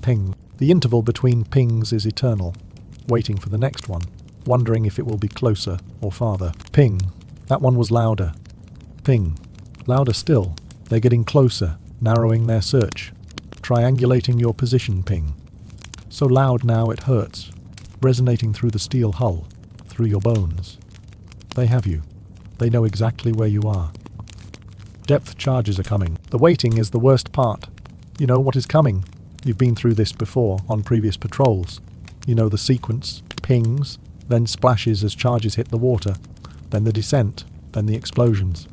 Ping. The interval between pings is eternal, waiting for the next one, wondering if it will be closer or farther. Ping. That one was louder. Ping. Louder still. They're getting closer, narrowing their search, triangulating your position. Ping. So loud now it hurts, resonating through the steel hull, through your bones. They have you. They know exactly where you are. Depth charges are coming. The waiting is the worst part. You know what is coming. You've been through this before on previous patrols. You know the sequence, pings, then splashes as charges hit the water, then the descent, then the explosions.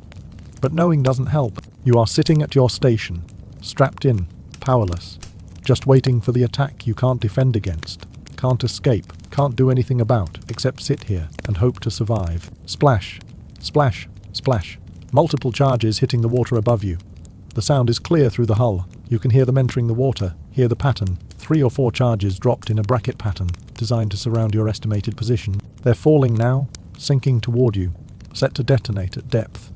But knowing doesn't help. You are sitting at your station, strapped in, powerless, just waiting for the attack you can't defend against, can't escape, can't do anything about except sit here and hope to survive. Splash, splash, splash. Multiple charges hitting the water above you. The sound is clear through the hull. You can hear them entering the water, hear the pattern. 3 or 4 charges dropped in a bracket pattern, designed to surround your estimated position. They're falling now, sinking toward you, set to detonate at depth.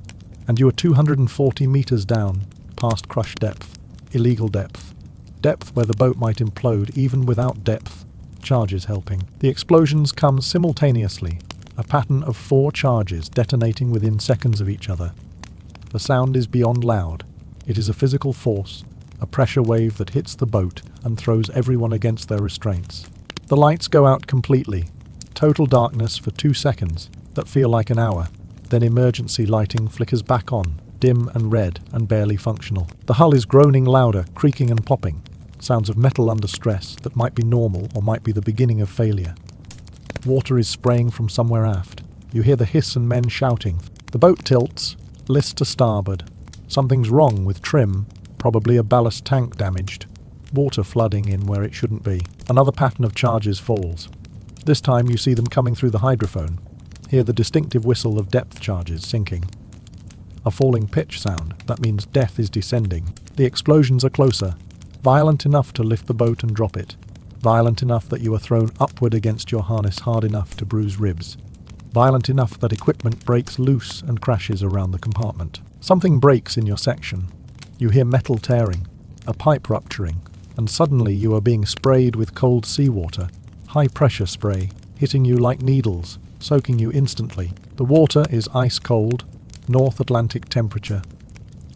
And you are 240 meters down, past crush depth, illegal depth. Depth where the boat might implode even without depth. Charges helping. The explosions come simultaneously, a pattern of 4 charges detonating within seconds of each other. The sound is beyond loud. It is a physical force, a pressure wave that hits the boat and throws everyone against their restraints. The lights go out completely. Total darkness for 2 seconds that feel like an hour. Then emergency lighting flickers back on, dim and red and barely functional. The hull is groaning louder, creaking and popping. Sounds of metal under stress that might be normal or might be the beginning of failure. Water is spraying from somewhere aft. You hear the hiss and men shouting. The boat tilts, list to starboard. Something's wrong with trim, probably a ballast tank damaged. Water flooding in where it shouldn't be. Another pattern of charges falls. This time you see them coming through the hydrophone. Hear the distinctive whistle of depth charges sinking. A falling pitch sound, that means death is descending. The explosions are closer, violent enough to lift the boat and drop it. Violent enough that you are thrown upward against your harness hard enough to bruise ribs. Violent enough that equipment breaks loose and crashes around the compartment. Something breaks in your section. You hear metal tearing, a pipe rupturing, and suddenly you are being sprayed with cold seawater, high-pressure spray, hitting you like needles, soaking you instantly. The water is ice cold, North Atlantic temperature,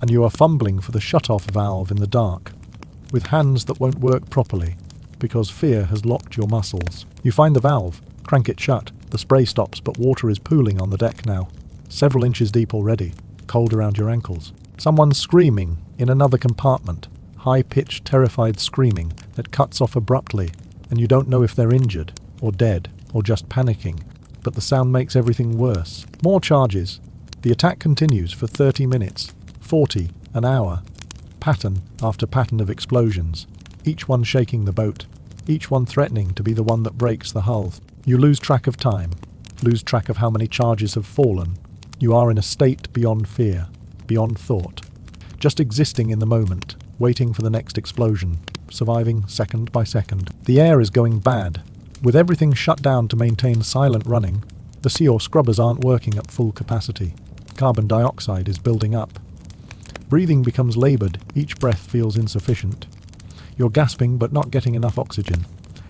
and you are fumbling for the shut-off valve in the dark, with hands that won't work properly, because fear has locked your muscles. You find the valve, crank it shut, the spray stops but water is pooling on the deck now, several inches deep already, cold around your ankles. Someone's screaming in another compartment, high-pitched, terrified screaming that cuts off abruptly, and you don't know if they're injured, or dead, or just panicking. But the sound makes everything worse. More charges. The attack continues for 30 minutes, 40, an hour. Pattern after pattern of explosions, each one shaking the boat, each one threatening to be the one that breaks the hull. You lose track of time, lose track of how many charges have fallen. You are in a state beyond fear, beyond thought, just existing in the moment, waiting for the next explosion, surviving second by second. The air is going bad. With everything shut down to maintain silent running, the sea or scrubbers aren't working at full capacity. Carbon dioxide is building up. Breathing becomes laboured, each breath feels insufficient. You're gasping but not getting enough oxygen.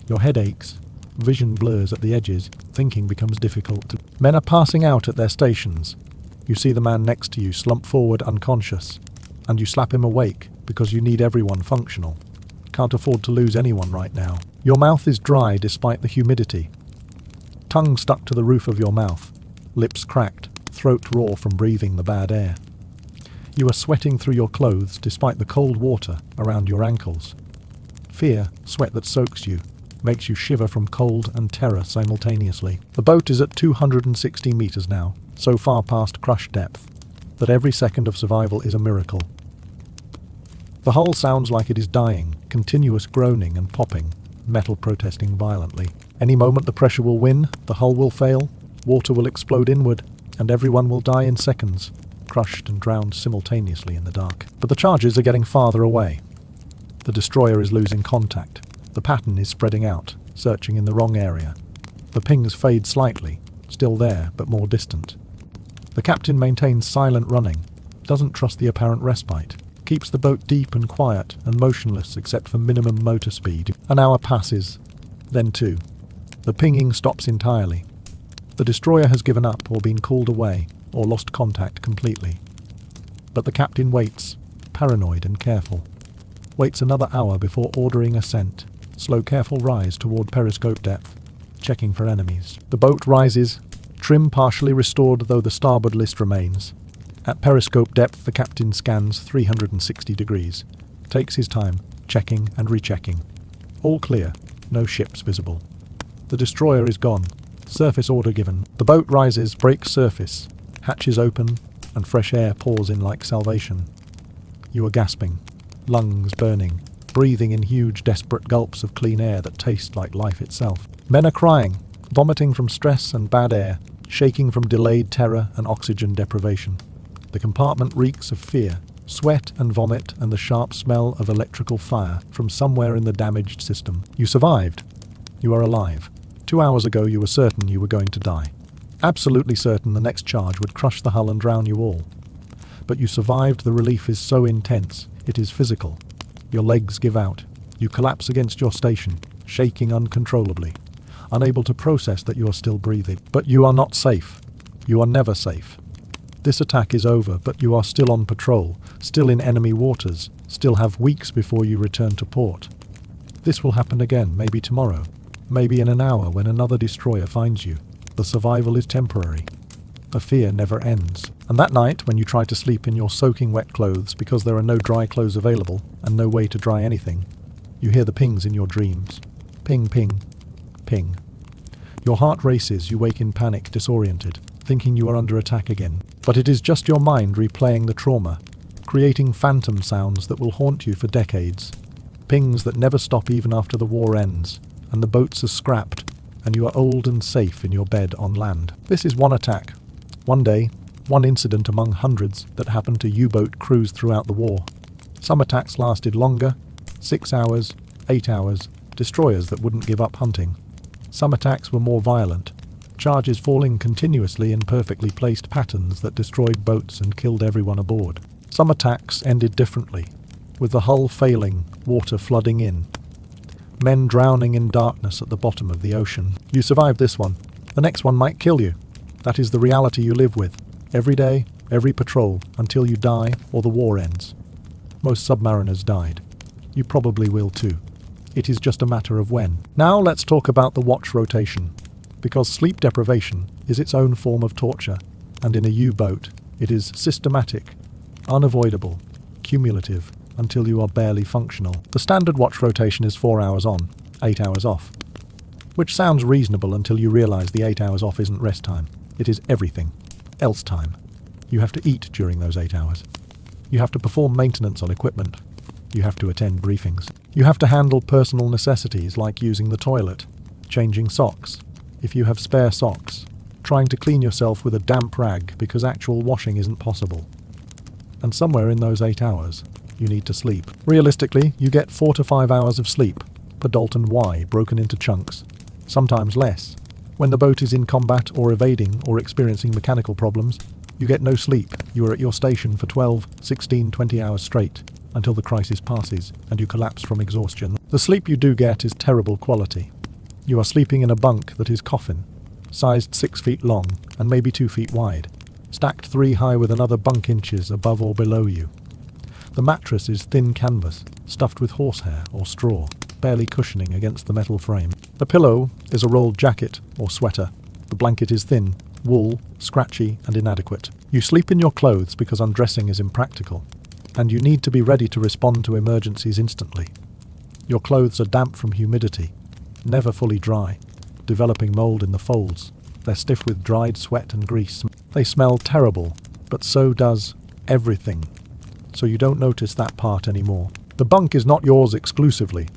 Your head aches, vision blurs at the edges, thinking becomes difficult. Men are passing out at their stations. You see the man next to you slump forward unconscious, and you slap him awake because you need everyone functional. Can't afford to lose anyone right now. Your mouth is dry despite the humidity. Tongue stuck to the roof of your mouth, lips cracked, throat raw from breathing the bad air. You are sweating through your clothes despite the cold water around your ankles. Fear, sweat that soaks you, makes you shiver from cold and terror simultaneously. The boat is at 260 meters now, so far past crush depth, that every second of survival is a miracle. The hull sounds like it is dying, continuous groaning and popping, metal protesting violently. Any moment the pressure will win, the hull will fail, water will explode inward, and everyone will die in seconds, crushed and drowned simultaneously in the dark. But the charges are getting farther away. The destroyer is losing contact. The pattern is spreading out, searching in the wrong area. The pings fade slightly, still there but more distant. The captain maintains silent running, doesn't trust the apparent respite, keeps the boat deep and quiet and motionless except for minimum motor speed. An hour passes, then 2. The pinging stops entirely. The destroyer has given up or been called away or lost contact completely. But the captain waits, paranoid and careful. Waits another hour before ordering ascent. Slow, careful rise toward periscope depth, checking for enemies. The boat rises, trim partially restored though the starboard list remains. At periscope depth the captain scans 360 degrees, takes his time, checking and rechecking. All clear, no ships visible. The destroyer is gone, surface order given. The boat rises, breaks surface, hatches open, and fresh air pours in like salvation. You are gasping, lungs burning, breathing in huge, desperate gulps of clean air that taste like life itself. Men are crying, vomiting from stress and bad air, shaking from delayed terror and oxygen deprivation. The compartment reeks of fear, sweat and vomit, and the sharp smell of electrical fire from somewhere in the damaged system. You survived. You are alive. 2 hours ago you were certain you were going to die. Absolutely certain the next charge would crush the hull and drown you all. But you survived. The relief is so intense, it is physical. Your legs give out. You collapse against your station, shaking uncontrollably, unable to process that you are still breathing. But you are not safe. You are never safe. This attack is over, but you are still on patrol, still in enemy waters, still have weeks before you return to port. This will happen again, maybe tomorrow, maybe in an hour when another destroyer finds you. The survival is temporary. The fear never ends. And that night, when you try to sleep in your soaking wet clothes because there are no dry clothes available and no way to dry anything, you hear the pings in your dreams. Ping, ping, ping. Your heart races, you wake in panic, disoriented, thinking you are under attack again. But it is just your mind replaying the trauma, creating phantom sounds that will haunt you for decades. Pings that never stop even after the war ends, and the boats are scrapped, and you are old and safe in your bed on land. This is one attack. One day, one incident among hundreds that happened to U-boat crews throughout the war. Some attacks lasted longer, 6 hours, 8 hours, destroyers that wouldn't give up hunting. Some attacks were more violent, charges falling continuously in perfectly placed patterns that destroyed boats and killed everyone aboard. Some attacks ended differently, with the hull failing, water flooding in, men drowning in darkness at the bottom of the ocean. You survived this one. The next one might kill you. That is the reality you live with, every day, every patrol, until you die or the war ends. Most submariners died. You probably will too. It is just a matter of when. Now let's talk about the watch rotation, because sleep deprivation is its own form of torture, and in a U-boat, it is systematic, unavoidable, cumulative, until you are barely functional. The standard watch rotation is 4 hours on, 8 hours off, which sounds reasonable until you realize the 8 hours off isn't rest time. It is everything else time. You have to eat during those 8 hours. You have to perform maintenance on equipment. You have to attend briefings. You have to handle personal necessities like using the toilet, changing socks, if you have spare socks, trying to clean yourself with a damp rag because actual washing isn't possible. And somewhere in those 8 hours, you need to sleep. Realistically, you get 4 to 5 hours of sleep per WWII broken into chunks, sometimes less. When the boat is in combat or evading or experiencing mechanical problems, you get no sleep. You are at your station for 12, 16, 20 hours straight until the crisis passes and you collapse from exhaustion. The sleep you do get is terrible quality. You are sleeping in a bunk that is coffin, sized 6 feet long and maybe 2 feet wide, stacked 3 high with another bunk inches above or below you. The mattress is thin canvas, stuffed with horsehair or straw, barely cushioning against the metal frame. The pillow is a rolled jacket or sweater. The blanket is thin, wool, scratchy and inadequate. You sleep in your clothes because undressing is impractical, and you need to be ready to respond to emergencies instantly. Your clothes are damp from humidity, never fully dry, developing mold in the folds. They're stiff with dried sweat and grease. They smell terrible, but so does everything. So you don't notice that part anymore. The bunk is not yours exclusively.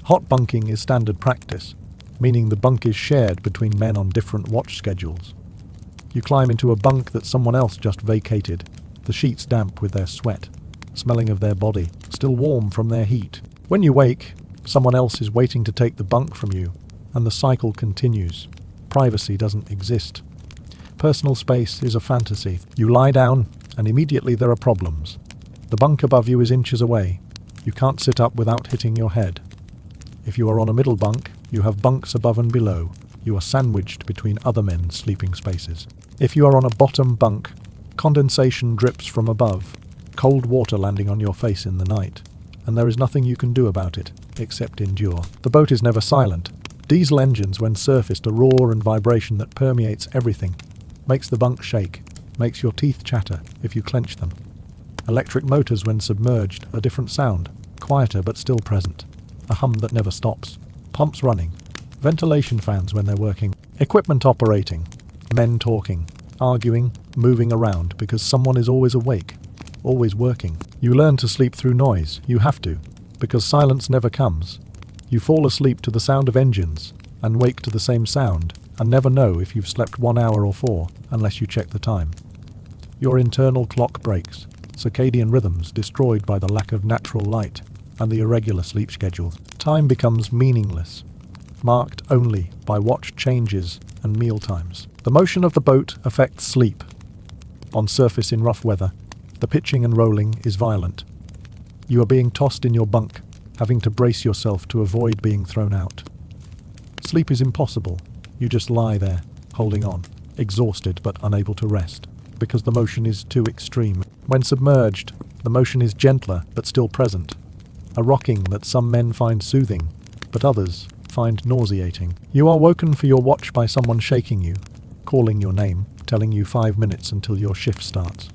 Hot bunking is standard practice, meaning the bunk is shared between men on different watch schedules. You climb into a bunk that someone else just vacated, the sheets damp with their sweat, smelling of their body, still warm from their heat. When you wake, someone else is waiting to take the bunk from you, and the cycle continues. Privacy doesn't exist. Personal space is a fantasy. You lie down, and immediately there are problems. The bunk above you is inches away. You can't sit up without hitting your head. If you are on a middle bunk, you have bunks above and below. You are sandwiched between other men's sleeping spaces. If you are on a bottom bunk, condensation drips from above, cold water landing on your face in the night, and there is nothing you can do about it, except endure. The boat is never silent. Diesel engines, when surfaced, a roar and vibration that permeates everything, makes the bunk shake, makes your teeth chatter if you clench them. Electric motors, when submerged, a different sound, quieter but still present, a hum that never stops. Pumps running, ventilation fans when they're working, equipment operating, men talking, arguing, moving around because someone is always awake, always working. You learn to sleep through noise. You have to, because silence never comes. You fall asleep to the sound of engines and wake to the same sound and never know if you've slept 1 hour or 4 unless you check the time. Your internal clock breaks, circadian rhythms destroyed by the lack of natural light and the irregular sleep schedules. Time becomes meaningless, marked only by watch changes and meal times. The motion of the boat affects sleep. On surface in rough weather, the pitching and rolling is violent. You are being tossed in your bunk, having to brace yourself to avoid being thrown out. Sleep is impossible. You just lie there, holding on, exhausted but unable to rest, because the motion is too extreme. When submerged, the motion is gentler but still present, a rocking that some men find soothing, but others find nauseating. You are woken for your watch by someone shaking you, calling your name, telling you 5 minutes until your shift starts.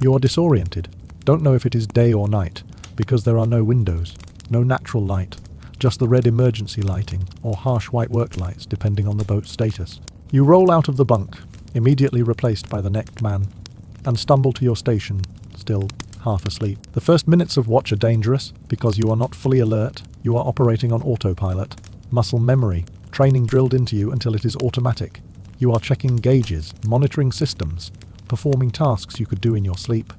You are disoriented, don't know if it is day or night, because there are no windows, no natural light, just the red emergency lighting or harsh white work lights depending on the boat's status. You roll out of the bunk, immediately replaced by the next man, and stumble to your station, still half asleep. The first minutes of watch are dangerous because you are not fully alert, you are operating on autopilot, muscle memory, training drilled into you until it is automatic. You are checking gauges, monitoring systems, performing tasks you could do in your sleep,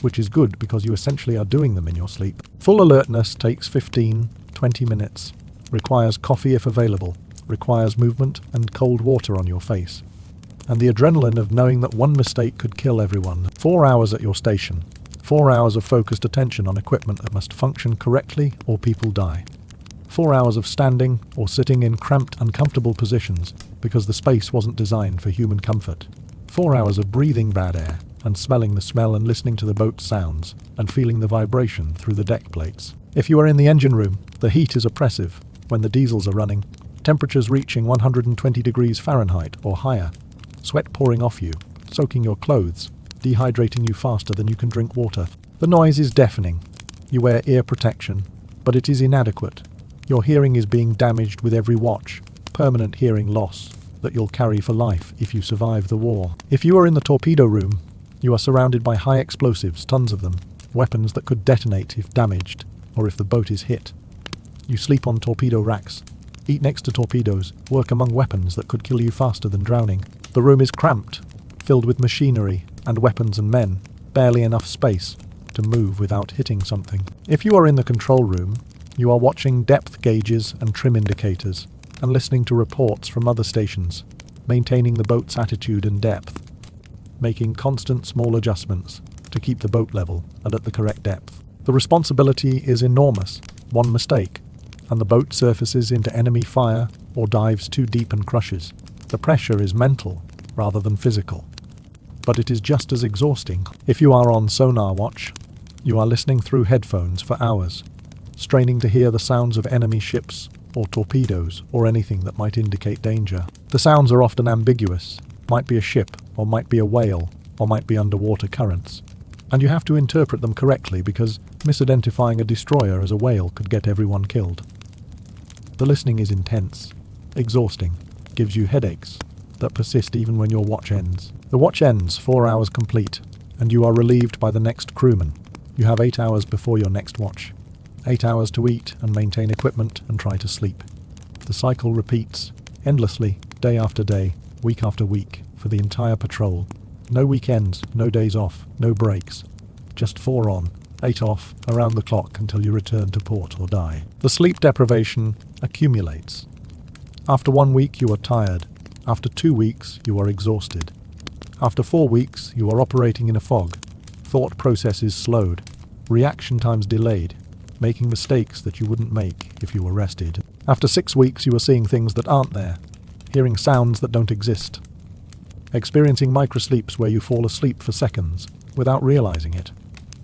which is good because you essentially are doing them in your sleep. Full alertness takes 15-20 minutes, requires coffee if available, requires movement and cold water on your face, and the adrenaline of knowing that one mistake could kill everyone. 4 hours at your station, 4 hours of focused attention on equipment that must function correctly or people die. 4 hours of standing or sitting in cramped, uncomfortable positions because the space wasn't designed for human comfort. 4 hours of breathing bad air and smelling the smell and listening to the boat's sounds and feeling the vibration through the deck plates. If you are in the engine room, the heat is oppressive when the diesels are running, temperatures reaching 120 degrees Fahrenheit or higher, sweat pouring off you, soaking your clothes, dehydrating you faster than you can drink water. The noise is deafening. You wear ear protection, but it is inadequate. Your hearing is being damaged with every watch, permanent hearing loss that you'll carry for life if you survive the war. If you are in the torpedo room, you are surrounded by high explosives, tons of them, weapons that could detonate if damaged or if the boat is hit. You sleep on torpedo racks, eat next to torpedoes, work among weapons that could kill you faster than drowning. The room is cramped, filled with machinery and weapons and men, barely enough space to move without hitting something. If you are in the control room, you are watching depth gauges and trim indicators and listening to reports from other stations, maintaining the boat's attitude and depth, making constant small adjustments to keep the boat level and at the correct depth. The responsibility is enormous. One mistake, and the boat surfaces into enemy fire or dives too deep and crushes. The pressure is mental rather than physical, but it is just as exhausting. If you are on sonar watch, you are listening through headphones for hours, straining to hear the sounds of enemy ships or torpedoes or anything that might indicate danger. The sounds are often ambiguous, might be a ship or might be a whale or might be underwater currents, and you have to interpret them correctly because misidentifying a destroyer as a whale could get everyone killed. The listening is intense, exhausting, gives you headaches that persist even when your watch ends. The watch ends 4 hours complete, and you are relieved by the next crewman. You have 8 hours before your next watch. 8 hours to eat and maintain equipment and try to sleep. The cycle repeats, endlessly, day after day, week after week, for the entire patrol. No weekends, no days off, no breaks. Just 4 on, 8 off, around the clock until you return to port or die. The sleep deprivation accumulates. After 1 week you are tired. After 2 weeks you are exhausted. After 4 weeks you are operating in a fog. Thought processes slowed. Reaction times delayed, making mistakes that you wouldn't make if you were rested. After 6 weeks you are seeing things that aren't there, hearing sounds that don't exist, experiencing microsleeps where you fall asleep for seconds without realizing it,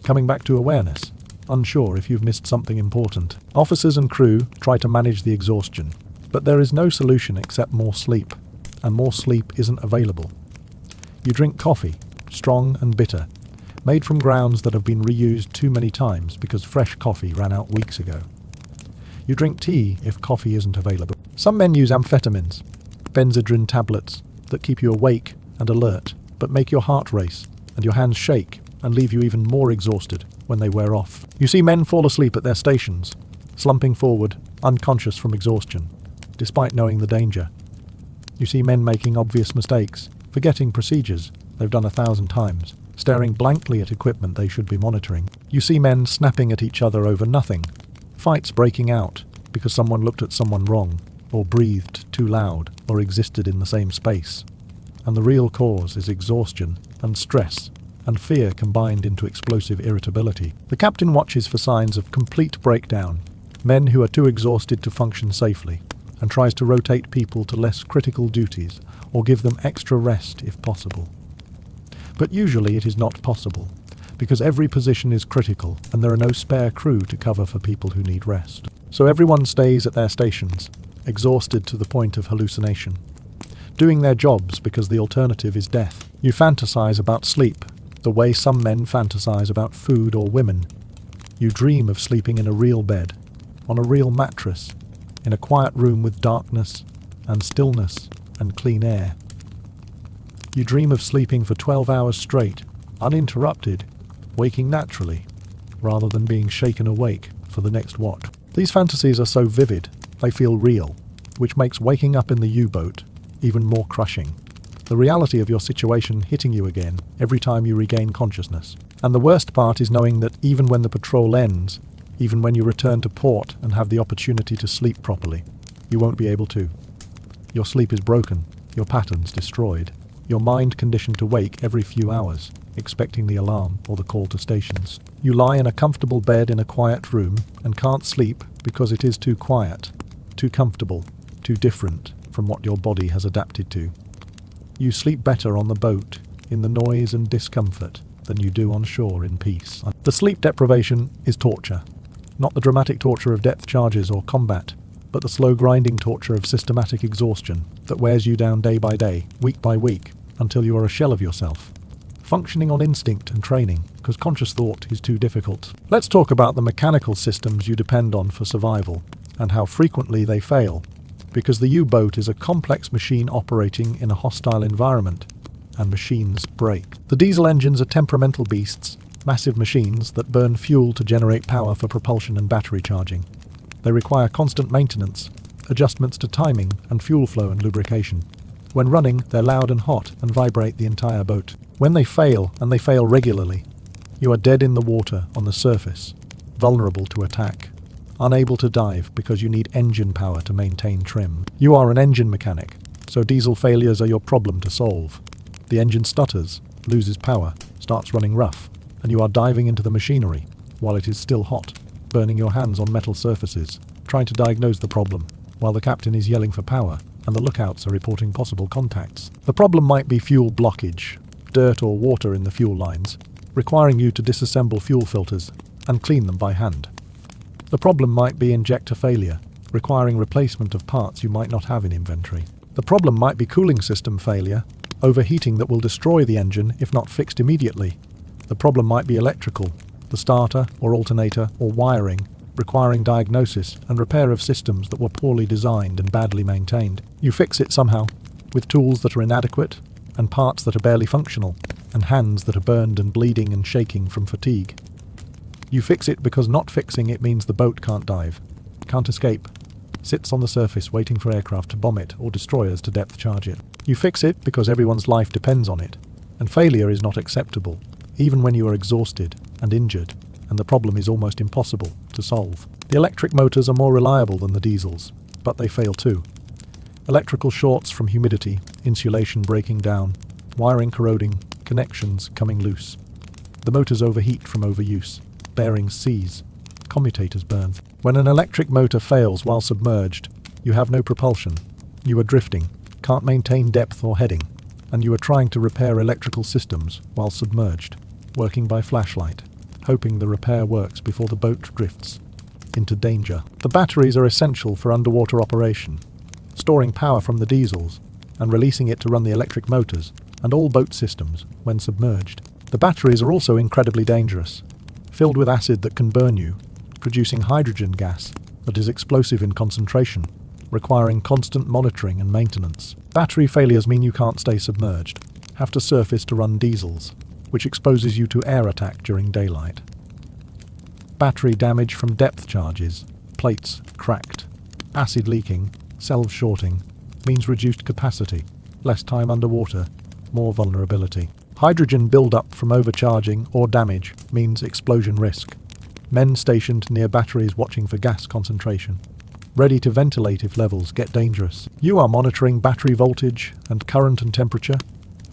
coming back to awareness, unsure if you've missed something important. Officers and crew try to manage the exhaustion, but there is no solution except more sleep, and more sleep isn't available. You drink coffee, strong and bitter, made from grounds that have been reused too many times because fresh coffee ran out weeks ago. You drink tea if coffee isn't available. Some men use amphetamines, Benzedrine tablets, that keep you awake and alert, but make your heart race and your hands shake and leave you even more exhausted. when they wear off. You see men fall asleep at their stations, slumping forward, unconscious from exhaustion, despite knowing the danger. You see men making obvious mistakes, forgetting procedures they've done 1,000 times, staring blankly at equipment they should be monitoring. You see men snapping at each other over nothing, fights breaking out because someone looked at someone wrong, or breathed too loud, or existed in the same space. And the real cause is exhaustion and stress and fear combined into explosive irritability. The captain watches for signs of complete breakdown, men who are too exhausted to function safely, and tries to rotate people to less critical duties or give them extra rest if possible. But usually it is not possible, because every position is critical and there are no spare crew to cover for people who need rest. So everyone stays at their stations, exhausted to the point of hallucination, doing their jobs because the alternative is death. You fantasize about sleep, the way some men fantasize about food or women. You dream of sleeping in a real bed, on a real mattress, in a quiet room with darkness and stillness and clean air. You dream of sleeping for 12 hours straight, uninterrupted, waking naturally, rather than being shaken awake for the next watch. These fantasies are so vivid, they feel real, which makes waking up in the U-boat even more crushing. The reality of your situation hitting you again every time you regain consciousness. And the worst part is knowing that even when the patrol ends, even when you return to port and have the opportunity to sleep properly, you won't be able to. Your sleep is broken, your patterns destroyed, your mind conditioned to wake every few hours, expecting the alarm or the call to stations. You lie in a comfortable bed in a quiet room and can't sleep because it is too quiet, too comfortable, too different from what your body has adapted to. You sleep better on the boat, in the noise and discomfort, than you do on shore in peace. The sleep deprivation is torture. Not the dramatic torture of depth charges or combat, but the slow grinding torture of systematic exhaustion that wears you down day by day, week by week, until you are a shell of yourself, functioning on instinct and training, because conscious thought is too difficult. Let's talk about the mechanical systems you depend on for survival, and how frequently they fail, because the U-boat is a complex machine operating in a hostile environment, and machines break. The diesel engines are temperamental beasts, massive machines that burn fuel to generate power for propulsion and battery charging. They require constant maintenance, adjustments to timing and fuel flow and lubrication. When running, they're loud and hot and vibrate the entire boat. When they fail, and they fail regularly, you are dead in the water on the surface, vulnerable to attack, unable to dive because you need engine power to maintain trim. You are an engine mechanic, so diesel failures are your problem to solve. The engine stutters, loses power, starts running rough, and you are diving into the machinery while it is still hot, burning your hands on metal surfaces, trying to diagnose the problem, while the captain is yelling for power and the lookouts are reporting possible contacts. The problem might be fuel blockage, dirt or water in the fuel lines, requiring you to disassemble fuel filters and clean them by hand. The problem might be injector failure, requiring replacement of parts you might not have in inventory. The problem might be cooling system failure, overheating that will destroy the engine if not fixed immediately. The problem might be electrical, the starter or alternator or wiring, requiring diagnosis and repair of systems that were poorly designed and badly maintained. You fix it somehow, with tools that are inadequate, and parts that are barely functional, and hands that are burned and bleeding and shaking from fatigue. You fix it because not fixing it means the boat can't dive, can't escape, sits on the surface waiting for aircraft to bomb it or destroyers to depth charge it. You fix it because everyone's life depends on it, and failure is not acceptable, even when you are exhausted and injured, and the problem is almost impossible to solve. The electric motors are more reliable than the diesels, but they fail too. Electrical shorts from humidity, insulation breaking down, wiring corroding, connections coming loose. The motors overheat from overuse, bearings seize, commutators burn. When an electric motor fails while submerged, you have no propulsion. You are drifting, can't maintain depth or heading, and you are trying to repair electrical systems while submerged, working by flashlight, hoping the repair works before the boat drifts into danger. The batteries are essential for underwater operation, storing power from the diesels and releasing it to run the electric motors and all boat systems when submerged. The batteries are also incredibly dangerous, filled with acid that can burn you, producing hydrogen gas that is explosive in concentration, requiring constant monitoring and maintenance. Battery failures mean you can't stay submerged, have to surface to run diesels, which exposes you to air attack during daylight. Battery damage from depth charges, plates cracked. Acid leaking, cells shorting, means reduced capacity, less time underwater, more vulnerability. Hydrogen build-up from overcharging or damage means explosion risk. Men stationed near batteries watching for gas concentration, ready to ventilate if levels get dangerous. You are monitoring battery voltage and current and temperature,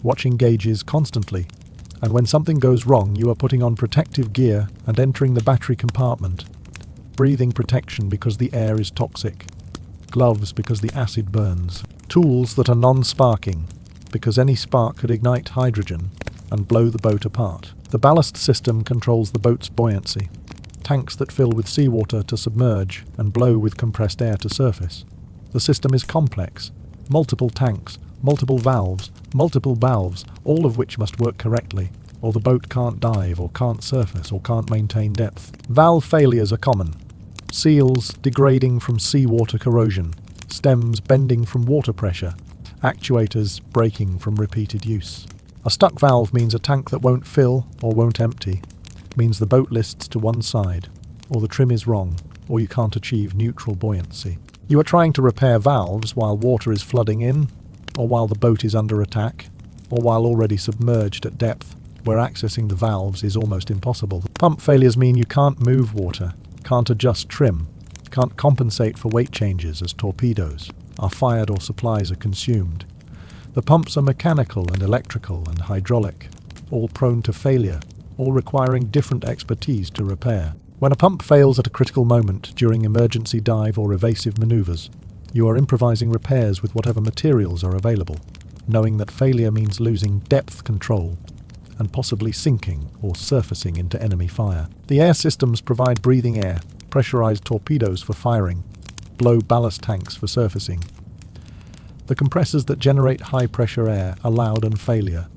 watching gauges constantly. And when something goes wrong, you are putting on protective gear and entering the battery compartment. Breathing protection because the air is toxic. Gloves because the acid burns. Tools that are non-sparking because any spark could ignite hydrogen and blow the boat apart. The ballast system controls the boat's buoyancy. Tanks that fill with seawater to submerge and blow with compressed air to surface. The system is complex. Multiple tanks, multiple valves, all of which must work correctly, or the boat can't dive or can't surface or can't maintain depth. Valve failures are common. Seals degrading from seawater corrosion, stems bending from water pressure, actuators breaking from repeated use. A stuck valve means a tank that won't fill or won't empty, means the boat lists to one side, or the trim is wrong, or you can't achieve neutral buoyancy. You are trying to repair valves while water is flooding in, or while the boat is under attack, or while already submerged at depth, where accessing the valves is almost impossible. Pump failures mean you can't move water, can't adjust trim, can't compensate for weight changes as torpedoes are fired or supplies are consumed. The pumps are mechanical and electrical and hydraulic, all prone to failure, all requiring different expertise to repair. When a pump fails at a critical moment during emergency dive or evasive maneuvers, you are improvising repairs with whatever materials are available, knowing that failure means losing depth control and possibly sinking or surfacing into enemy fire. The air systems provide breathing air, pressurized torpedoes for firing, blow ballast tanks for surfacing. The compressors that generate high-pressure air are loud and failure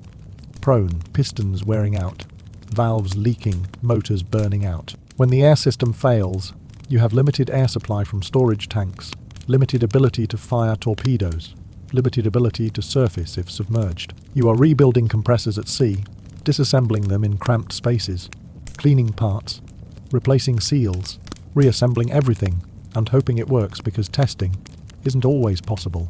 prone, pistons wearing out, valves leaking, motors burning out. When the air system fails, you have limited air supply from storage tanks, limited ability to fire torpedoes, limited ability to surface if submerged. You are rebuilding compressors at sea, disassembling them in cramped spaces, cleaning parts, replacing seals, reassembling everything, and hoping it works because testing isn't always possible,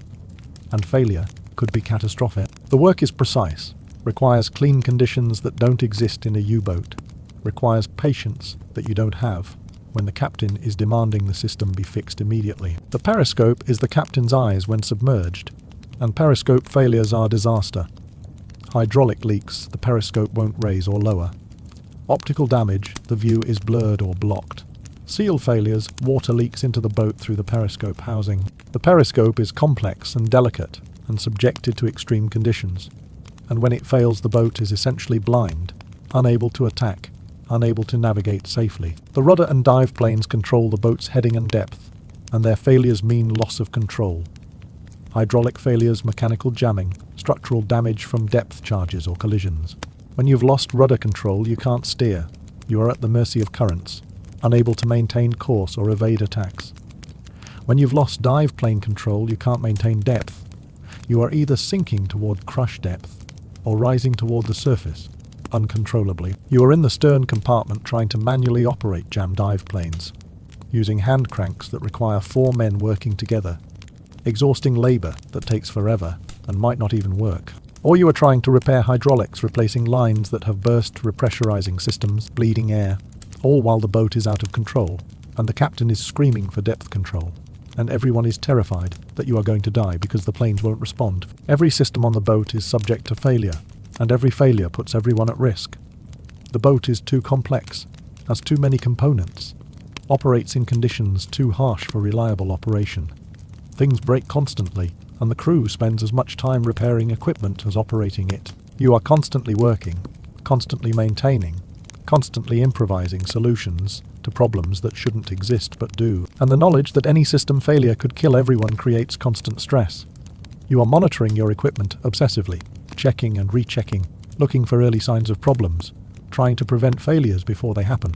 and failure could be catastrophic. The work is precise, requires clean conditions that don't exist in a U-boat, requires patience that you don't have when the captain is demanding the system be fixed immediately. The periscope is the captain's eyes when submerged, and periscope failures are disaster. Hydraulic leaks, the periscope won't raise or lower. Optical damage, the view is blurred or blocked. Seal failures, water leaks into the boat through the periscope housing. The periscope is complex and delicate and subjected to extreme conditions, and when it fails the boat is essentially blind, unable to attack, unable to navigate safely. The rudder and dive planes control the boat's heading and depth, and their failures mean loss of control. Hydraulic failures, mechanical jamming, structural damage from depth charges or collisions. When you've lost rudder control, you can't steer. You are at the mercy of currents, unable to maintain course or evade attacks. When you've lost dive plane control, you can't maintain depth. You are either sinking toward crush depth or rising toward the surface, uncontrollably. You are in the stern compartment trying to manually operate jammed dive planes, using hand cranks that require 4 men working together, exhausting labor that takes forever and might not even work. Or you are trying to repair hydraulics, replacing lines that have burst, repressurizing systems, bleeding air, all while the boat is out of control, and the captain is screaming for depth control, and everyone is terrified that you are going to die because the planes won't respond. Every system on the boat is subject to failure, and every failure puts everyone at risk. The boat is too complex, has too many components, operates in conditions too harsh for reliable operation. Things break constantly, and the crew spends as much time repairing equipment as operating it. You are constantly working, constantly maintaining, constantly improvising solutions to problems that shouldn't exist but do. And the knowledge that any system failure could kill everyone creates constant stress. You are monitoring your equipment obsessively, checking and rechecking, looking for early signs of problems, trying to prevent failures before they happen.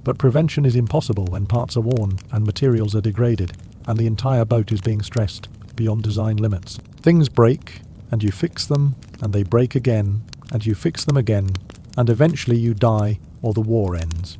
But prevention is impossible when parts are worn and materials are degraded, and the entire boat is being stressed beyond design limits. Things break, and you fix them, and they break again, and you fix them again, and eventually you die or the war ends.